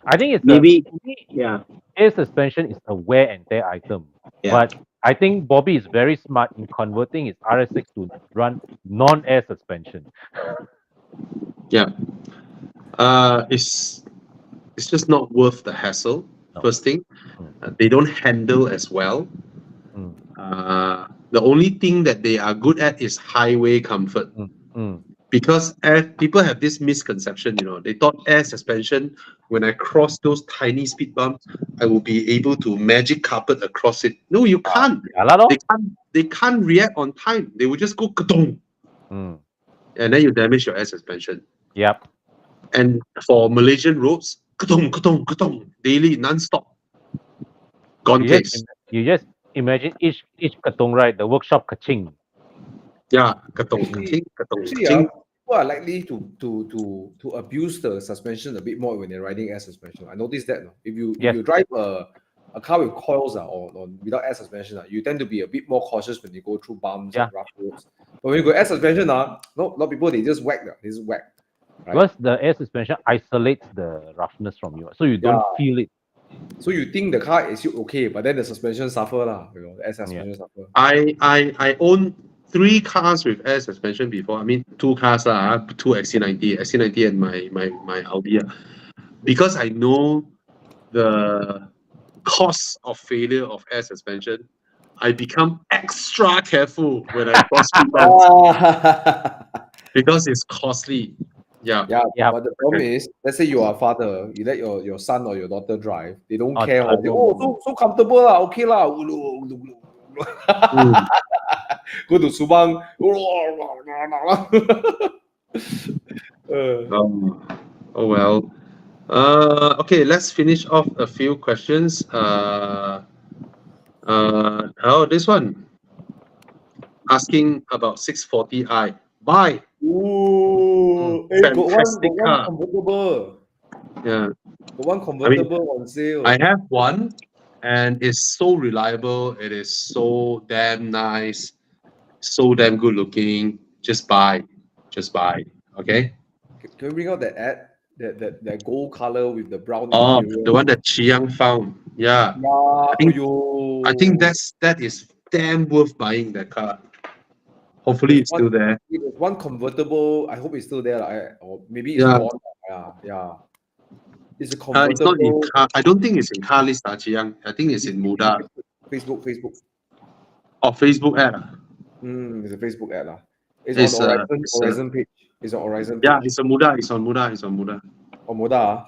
I think it's maybe to me, yeah, air suspension is a wear and tear item. yeah. But I think Bobby is very smart in converting his RS6 to run non-air suspension. Yeah. It's just not worth the hassle. No. First thing, Mm. they don't handle as well. Mm. The only thing that they are good at is highway comfort. Mm. Mm. Because people have this misconception, they thought air suspension, when I cross those tiny speed bumps, I will be able to magic carpet across it. No, you can't. Yeah lah, They can't. They can't react on time. They will just go kadong, mm. and then you damage your air suspension. Yep. And for Malaysian roads, kadong, kadong, kadong, daily, non-stop. Gone case. You just imagine each katong, right? The workshop kaching. Yeah, kadong, Actually, kaching, kadong, actually, kaching. people are likely to abuse the suspension a bit more when they're riding air suspension. I noticed that. No? If you Yes. if you drive a car with coils or without air suspension, you tend to be a bit more cautious when you go through bumps Yeah. and rough roads. But when you go air suspension, no, a lot of people they just whack. They just whack. Right? Because the air suspension isolates the roughness from you, so you don't Yeah. feel it. So you think the car is okay, but then the suspension suffer lah. The air suspension suffer. I own 3 cars with air suspension before. I mean, 2 cars lah, 2 XC90 and my Audi. Because I know the cost of failure of air suspension, I become extra careful when I cross speed bumps because it's costly. Yeah. Yeah. But the problem is, let's say you are a father, you let your son or your daughter drive, they don't Oh, care. no. So comfortable lah, okay lah. Mm. Go to Subang. Oh well. Okay, let's finish off a few questions. This one asking about 640i. Buy. Ooh, hey, Fantastic got one car. convertible. Yeah, Got one convertible on sale. I have one, and it's so reliable. It is so damn nice, so damn good looking. Just buy. Okay. Can we bring out that ad? That gold color with the brown Oh, interior. the one that Chiang found. Yeah. Yeah, I think that is damn worth buying that car. Hopefully it's still there. There's one convertible. I hope it's still there, or maybe it's Yeah. gone. Yeah. It's a It's not in convertible. car. I don't think it's in car list, Chiang. I think it's in Muda Facebook. or Facebook ad. It's a Facebook ad. It's, on it's, Horizon page. It's on Horizon page. Yeah, it's a Muda. It's on Muda. On Moda.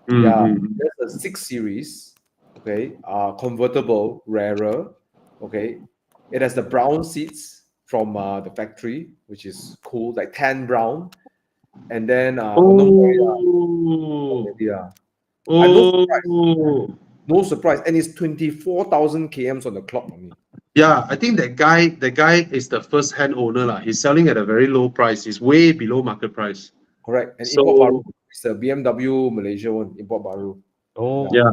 Mm, Yeah. mm, mm. There's a 6 series. Okay. Convertible, rarer. Okay. It has the brown seats from the factory, which is cool, like tan brown. And then Oh, yeah. oh, No surprise. And it's 24,000 kms on the clock on me. yeah. I think that guy is the first hand owner lah. He's selling at a very low price. He's way below market price. Correct. And So- import baru. It's the BMW Malaysia one, import baru. Oh. Yeah.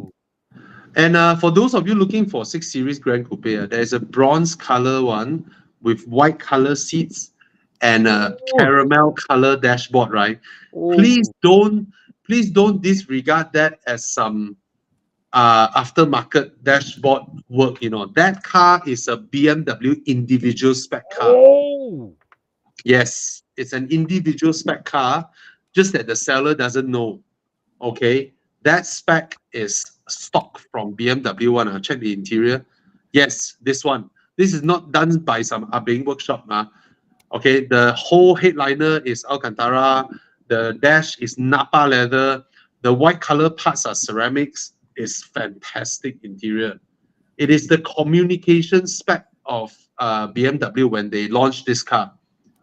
And for those of you looking for 6 Series Grand Coupe, there's a bronze color one with white color seats and a caramel color dashboard, right? Please don't disregard that as some aftermarket dashboard work. That car is a BMW individual spec car. Oh. Yes, it's an individual spec car, just that the seller doesn't know. Okay, that spec is stock from BMW one. I'll check the interior. Yes, this one. This is not done by some Abing workshop. Okay, the whole headliner is Alcantara. The dash is Napa leather. The white color parts are ceramics. It's fantastic interior. It is the communication spec of BMW when they launched this car.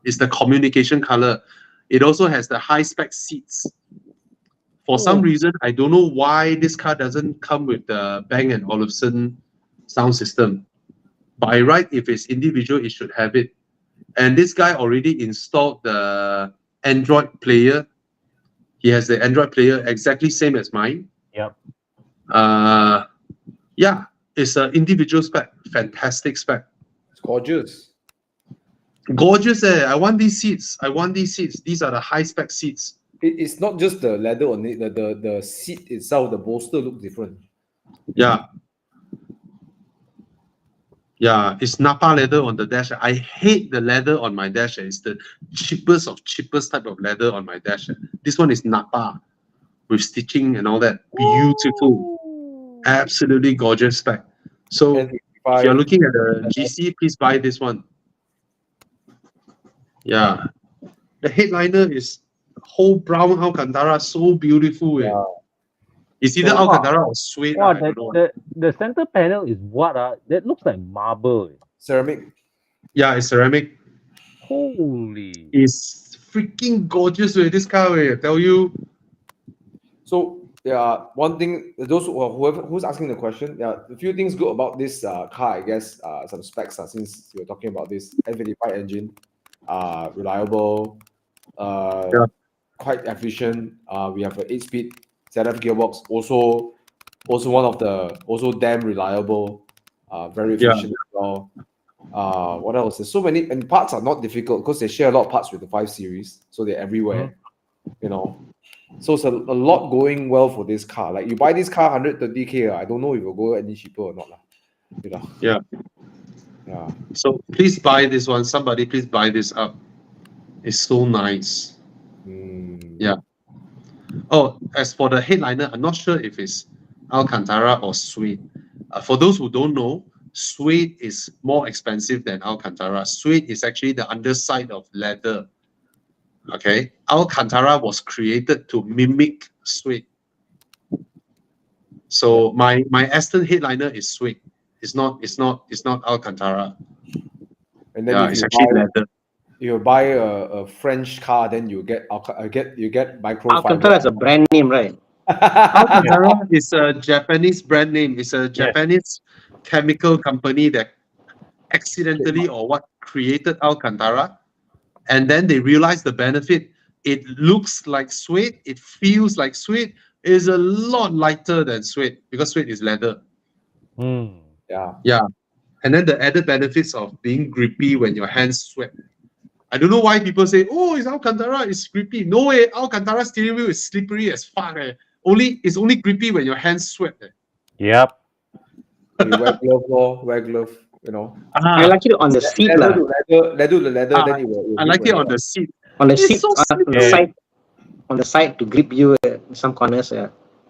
It's the communication color. It also has the high spec seats. For some reason, I don't know why this car doesn't come with the Bang & Olufsen sound system. By right, if it's individual, it should have it. And this guy already installed the Android player. He has the Android player exactly same as mine. Yep. Yeah, it's an individual spec, fantastic spec. It's gorgeous. Gorgeous, eh? I want these seats. I want these seats. These are the high spec seats. It's not just the leather on it, the seat itself, the bolster look different. Yeah. Yeah, it's Napa leather on the dash. I hate the leather on my dash. It's the cheapest of cheapest type of leather on my dash. This one is Napa with stitching and all that. Beautiful. Absolutely gorgeous spec. So if you're looking at the GC, please buy this one. Yeah. The headliner is whole brown Alcantara, so beautiful. Yeah. It's either So, Alcantara or suede. Wow, I don't know. the center panel is what? That looks like marble. Ceramic. Yeah, it's ceramic. Holy. It's freaking gorgeous. This car, I tell you. So yeah, one thing, those who's asking the question, yeah, a few things good about this car, I guess, some specs, since you're talking about this F85 engine, reliable, quite efficient. We have an 8-speed ZF gearbox, also one of the, also damn reliable, very efficient as well. What else? There's so many, and parts are not difficult because they share a lot of parts with the 5 Series, so they're everywhere, you know. So it's a lot going well for this car. Like you buy this car 130K, I don't know if it will go any cheaper or not, you know. Yeah. Yeah. So please buy this one. Somebody please buy this up. It's so nice. Yeah. Oh, as for the headliner, I'm not sure if it's Alcantara or suede. For those who don't know, suede is more expensive than Alcantara. Suede is actually the underside of leather. Okay, Alcantara was created to mimic suede. So my Aston headliner is suede. It's not Alcantara. And then Yeah, if it's you actually buy, leather. you buy a French car, then you get microfiber. Alcantara is a brand name, right? Alcantara is a Japanese brand name. It's a Japanese chemical company that accidentally or what created Alcantara, and then they realized the benefit. It looks like suede. It feels like suede. It is a lot lighter than suede because suede is leather. Yeah. Yeah. And then the added benefits of being grippy when your hands sweat. I don't know why people say, oh, it's Alcantara, it's grippy. No way, Alcantara steering wheel is slippery as fuck. It's only grippy when your hands sweat. Yep. You wear glove, you know. I like it on the seat. Leather to leather, then you will I like it on the seat. On the It's seat, so on the side to grip you some corners.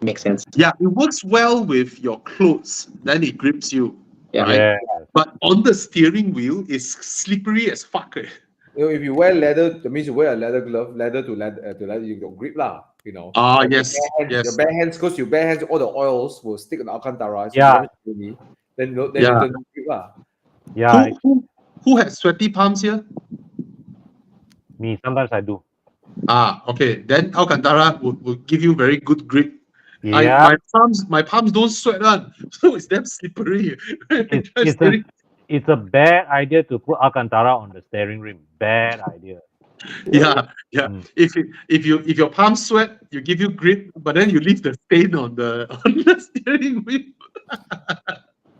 Makes sense. Yeah, it works well with your clothes. Then it grips you. Yeah. Right? Yeah. But on the steering wheel, it's slippery as fuck. You know, if you wear leather, that means you wear a leather glove, leather to leather, you got grip lah, you know. Yes. Your bare hands, because your bare hands, all the oils will stick on the Alcantara. So Yeah. then you don't grip lah. Yeah. Who has sweaty palms here? Me, sometimes I do. Okay. Then Alcantara will give you very good grip. Yeah. My palms don't sweat on, so it's damn slippery. It's a bad idea to put Alcantara on the steering rim. Bad idea. Yeah. If your palms sweat, you give you grip, but then you leave the stain on the steering wheel.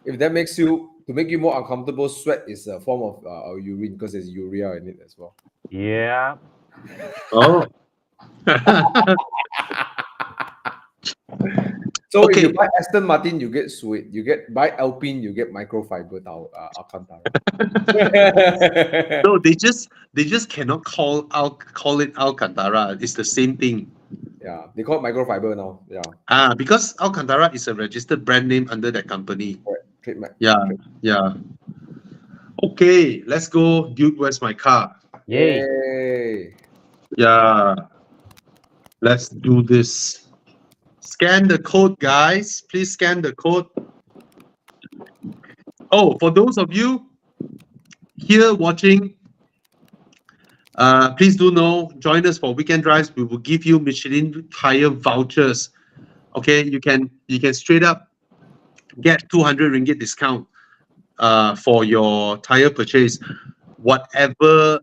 If that makes you more uncomfortable, sweat is a form of urine because there's urea in it as well. Yeah. Oh. So if you buy Aston Martin, you get suede. Buy Alpine, you get microfiber Alcantara. No, they just cannot call it Alcantara. It's the same thing. Yeah, they call it microfiber now. Because Alcantara is a registered brand name under that company. Right. Yeah. Okay, let's go. Dude, where's my car? Yay. Yeah. Let's do this. Scan the code, guys. Please scan the code. Oh, for those of you here watching, Please do know, join us for weekend drives. We will give you Michelin tire vouchers. Okay, you can straight up get 200 ringgit discount for your tire purchase. Whatever,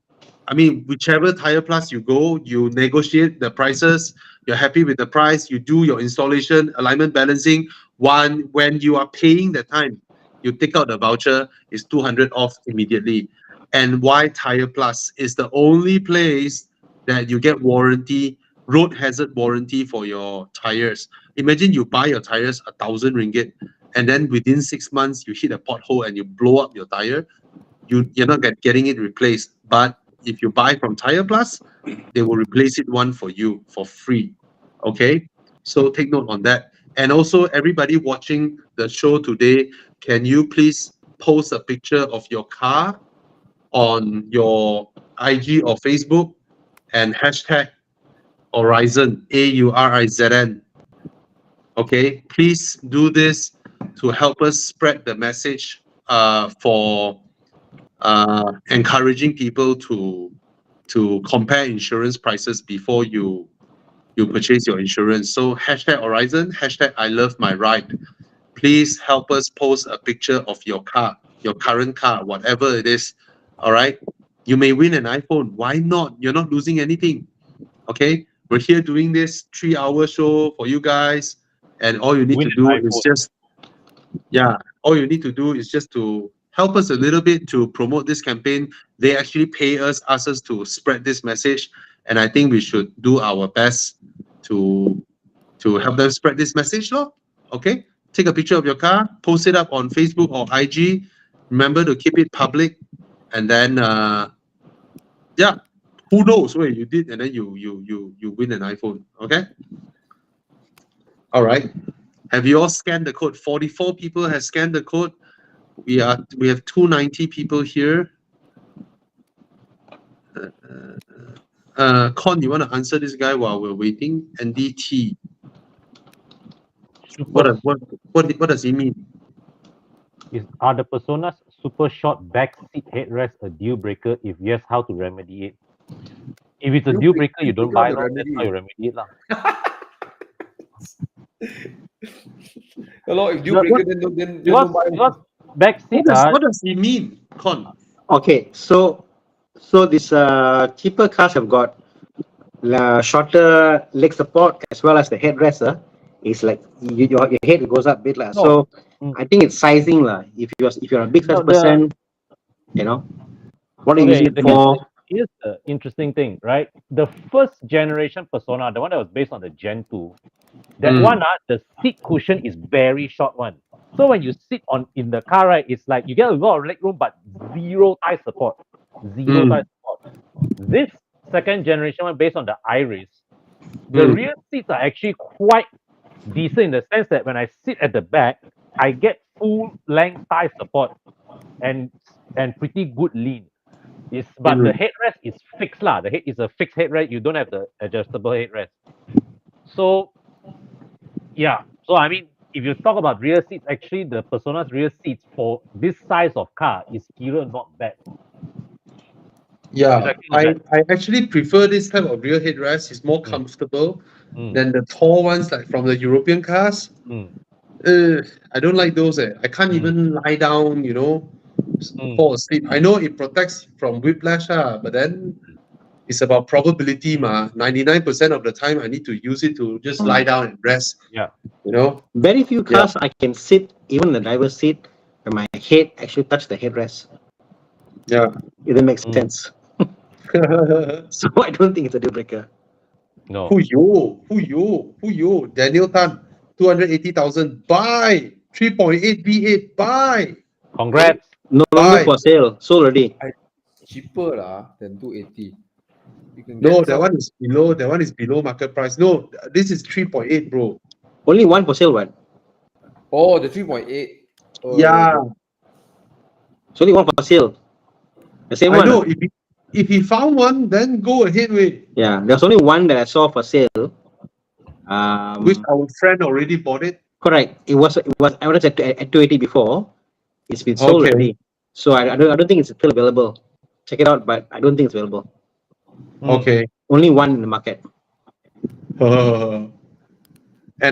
I mean, whichever Tire Plus you go, you negotiate the prices. You're happy with the price. You do your installation, alignment balancing. When you are paying the time, you take out the voucher. It's 200 off immediately. And why Tire Plus is the only place that you get warranty, road hazard warranty for your tires. Imagine you buy your tires 1,000 ringgit, and then within 6 months you hit a pothole and you blow up your tire. You're not getting it replaced. But if you buy from Tire Plus, they will replace it one for you for free. Okay, so take note on that. And also, everybody watching the show today, can you please post a picture of your car on your IG or Facebook and hashtag Horizon, AURIZN. Okay, please do this to help us spread the message for encouraging people to compare insurance prices before you purchase your insurance. So hashtag Horizon, hashtag I love my ride. Please help us post a picture of your car, your current car, whatever it is. All right. You may win an iPhone. Why not? You're not losing anything. Okay. We're here doing this 3-hour show for you guys. And all you need Win to an do is iPhone. just, all you need to do is just to help us a little bit to promote this campaign. They actually pay us, ask us to spread this message. And I think we should do our best to help them spread this message. Okay? Take a picture of your car, post it up on Facebook or IG. Remember to keep it public. And then who knows where you did, and then you win an iPhone. Okay? All right. Have you all scanned the code? 44 people have scanned the code. We have 290 people here. Con, you want to answer this guy while we're waiting? NDT. What does he mean? Are the Personas super short back seat headrest a deal breaker? If yes, how to remedy it? If it's a deal breaker, you don't buy it. That's how you remedy it. If deal breaker, then don't buy it. Because back seat, What does he mean, Con? Okay, so these cheaper cars have got shorter leg support as well as the headrest. It's like your head goes up a bit lah. So I think it's sizing lah. If you're a big size person, you know, what are you using it for? Here's the interesting thing, right? The first generation Persona, the one that was based on the Gen 2, that one, the seat cushion is very short one. So when you sit in the car, right, it's like you get a lot of leg room, but zero thigh support. Zero thigh support. This second generation one based on the Iris, the rear seats are actually quite decent in the sense that when I sit at the back, I get full length thigh support and pretty good lean. But the headrest is fixed lah. The head is a fixed headrest. You don't have the adjustable headrest. So so I mean, if you talk about rear seats, actually the Persona's rear seats for this size of car is killer not bad. Yeah, I actually prefer this type of rear headrest. It's more comfortable than the tall ones like from the European cars. I don't like those. I can't even lie down, fall asleep. I know it protects from whiplash, but then it's about probability. 99% of the time I need to use it to just lie down and rest. Yeah. Very few cars I can sit, even in the driver's seat, where my head actually touch the headrest. Yeah. If that makes sense. So I don't think it's a deal breaker. No. Who you? Daniel Tan, 280,000. Buy 3.8 V8. Buy. Congrats. No longer for sale. Sold already. Cheaper than 280. No, that one is below. That one is below market price. No, this is 3.8, bro. Only one for sale, one. Oh, the 3.8. Yeah. It's only one for sale. The same I one. know. If he found one, then go ahead with. Yeah, there's only one that I saw for sale. Which our friend already bought it. Correct. It was advertised at 280 before. It's been sold already. So I don't think it's still available. Check it out, but I don't think it's available. Okay. Only one in the market. And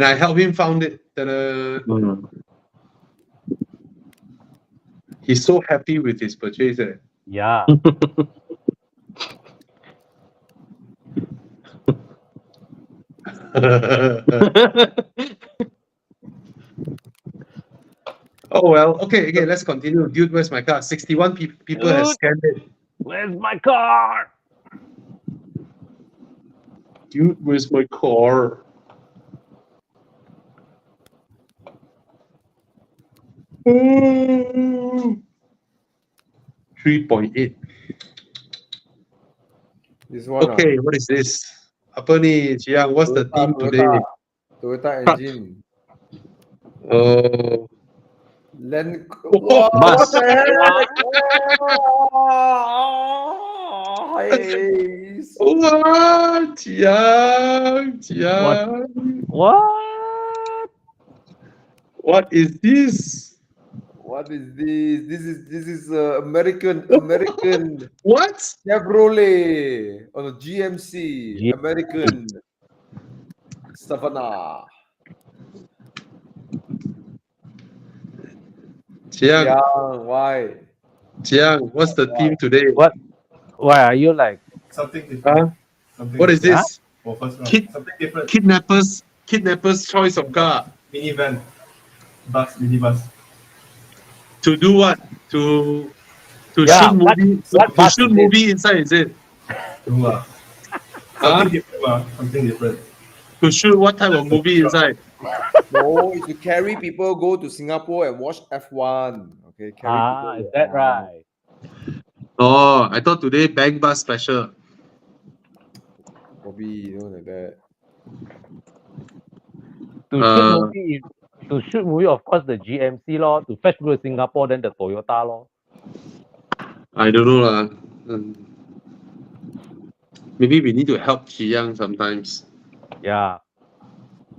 I helped him found it. Ta-da. Mm. He's so happy with his purchase. Yeah. Oh well. Okay. Let's continue. Dude, where's my car? 61 people has Dude. scanned it. Where's my car? Dude, where's my car? Mm. 3.8. This one. Okay, what is this? Apa ni, Chiang? What's the theme today? Toyota engine. Oh, What Bus. the heck? Oh, hey. what? Chiang. What? What is this? What is this? This is American What? Chevrolet on a GMC G- American Savannah. Chiang, Yeah, why? Chiang, what's the theme today? What? Why are you like? Something different. Huh? Something What is different. this? For first round. Kid- Something different. Kidnappers choice of car. Minivan. Minibus. To do what? To Yeah, shoot movie. what To bus shoot is it? movie inside, is it? Huh? Huh? Something different. Something different. To shoot what type of movie inside? No, it's to carry people go to Singapore and watch F1. Okay, carry people. Is that right? Oh, I thought today Bang Bus special. Bobby, like that. To shoot movie, of course, the GMC law. To fetch people to Singapore, then the Toyota law. I don't know lah. Maybe we need to help Chiang sometimes. Yeah.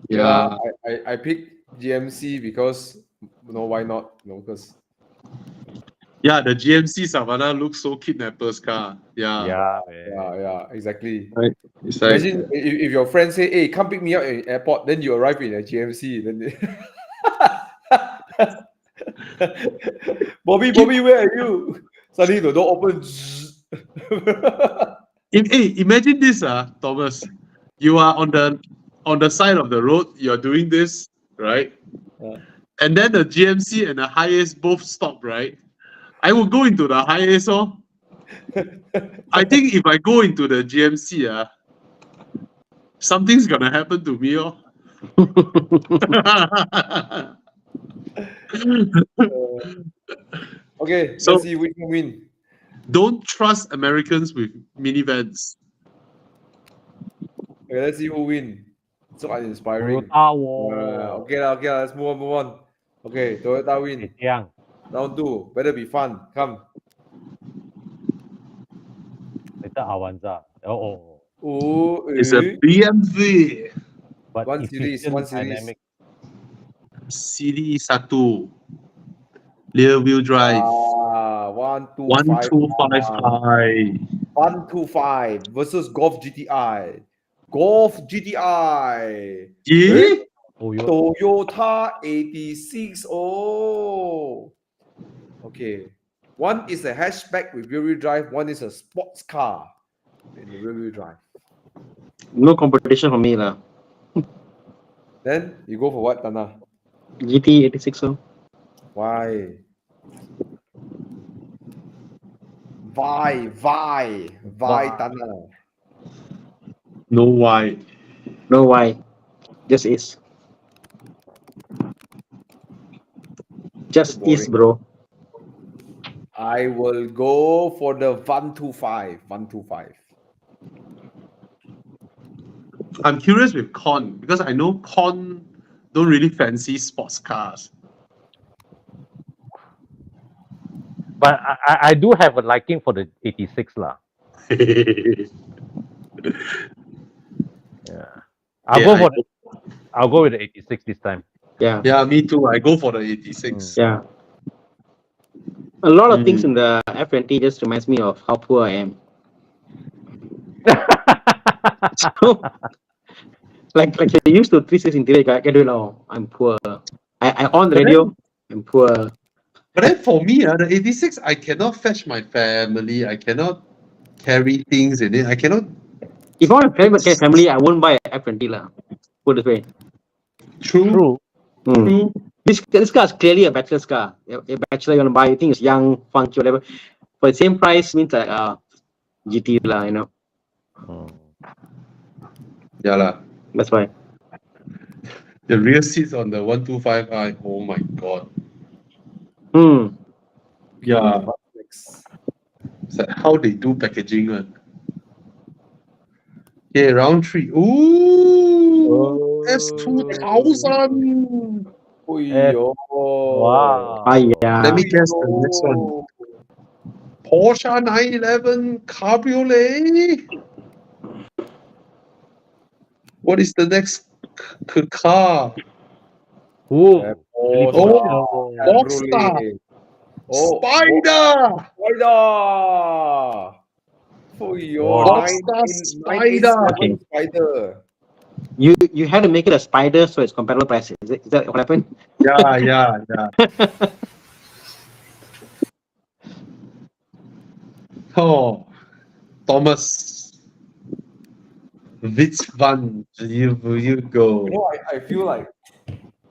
Yeah. I picked GMC because why not? Because Yeah, the GMC Savannah looks so kidnappers car. Yeah. yeah, exactly. It's like Imagine if your friend say, "Hey, come pick me up in airport," then you arrive in a GMC, then Bobby, where are you? Suddenly the door opens. imagine this, Thomas. You are on the side of the road, you're doing this, right? Yeah. And then the GMC and the highest both stop, right? I will go into the highest, oh. I think if I go into the GMC, something's gonna happen to me, oh. Okay, So- let's see which one win. Don't trust Americans with minivans. Okay, let's see who win. So uninspiring. Toyota war. Okay, let's move on. Okay, Toyota win. Chiang. Round 2, better be fun. Come. Later Avanza. Oh. Oh, It's a BMW But One series, efficient, one series. dynamic. CD1 rear wheel drive 125 125 versus Golf GTI. Golf GTI. Yeah? Toyota 86. Oh. Okay. One is a hatchback with rear wheel drive. One is a sports car in the rear wheel drive. No competition for me lah. Then you go for what, Thana? GT 86 so. Why? Thana. No why. No why. Just is. Just is, bro. I will go for the 125. I'm curious with Con because I know Con don't really fancy sports cars. But I do have a liking for the 86 lah. Yeah. I'll go with the 86 this time. Yeah. Yeah, me too. I go for the 86. Yeah. A lot of things in the F20 just reminds me of how poor I am. So, like you used to 3-6 interior, I can do it now. I'm poor. I on the But radio. I'm poor. But then for me, the 86, I cannot fetch my family. I cannot carry things in it. I cannot. If I want to play with family, I won't buy a F20 lah. Put it this way. True, True. Hmm. true. This car is clearly a bachelor's car. A bachelor you want to buy, you think it's young, funky, whatever. For the same price means like GT lah, you know. Yeah, lah. That's why. The rear seats on the 125i. Oh my god. Hmm. Yeah. Next. It's like how they do packaging one. Okay, round 3. Ooh, S2000. Oyo. Wow. Yeah. Let me guess the next one. Porsche 911 Cabriolet. What is the next car? Ooh. Oh, Boxster. Spider. Spider. Oyo. Wow. Boxster Spider. Spider. You had to make it a Spider so it's comparable price. Is that what happened? Yeah. Oh, Thomas. Which one will you go? You know, I feel like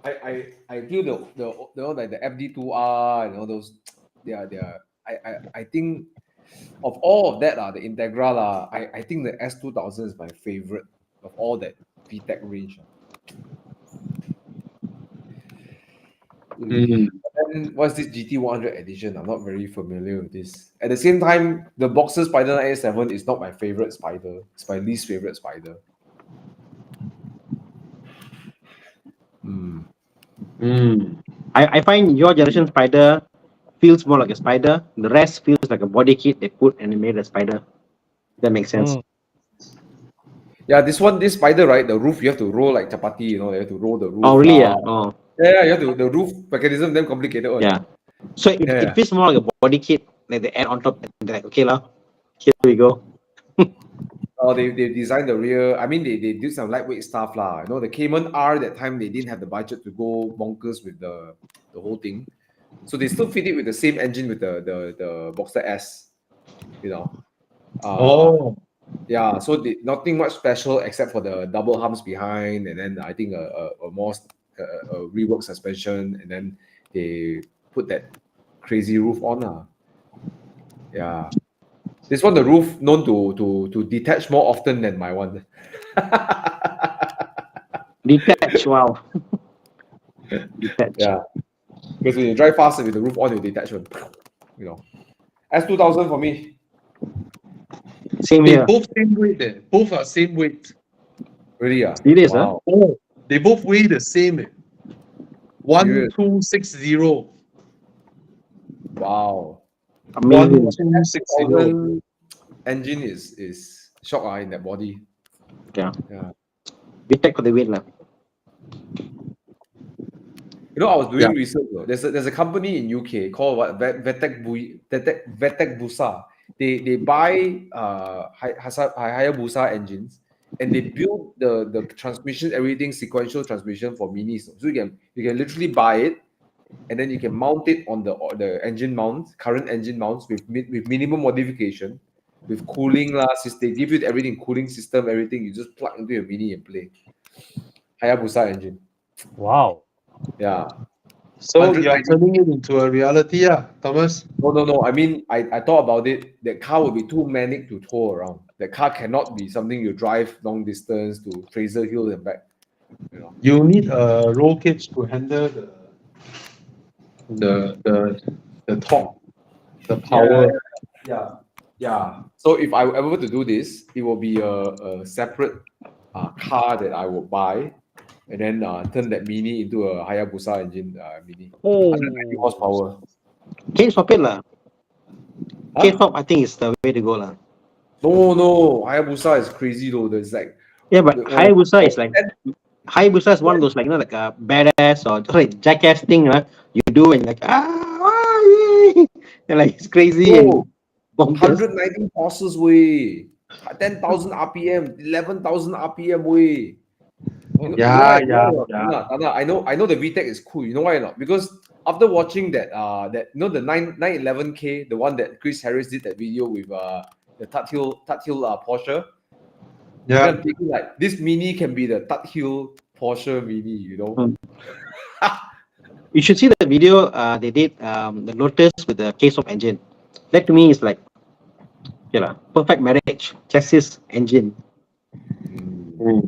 I feel the like the FD2R and all those they are I think of all of that the Integra I think the S2000 is my favorite of all that VTEC range. Mm. And what's this GT100 edition? I'm not very familiar with this. At the same time, the Boxer Spider 987 is not my favorite Spider. It's my least favorite Spider. I find your generation Spider feels more like a Spider. The rest feels like a body kit they put and they made a Spider. That makes sense. Yeah, this Spider, right? The roof you have to roll like chapati, you know, you have to roll the roof. Oh really? Yeah. Oh Yeah, you have to the roof mechanism then complicated one. yeah. So it feels more like a body kit, like they add on top and they're like, okay lah, here we go. Oh, they designed the rear. I mean, they did some lightweight stuff lah. You know, the Cayman R that time they didn't have the budget to go bonkers with the whole thing, so they still fit it with the same engine with the Boxster S. You know. Yeah. So nothing much special except for the double humps behind, and then I think a more rework suspension, and then they put that crazy roof on. Yeah. This one, the roof known to detach more often than my one. Detach, wow. Detach. Yeah. Because when you drive faster with the roof on, you detach one. You know. S2000 for me. Same They here. both same weight. Both are same weight. Really? Serious, Wow. Oh, they both weigh the same. Serious? 1260. Wow. Amazing. 1260. Engine is shock in that body. Yeah. Yeah. Detach for the weight lah. You know, I was doing research. There's a company in UK called what Vetec Busa. They buy Hayabusa engines and they build the transmission, everything sequential transmission for minis. So you can literally buy it and then you can mount it on the engine mounts, current engine mounts with minimum modification, with cooling they give you everything, cooling system, everything. You just plug into your mini and play. Hayabusa engine. Wow. Yeah. So you're turning it into a reality, Thomas? No. I mean, I thought about it. That car will be too manic to tow around. The car cannot be something you drive long distance to Fraser Hill and back. You know. You need a roll cage to handle the torque, the power. Yeah. So if I ever to do this, it will be a separate car that I will buy, and then turn that mini into a Hayabusa engine mini. 190 horsepower. Can swap it lah. Can swap, I think is the way to go lah. No. Hayabusa is crazy though. There's like but Hayabusa is like Hayabusa is one of those like like a badass or jackass thing, right? You do and like and like it's crazy. Oh, 190 horses way. 10,000 RPM, 11,000 RPM way. You know Yeah, why? yeah, Why yeah. not? Tana, I know the VTEC is cool. You know why not? Because after watching that the 911K, the one that Chris Harris did that video with the Tat Hill Porsche. Yeah. And I'm thinking like this Mini can be the Tat Hill Porsche Mini, you know. Mm. You should see the video they did the Lotus with the K-Swap engine. That to me is like perfect marriage. Chassis engine. Mm.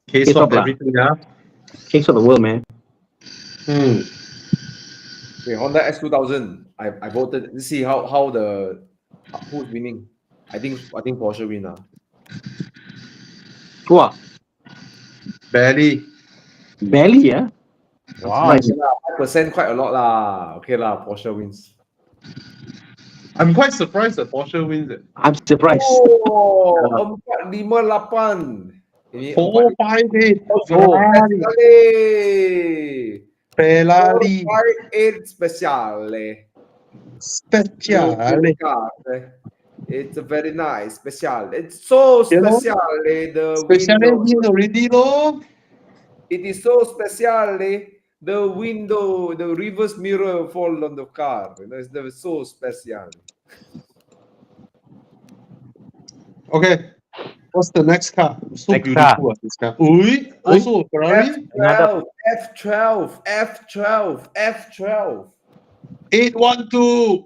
Case K-Swap of lah. everything, yeah. Kings of the world, man. Hmm. Okay, Honda S2000. I voted. Let's see how the who's winning. I think Porsche win now. Wow. Barely. Barely, yeah. Wow. Surprised. 5% quite a lot lah. Okay lah, Porsche wins. I'm quite surprised that Porsche wins it. I'm surprised. Oh, 458. Ini 458. Oh, Ferrari. Ferrari. 458 speciale. Speciale. It's a very nice special. It's so You know, special. The Speciale window. win already, though. It is so special. The window, the reverse mirror fall on the car. You know, it's so special. Okay. What's the next car? So Next beautiful, this car. Ui, also a Ferrari. Another- F12. 812.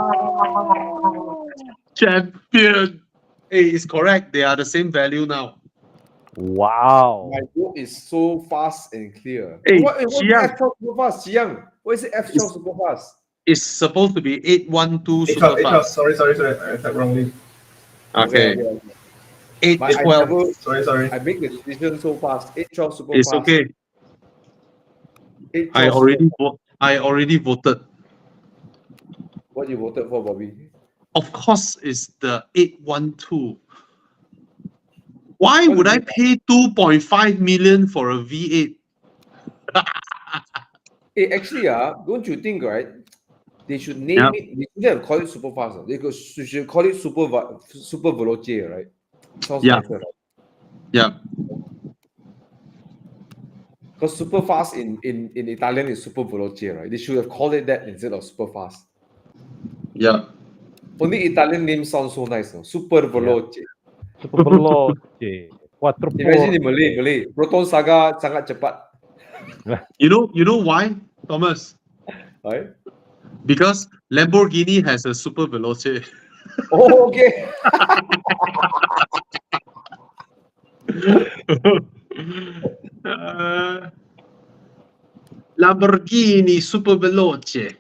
Wow! Champion. Hey, it's correct. They are the same value now. Wow. My vote is so fast and clear. Hey, What is Xiang. F12 super fast? Xiang, what is it F12 super fast? It's supposed to be 812 H12, super H12. fast. Sorry. I typed wrongly. Okay. But I 812. never, Sorry. I make the decision so fast. 812 super It's fast. okay. 812 I already voted. What you voted for, Bobby? Of course, it's the 812. Why What would is I it? pay 2.5 million for a V8? Hey, actually, don't you think, right? They should name Yeah. it. They shouldn't have called it super fast. They should call it super veloce, right? Sounds Yeah. nicer, right? Yeah. Because super fast in Italian is super veloce, right? They should have called it that instead of super fast. Yeah. Only Italian names sound so nice, no? Super veloce. Super veloce. Quattro Imagine in porte. Malay. Proton Saga sangat cepat, You know why, Thomas? right? Because Lamborghini has a super veloce. Oh, okay. Lamborghini super veloce.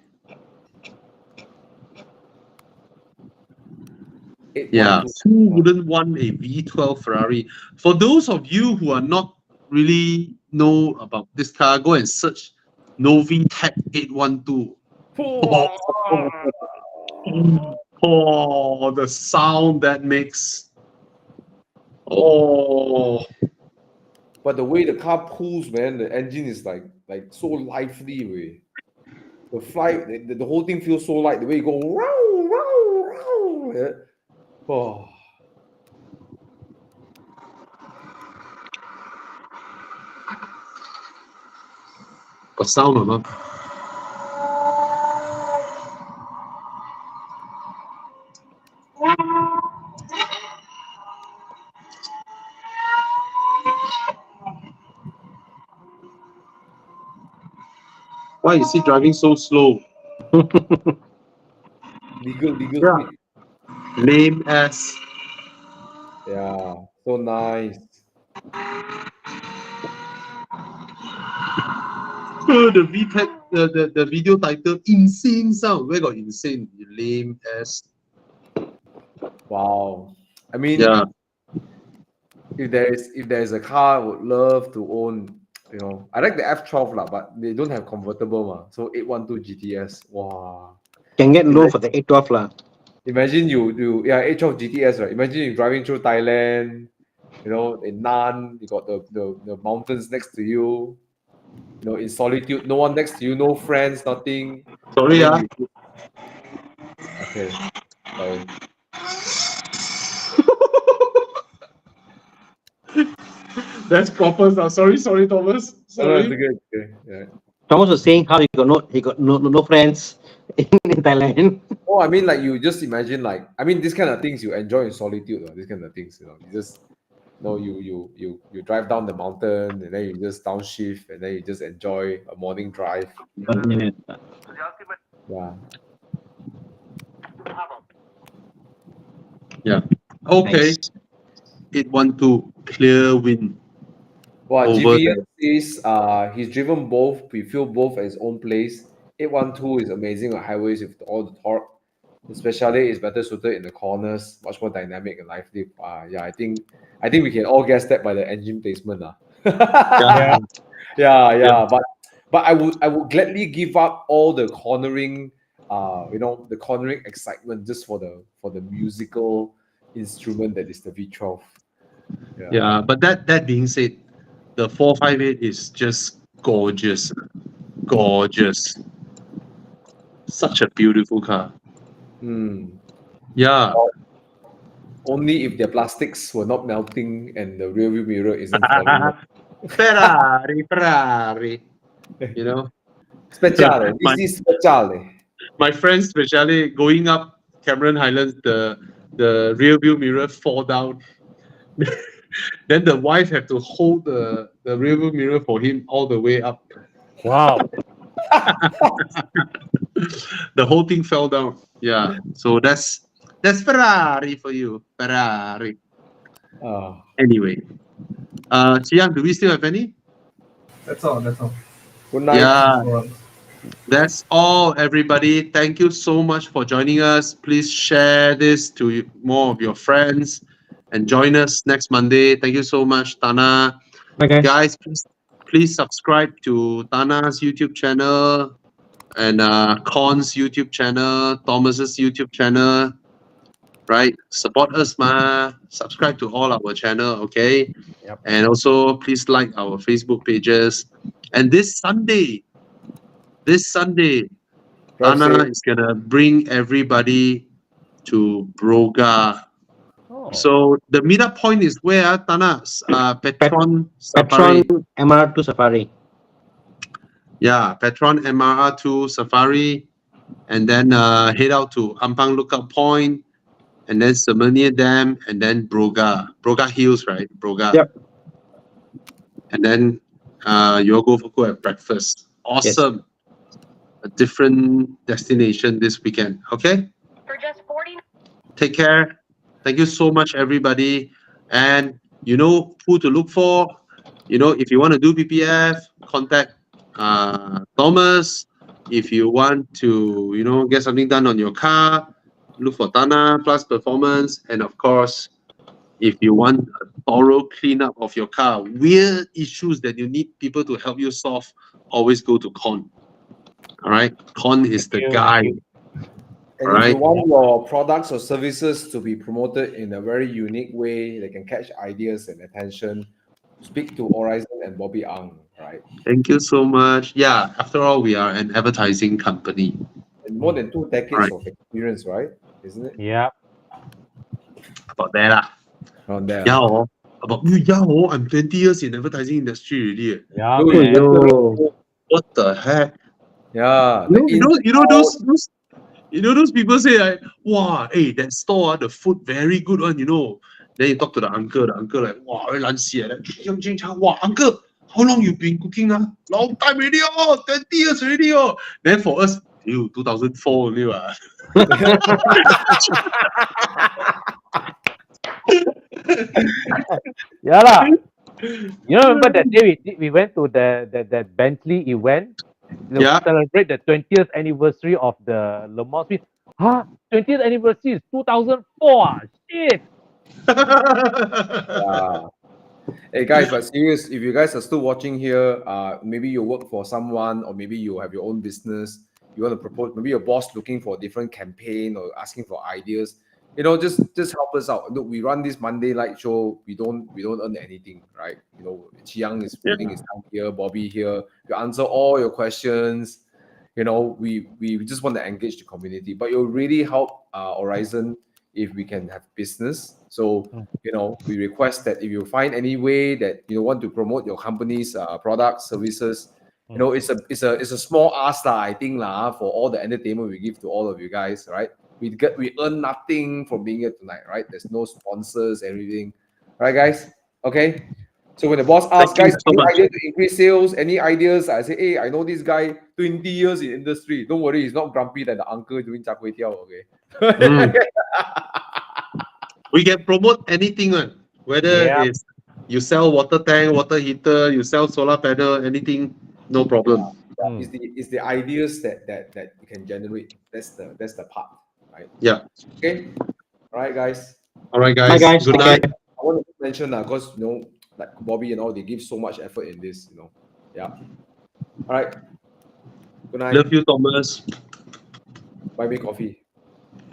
Yeah, who wouldn't want a V12 Ferrari? For those of you who are not really know about this car, go and search Novi Tech 812. Oh, the sound that makes. Oh, But the way the car pulls, man, the engine is like so lively. Way. The whole thing feels so light. The way you go, wow, wow, wow. Yeah. Oh. got sound or not? Why is he driving so slow? Legal Yeah. speed. Lame ass. Yeah, so nice. The VTech, the video title, insane sound. Where got insane? You lame ass. Wow. I mean, Yeah. if there's a car I would love to own, you know, I like the F12 lah, but they don't have convertible ma. So 812 GTS. Wow. Can get loan for the 812 lah. Imagine you 812 GTS, right? Imagine you driving through Thailand, you know, in Nan, you got the mountains next to you, you know, in solitude, no one next to you, no friends, nothing. Sorry, And then Okay. Sorry. That's proper. Sorry, Thomas. No, it's okay. It's okay. Yeah. Thomas was saying how he got no friends in Thailand. Oh, I mean, like you just imagine, like I mean, these kind of things you enjoy in solitude. These kind of things, you just, you drive down the mountain and then you just downshift and then you just enjoy a morning drive. Yeah. Yeah. Okay. Nice. 812 clear win Well, over GVS the. says he's driven both. We feel both at his own place. 812 is amazing on highways with all the torque. Especially is better suited in the corners, much more dynamic and lively. Yeah, I think we can all guess that by the engine placement. Yeah. Yeah. But I would gladly give up all the cornering, the cornering excitement just for the musical instrument that is the V12. Yeah. But that being said, the 458 is just gorgeous. Gorgeous. Such a beautiful car. Hmm. Yeah. Only if their plastics were not melting and the rear view mirror isn't falling off. Ferrari. You know, Speciale, my this is speciale. my friends, especially going up Cameron Highlands, the rear view mirror fall down. Then the wife have to hold the rear view mirror for him all the way up. Wow. The whole thing fell down. Yeah. So that's Ferrari for you. Ferrari. Ah. Anyway. Chiang, do we still have any? That's all. That's all. Good night. Yeah. So, That's all, everybody. Thank you so much for joining us. Please share this to more of your friends and join us next Monday. Thank you so much, Thana. Okay. Guys, please subscribe to Thana's YouTube channel and Con's YouTube channel, Thomas's YouTube channel. Right? Support us, ma. Subscribe to all our channel, okay? Yep. And also, please like our Facebook pages. And this Sunday, Drive Thana safe. is gonna bring everybody to Broga. Oh. So the meetup point is where, Thana? Petron Safari. Petron MR2 Safari. Yeah, Petron MRR2 Safari, and then head out to Ampang Lookout Point, and then Semenia Dam, and then Broga Hills, right? Broga. Yep. And then you'll go at breakfast. Awesome. A different destination this weekend. Okay. For just 40. Take care. Thank you so much, everybody. And you know who to look for. If you want to do PPF, contact Thomas. If you want to, get something done on your car, look for Thana Plus Performance. And of course, if you want a thorough cleanup of your car, weird issues that you need people to help you solve, always go to Con. All right, Con is the you, guy. thank And if you want your products or services to be promoted in a very unique way that can catch ideas and attention, speak to Horizon and Bobby Ang, right? Thank you so much. Yeah, after all, we are an advertising company. And more than 2 decades Right. of experience, right? Isn't it? Yeah. About that lah. Around there. Yeah, I'm 20 years in advertising industry already. Yeah, Dude, man. Yo. What the heck? Yeah. Those people say like, wow, hey, that store, the food very good one, Then you talk to the uncle like, wow, very lancy. Wow, uncle, how long you been cooking? Long time already, 20 years already. Then for us, 2004 only. Yeah lah. Remember that day we went to that Bentley event to Yeah. celebrate the 20th anniversary of the Le Mans. 20th anniversary is 2004. Shit. Yeah. Hey guys, but serious, if you guys are still watching here, maybe you work for someone or maybe you have your own business, you want to propose, maybe your boss looking for a different campaign or asking for ideas, just help us out. Look, we run this Monday light show, we don't earn anything, right? Chiang is putting his time here, Bobby here, you answer all your questions, we just want to engage the community, but it will really help Horizon if we can have business. So we request that if you find any way that you want to promote your company's products, services, it's a small ask I think for all the entertainment we give to all of you guys, right? We earn nothing from being here tonight, right? There's no sponsors, everything, right, guys? Okay. So when the boss asks, Thank you guys, so any much. idea to increase sales? Any ideas? I say, hey, I know this guy, 20 years in industry. Don't worry, he's not grumpy like the uncle doing char kway teow, okay? We can promote anything, whether Yeah. it's you sell water tank, water heater, you sell solar panel, anything, no problem. It's the ideas that you can generate. That's the part, right? Yeah. Okay. All right, guys. All right, Bye, guys. guys. Good Take night. care. I want to mention because like Bobby and all, they give so much effort in this. Yeah. All right. Good night. Love you, Thomas. Buy me coffee.